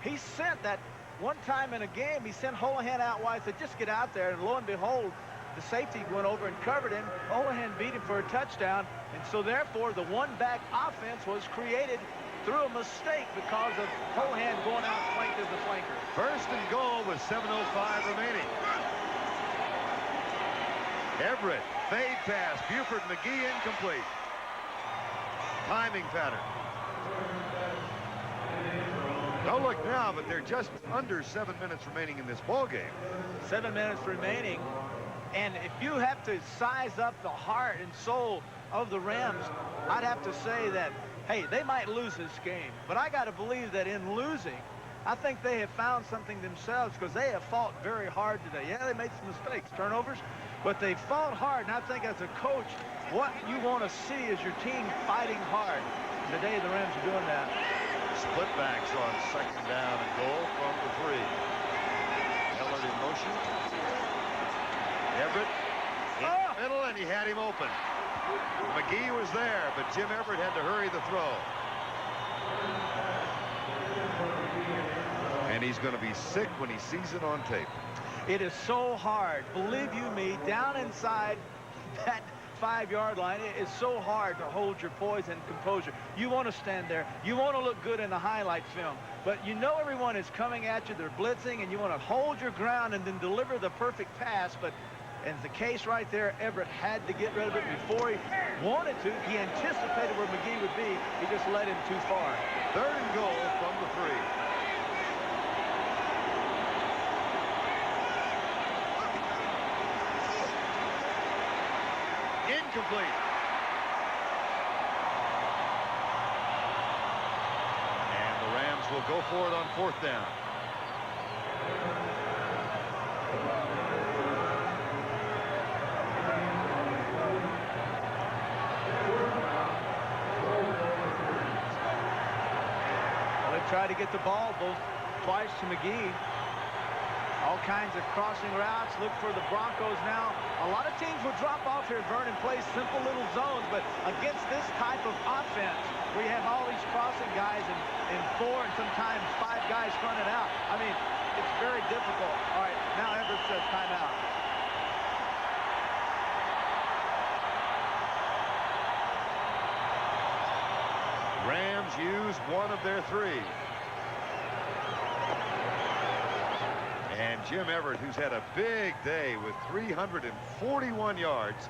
He sent that one time in a game, he sent Holohan out wide, said, just get out there. And lo and behold, the safety went over and covered him. Holohan beat him for a touchdown. And so therefore, the one-back offense was created through a mistake because of Holohan going out flanked as a flanker. First and goal with 7:05 remaining. Everett, fade pass, Buford, McGee incomplete. Timing pattern. Don't look now, but they're just under 7 minutes remaining in this ball game. 7 minutes remaining. And if you have to size up the heart and soul of the Rams, I'd have to say that, hey, they might lose this game. But I got to believe that in losing, I think they have found something themselves because they have fought very hard today. Yeah, they made some mistakes, turnovers, but they fought hard. And I think as a coach, what you want to see is your team fighting hard. Today, the Rams are doing that. Split backs on second down and goal from the 3. Ellard in motion. Everett in the middle, and he had him open. McGee was there, but Jim Everett had to hurry the throw. And he's going to be sick when he sees it on tape. It is so hard, believe you me, down inside that 5-yard line. It is so hard to hold your poise and composure. You want to stand there. You want to look good in the highlight film. But you know everyone is coming at you. They're blitzing, and you want to hold your ground and then deliver the perfect pass. But in the case right there, Everett had to get rid of it before he wanted to. He anticipated where McGee would be. He just led him too far. Third and goal from the 3. Incomplete. And the Rams will go for it on 4th down. Well, they tried to get the ball both twice to McGee. All kinds of crossing routes. Look for the Broncos now. A lot of teams will drop off here, Vernon, play simple little zones, but against this type of offense, where you have all these crossing guys and 4 and sometimes 5 guys running out, I mean, it's very difficult. All right, now Everett says timeout. Rams use one of their 3. And Jim Everett, who's had a big day with 341 yards,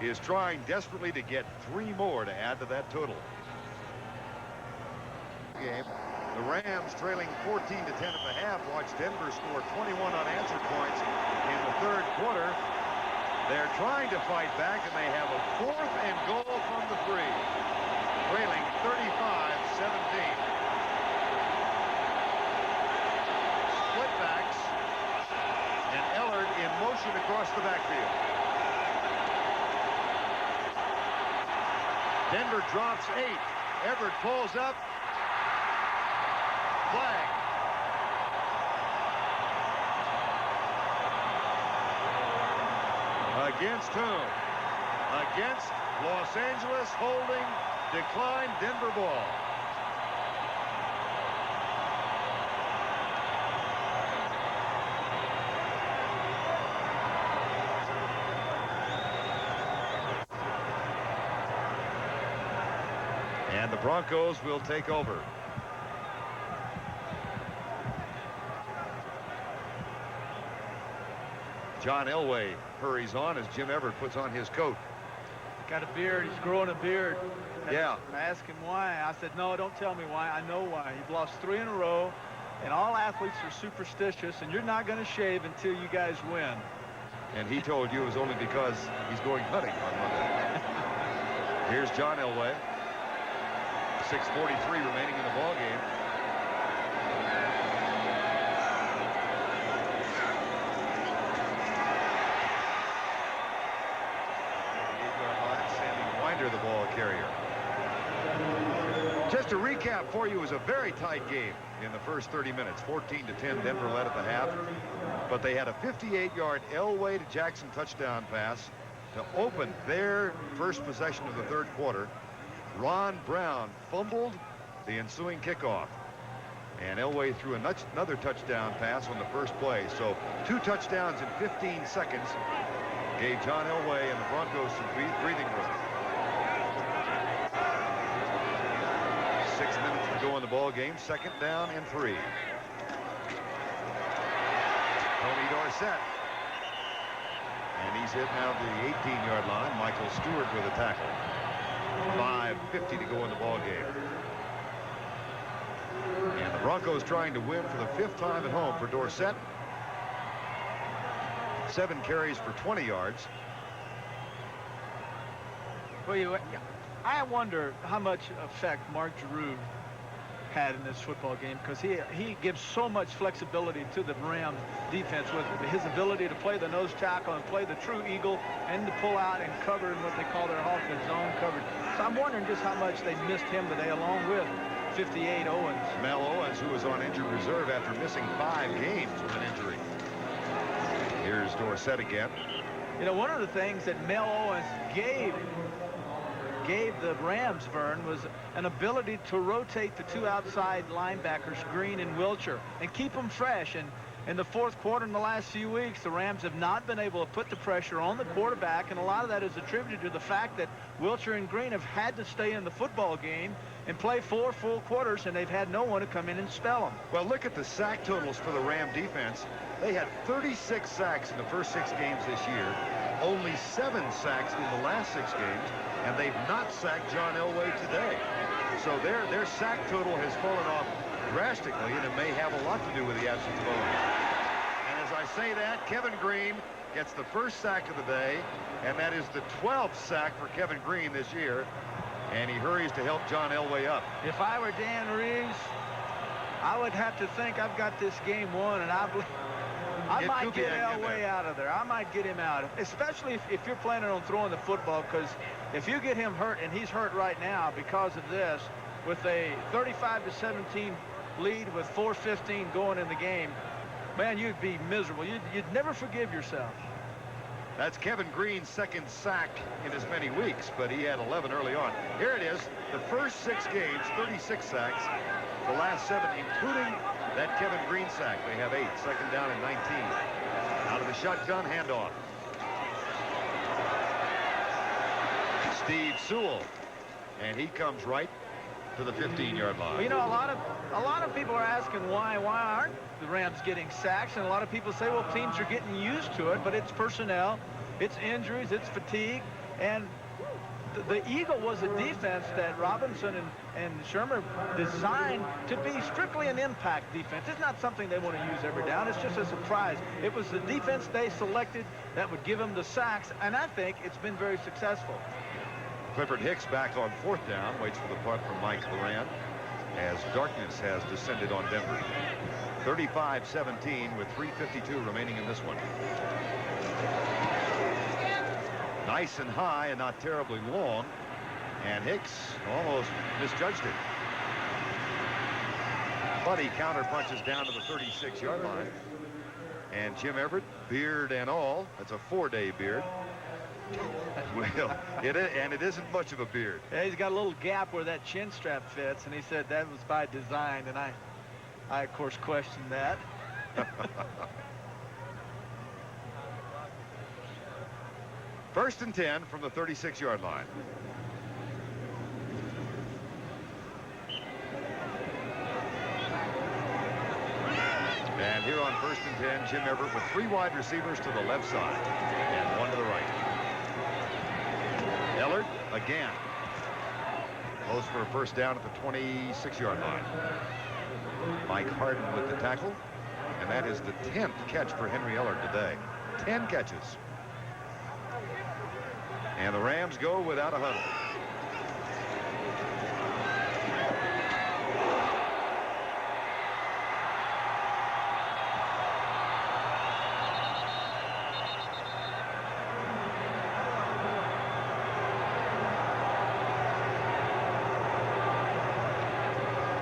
is trying desperately to get 3 more to add to that total. Game. The Rams trailing 14-10 at the half. Watch Denver score 21 unanswered points in the 3rd quarter. They're trying to fight back, and they have a 4th and goal from the 3. Trailing 35-17. Splitbacks. And Ellard in motion across the backfield. Denver drops 8. Everett pulls up. Flag. Against whom? Against Los Angeles, holding, declined, Denver ball. And the Broncos will take over. John Elway hurries on as Jim Everett puts on his coat. Got a beard. He's growing a beard. Yeah. I asked him why. I said, no, don't tell me why. I know why. You've lost 3 in a row, and all athletes are superstitious, and you're not going to shave until you guys win. And he told you it was only because he's going hunting on Monday. Here's John Elway. 6:43 remaining in the ball game. The ball carrier. Just to recap for you, it was a very tight game in the first 30 minutes. 14-10, Denver led at the half, but they had a 58-yard Elway to Jackson touchdown pass to open their first possession of the 3rd quarter. Ron Brown fumbled the ensuing kickoff. And Elway threw another touchdown pass on the first play. So 2 touchdowns in 15 seconds gave John Elway and the Broncos some breathing room. 6 minutes to go in the ball game. 2nd down and 3. Tony Dorsett. And he's hit now the 18-yard line. Michael Stewart with a tackle. 5:50 to go in the ball game. And the Broncos trying to win for the 5th time at home for Dorsett. 7 carries for 20 yards. Well, I wonder how much effect Mark Giroux had in this football game, because he gives so much flexibility to the Rams defense with his ability to play the nose tackle and play the true eagle and to pull out and cover in what they call their Hawkins zone coverage. So I'm wondering just how much they missed him today, along with 58 Owens. Mel Owens, who was on injured reserve after missing 5 games with an injury. Here's Dorsett again. You know, one of the things that Mel Owens gave the Rams, Vern, was an ability to rotate the 2 outside linebackers, Green and Wilcher, and keep them fresh. And in the 4th quarter in the last few weeks, the Rams have not been able to put the pressure on the quarterback, and a lot of that is attributed to the fact that Wilcher and Green have had to stay in the football game and play 4 full quarters, and they've had no one to come in and spell them. Well, look at the sack totals for the Ram defense. They had 36 sacks in the first 6 games this year, only 7 sacks in the last 6 games, and they've not sacked John Elway today. So their sack total has fallen off drastically, and it may have a lot to do with the absence of Owens. And as I say that, Kevin Green gets the first sack of the day, and that is the 12th sack for Kevin Green this year, and he hurries to help John Elway up. If I were Dan Reeves, I would have to think I've got this game won, and I might get Elway out of there. I might get him out, especially if you're planning on throwing the football, because if you get him hurt, and he's hurt right now because of this, with a 35-17 lead with 4:15 going in the game, man, you'd be miserable. You'd never forgive yourself. That's Kevin Green's 2nd sack in as many weeks, but he had 11 early on. Here it is, the first 6 games, 36 sacks. The last 7, including that Kevin Green sack. They have 8, 2nd down and 19. Out of the shotgun, handoff. Steve Sewell, and he comes right to the 15-yard line. Well, you know, a lot of people are asking why aren't the Rams getting sacks, and a lot of people say, well, teams are getting used to it, but it's personnel, it's injuries, it's fatigue, and the Eagle was a defense that Robinson and Shermer designed to be strictly an impact defense. It's not something they want to use every down. It's just a surprise. It was the defense they selected that would give them the sacks, and I think it's been very successful. Clifford Hicks back on 4th down, waits for the punt from Mike Loran as darkness has descended on Denver. 35-17 with 3:52 remaining in this one. Nice and high and not terribly long, and Hicks almost misjudged it. But he counter punches down to the 36-yard line. And Jim Everett, beard and all, that's a 4-day beard. Well, it isn't much of a beard. Yeah, he's got a little gap where that chin strap fits, and he said that was by design, and I of course questioned that. First and 10 from the 36-yard line. And here on 1st and 10, Jim Everett with 3 wide receivers to the left side and 1 to the right. Ellard again. Close for a first down at the 26-yard line. Mike Harden with the tackle. And that is the 10th catch for Henry Ellard today. 10 catches. And the Rams go without a huddle.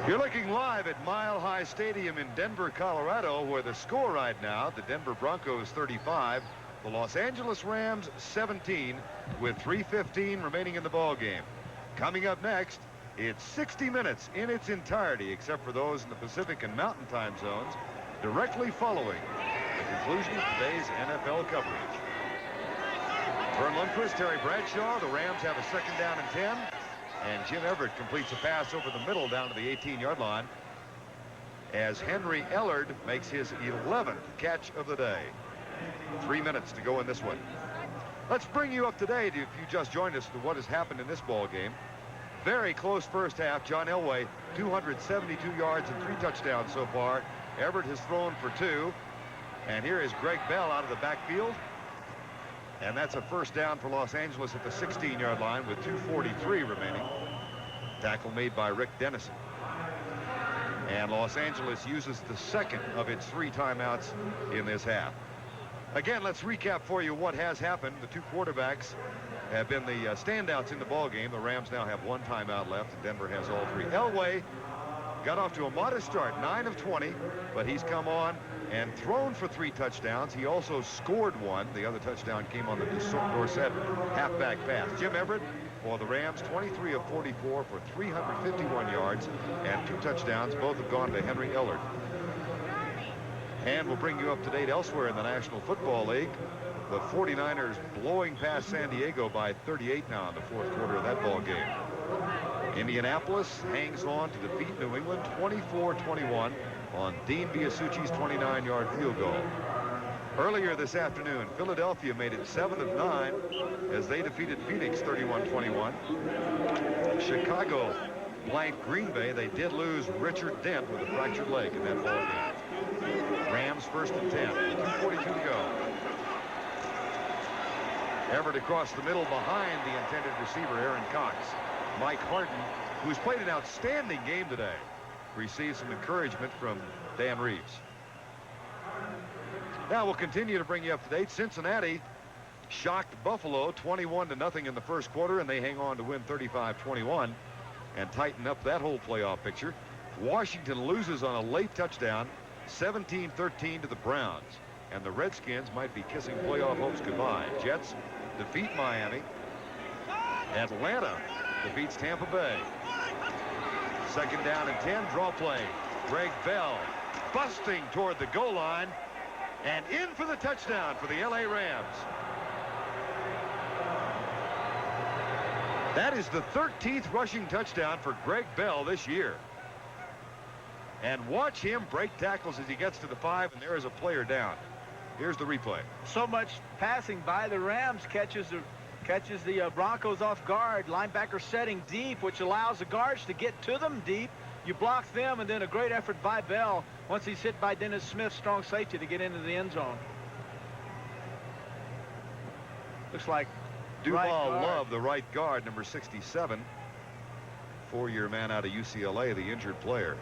You're looking live at Mile High Stadium in Denver, Colorado, where the score right now, the Denver Broncos 35, the Los Angeles Rams 17, with 3:15 remaining in the ball game. Coming up next, it's 60 minutes in its entirety, except for those in the Pacific and Mountain time zones, directly following the conclusion of today's NFL coverage. Vern Lundquist, Terry Bradshaw. The Rams have a 2nd down and 10. And Jim Everett completes a pass over the middle down to the 18-yard line as Henry Ellard makes his 11th catch of the day. 3 minutes to go in this one. Let's bring you up to date, if you just joined us, to what has happened in this ball game. Very close first half. John Elway, 272 yards and 3 touchdowns so far. Everett has thrown for 2. And here is Greg Bell out of the backfield. And that's a first down for Los Angeles at the 16-yard line with 2:43 remaining. Tackle made by Rick Dennison. And Los Angeles uses the 2nd of its 3 timeouts in this half. Again, let's recap for you what has happened. The 2 quarterbacks have been the standouts in the ball game. The Rams now have 1 timeout left, and Denver has all 3. Elway got off to a modest start, 9 of 20, but he's come on and thrown for 3 touchdowns. He also scored 1. The other touchdown came on the Dorsett halfback pass. Jim Everett for the Rams, 23 of 44 for 351 yards and 2 touchdowns. Both have gone to Henry Ellard. And we'll bring you up to date elsewhere in the National Football League. The 49ers blowing past San Diego by 38 now in the 4th quarter of that ball game. Indianapolis hangs on to defeat New England 24-21 on Dean Biasucci's 29-yard field goal. Earlier this afternoon, Philadelphia made it 7 of 9 as they defeated Phoenix 31-21. Chicago blanked Green Bay. They did lose Richard Dent with a fractured leg in that ball game. Rams 1st and 10. 2:42 to go. Everett across the middle behind the intended receiver, Aaron Cox. Mike Harden, who's played an outstanding game today, receives some encouragement from Dan Reeves. Now we'll continue to bring you up to date. Cincinnati shocked Buffalo 21-0 in the 1st quarter, and they hang on to win 35-21 and tighten up that whole playoff picture. Washington loses on a late touchdown, 17-13 to the Browns, and the Redskins might be kissing playoff hopes goodbye. Jets defeat Miami. Atlanta defeats Tampa Bay. 2nd down and 10, draw play. Greg Bell busting toward the goal line and in for the touchdown for the LA Rams. That is the 13th rushing touchdown for Greg Bell this year. And watch him break tackles as he gets to the 5, and there is a player down. Here's the replay. So much passing by the Rams catches the Broncos off guard. Linebacker setting deep, which allows the guards to get to them deep. You block them, and then a great effort by Bell once he's hit by Dennis Smith, strong safety, to get into the end zone. Looks like Duval Love, the right guard, number 67. 4-year man out of UCLA, the injured player.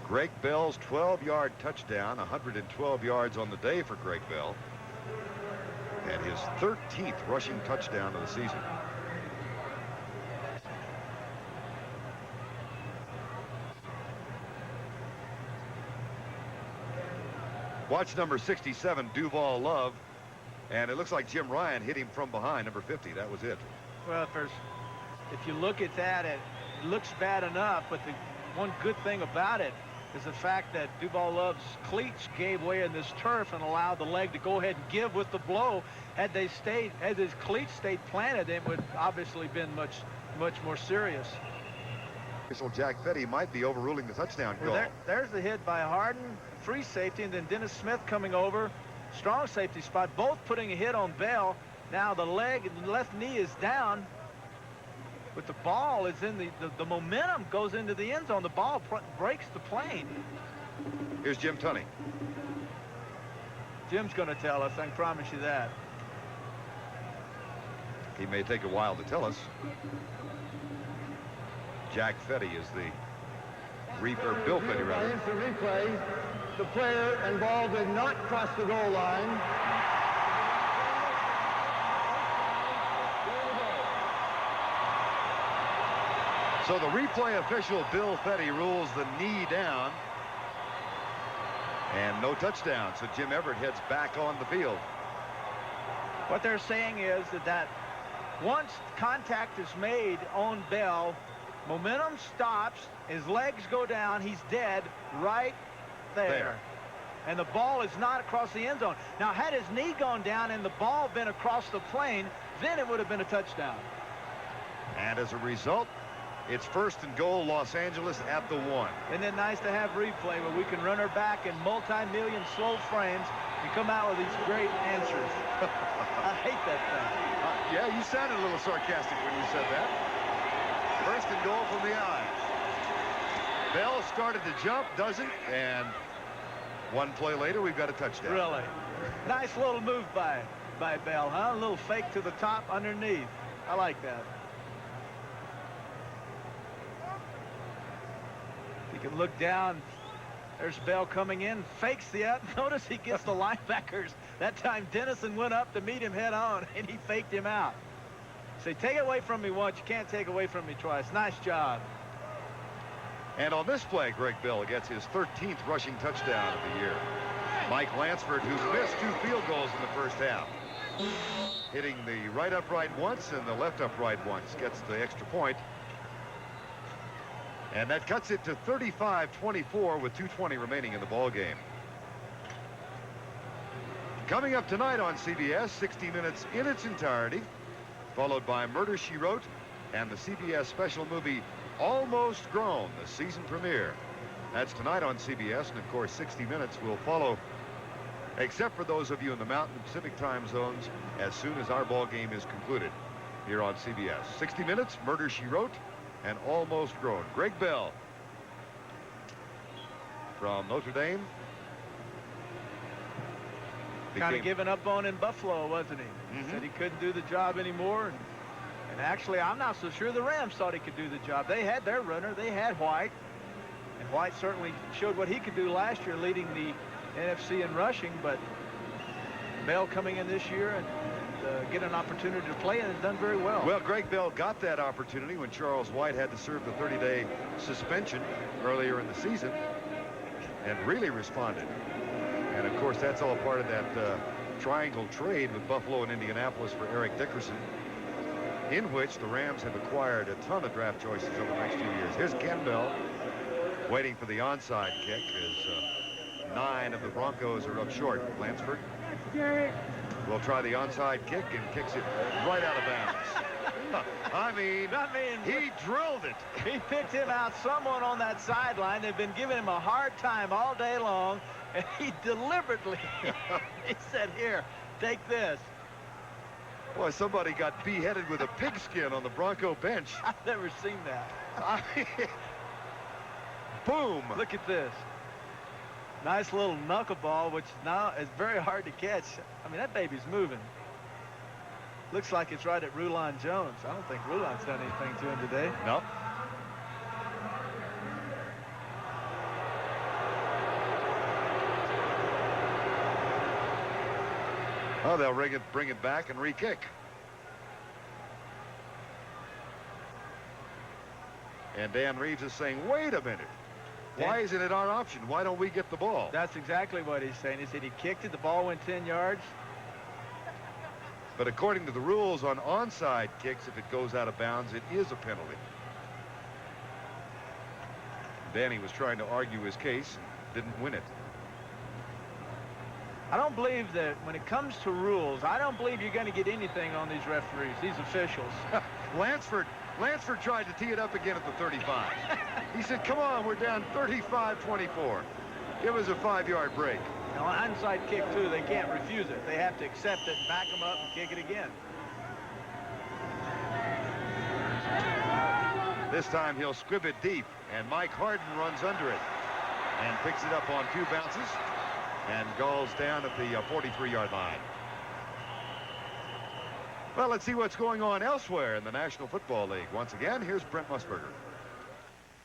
Greg Bell's 12-yard touchdown, 112 yards on the day for Greg Bell, and his 13th rushing touchdown of the season. Watch number 67, Duval Love, and it looks like Jim Ryan hit him from behind, number 50. That was it. Well, if you look at that, it looks bad enough, but the one good thing about it is the fact that Duval Love's cleats gave way in this turf and allowed the leg to go ahead and give with the blow. Had his cleats stayed planted, it would obviously been much more serious. Official Jack Fetty might be overruling the touchdown call. Well, there's the hit by Harden, free safety, and then Dennis Smith coming over, strong safety spot, both putting a hit on Bell. Now the left knee is down, but the ball is in the momentum goes into the end zone. The ball breaks the plane. Here's Jim Tunney. Jim's going to tell us, I can promise you that. He may take a while to tell us. Jack Fetty is the Bill Fetty, rather. It's a replay. The player involved did not cross the goal line. So the replay official, Bill Fetty, rules the knee down. And no touchdown, so Jim Everett heads back on the field. What they're saying is that once contact is made on Bell, momentum stops, his legs go down, he's dead right there. And the ball is not across the end zone. Now, had his knee gone down and the ball been across the plane, then it would have been a touchdown. And as a result, it's 1st and goal, Los Angeles at the 1. Isn't it nice to have replay where we can run her back in multi-million slow frames and come out with these great answers? I hate that thing. Yeah, you sounded a little sarcastic when you said that. 1st and goal from the eye. Bell started to jump, doesn't, and one play later, we've got a touchdown. Really? Nice little move by Bell, huh? A little fake to the top underneath. I like that. You can look down. There's Bell coming in, fakes the up. Notice he gets the linebackers. That time Dennison went up to meet him head on, and he faked him out. Say, take it away from me once, you can't take away from me twice. Nice job. And on this play, Greg Bell gets his 13th rushing touchdown of the year. Mike Lansford, who missed 2 field goals in the first half, hitting the right upright once and the left upright once, gets the extra point. And that cuts it to 35-24 with 2:20 remaining in the ball game. Coming up tonight on CBS, 60 Minutes in its entirety, followed by Murder, She Wrote and the CBS special movie Almost Grown, the season premiere. That's tonight on CBS, and of course 60 Minutes will follow, except for those of you in the Mountain and Pacific time zones, as soon as our ball game is concluded here on CBS. 60 Minutes, Murder, She Wrote, and Almost Grown. Greg Bell from Notre Dame. Kind of given up on in Buffalo, wasn't he? Said he couldn't do the job anymore. And actually, I'm not so sure the Rams thought he could do the job. They had their runner. They had White. And White certainly showed what he could do last year, leading the NFC in rushing. But Bell coming in this year and get an opportunity to play and has done very well. Well, Greg Bell got that opportunity when Charles White had to serve the 30-day suspension earlier in the season and really responded. And of course, that's all part of that triangle trade with Buffalo and Indianapolis for Eric Dickerson, in which the Rams have acquired a ton of draft choices over the next few years. Here's Ken Bell waiting for the onside kick as 9 of the Broncos are up short. Lansford will try the onside kick and kicks it right out of bounds. I mean, he drilled it. He picked him out. Someone on that sideline, they've been giving him a hard time all day long, and he deliberately, he said, here, take this. Boy, somebody got beheaded with a pigskin on the Bronco bench. I've never seen that. Boom. Look at this. Nice little knuckleball, which now is very hard to catch. I mean, that baby's moving. Looks like it's right at Rulon Jones. I don't think Rulon's done anything to him today. No. Oh, they'll bring it back and re-kick. And Dan Reeves is saying, wait a minute. Why isn't it our option? Why don't we get the ball? That's exactly what he's saying. He said he kicked it, the ball went 10 yards. But according to the rules on onside kicks, if it goes out of bounds, it is a penalty. Danny was trying to argue his case and didn't win it. I don't believe that when it comes to rules, I don't believe you're going to get anything on these referees, these officials. Lansford tried to tee it up again at the 35. He said, come on, we're down 35-24. Give us a 5-yard break. Now, an onside kick, too, they can't refuse it. They have to accept it and back them up and kick it again. This time he'll squib it deep, and Mike Harden runs under it and picks it up on 2 bounces and goes down at the 43-yard line. Well, let's see what's going on elsewhere in the National Football League. Once again, here's Brent Musburger.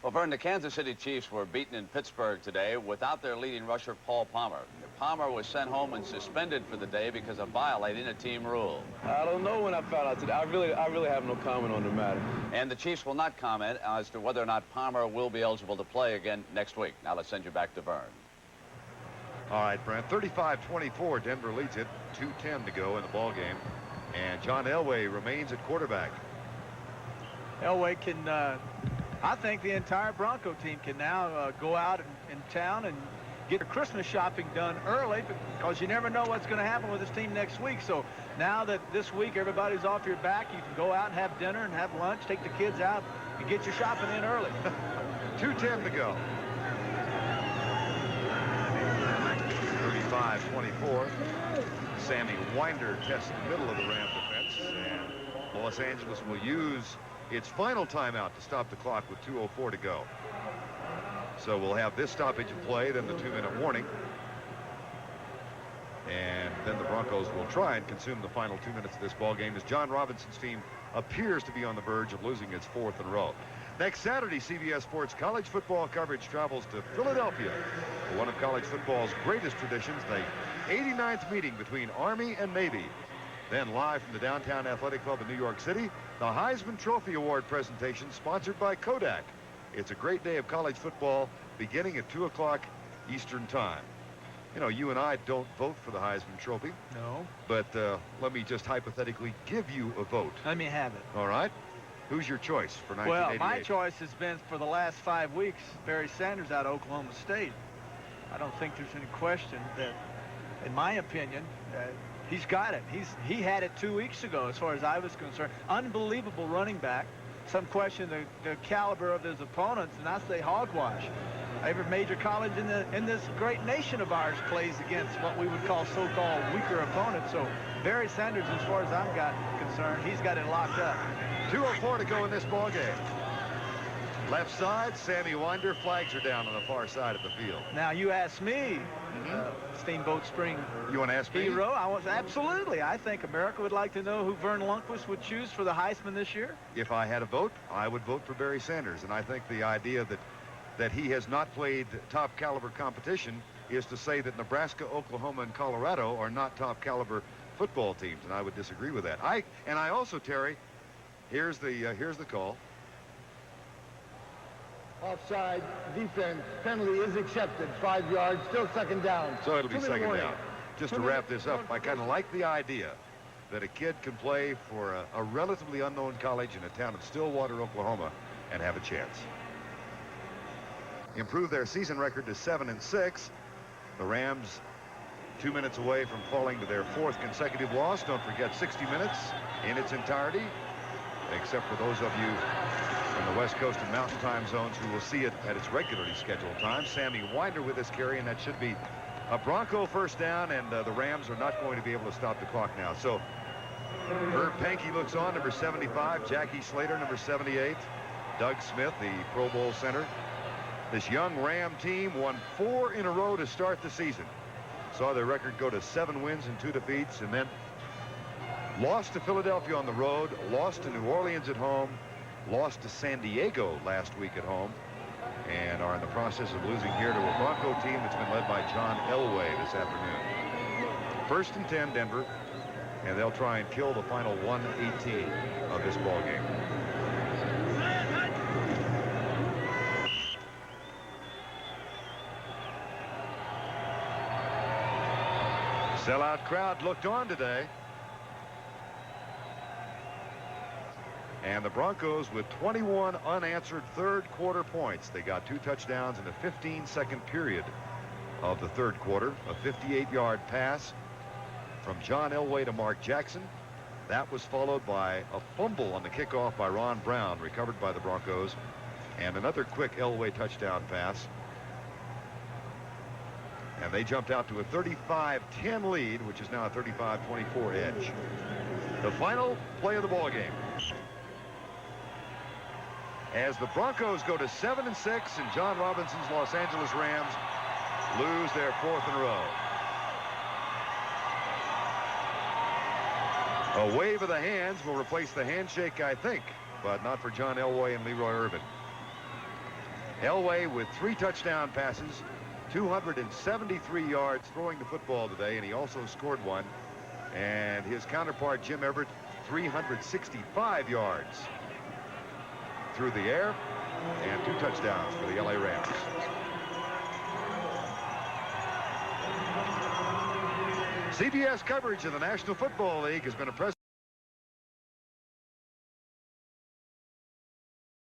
Well, Vern, the Kansas City Chiefs were beaten in Pittsburgh today without their leading rusher, Paul Palmer. Palmer was sent home and suspended for the day because of violating a team rule. I don't know when I found out today. I really have no comment on the matter. And the Chiefs will not comment as to whether or not Palmer will be eligible to play again next week. Now let's send you back to Vern. All right, Brent. 35-24. Denver leads it. 2:10 to go in the ball game. And John Elway remains at quarterback. Elway can, I think the entire Bronco team can now go out in town and get their Christmas shopping done early, because you never know what's going to happen with this team next week. So now that this week everybody's off your back, you can go out and have dinner and have lunch, take the kids out, and get your shopping in early. 2:10 to go. 35-24. Sammy Winder tests the middle of the Ram defense, and Los Angeles will use its final timeout to stop the clock with 2:04 to go. So we'll have this stoppage of play, then the 2-minute warning, and then the Broncos will try and consume the final 2 minutes of this ball game as John Robinson's team appears to be on the verge of losing its 4th in a row. Next Saturday, CBS Sports college football coverage travels to Philadelphia for one of college football's greatest traditions, the 89th meeting between Army and Navy. Then live from the Downtown Athletic Club in New York City, the Heisman Trophy Award presentation sponsored by Kodak. It's a great day of college football beginning at 2 o'clock Eastern Time. You know, you and I don't vote for the Heisman Trophy. No. But let me just hypothetically give you a vote. Let me have it. All right. Who's your choice for 1988? Well, my choice has been for the last 5 weeks, Barry Sanders out of Oklahoma State. I don't think there's any question that, in my opinion, he's got it. He had it 2 weeks ago, as far as I was concerned. Unbelievable running back. Some question the caliber of his opponents, and I say hogwash. Every major college in this great nation of ours plays against what we would call so-called weaker opponents. So Barry Sanders, as far as I'm concerned, he's got it locked up. 2:04 to go in this ball game. Left side, Sammy Winder. Flags are down on the far side of the field. Now you ask me, Steamboat Spring You want to ask me? hero. Absolutely. I think America would like to know who Vern Lundquist would choose for the Heisman this year. If I had a vote, I would vote for Barry Sanders. And I think the idea that he has not played top caliber competition is to say that Nebraska, Oklahoma, and Colorado are not top caliber football teams, and I would disagree with that. I also, Terry, here's the call. Offside defense. Penalty is accepted. 5 yards. Still 2nd down. So it'll be 2-minute 2nd warning. down. Just to wrap this up, I kind of like the idea that a kid can play for a relatively unknown college in a town of Stillwater, Oklahoma, and have a chance. Improve their season record to 7-6. The Rams 2 minutes away from falling to their 4th consecutive loss. Don't forget 60 minutes in its entirety, except for those of you from the West Coast and Mountain Time zones who will see it at its regularly scheduled time. Sammy Winder with this carry, and that should be a Bronco first down, and the Rams are not going to be able to stop the clock now. So Herb Pankey looks on, number 75, Jackie Slater, number 78, Doug Smith, the Pro Bowl center. This young Ram team won 4 in a row to start the season. Saw their record go to 7 wins and 2 defeats, and then lost to Philadelphia on the road, lost to New Orleans at home, lost to San Diego last week at home, and are in the process of losing here to a Bronco team that's been led by John Elway this afternoon. 1st and 10, Denver, and they'll try and kill the final 1:18 of this ball game. Sellout crowd looked on today. And the Broncos with 21 unanswered 3rd quarter points. They got 2 touchdowns in the 15-second period of the 3rd quarter. A 58-yard pass from John Elway to Mark Jackson. That was followed by a fumble on the kickoff by Ron Brown, recovered by the Broncos, and another quick Elway touchdown pass. And they jumped out to a 35-10 lead, which is now a 35-24 edge. The final play of the ball game, as the Broncos go to 7-6 and John Robinson's Los Angeles Rams lose their 4th in a row. A wave of the hands will replace the handshake, I think, but not for John Elway and Leroy Irvin. Elway with 3 touchdown passes, 273 yards throwing the football today, and he also scored 1. And his counterpart, Jim Everett, 365 yards through the air, and 2 touchdowns for the LA Rams. CBS coverage of the National Football League has been a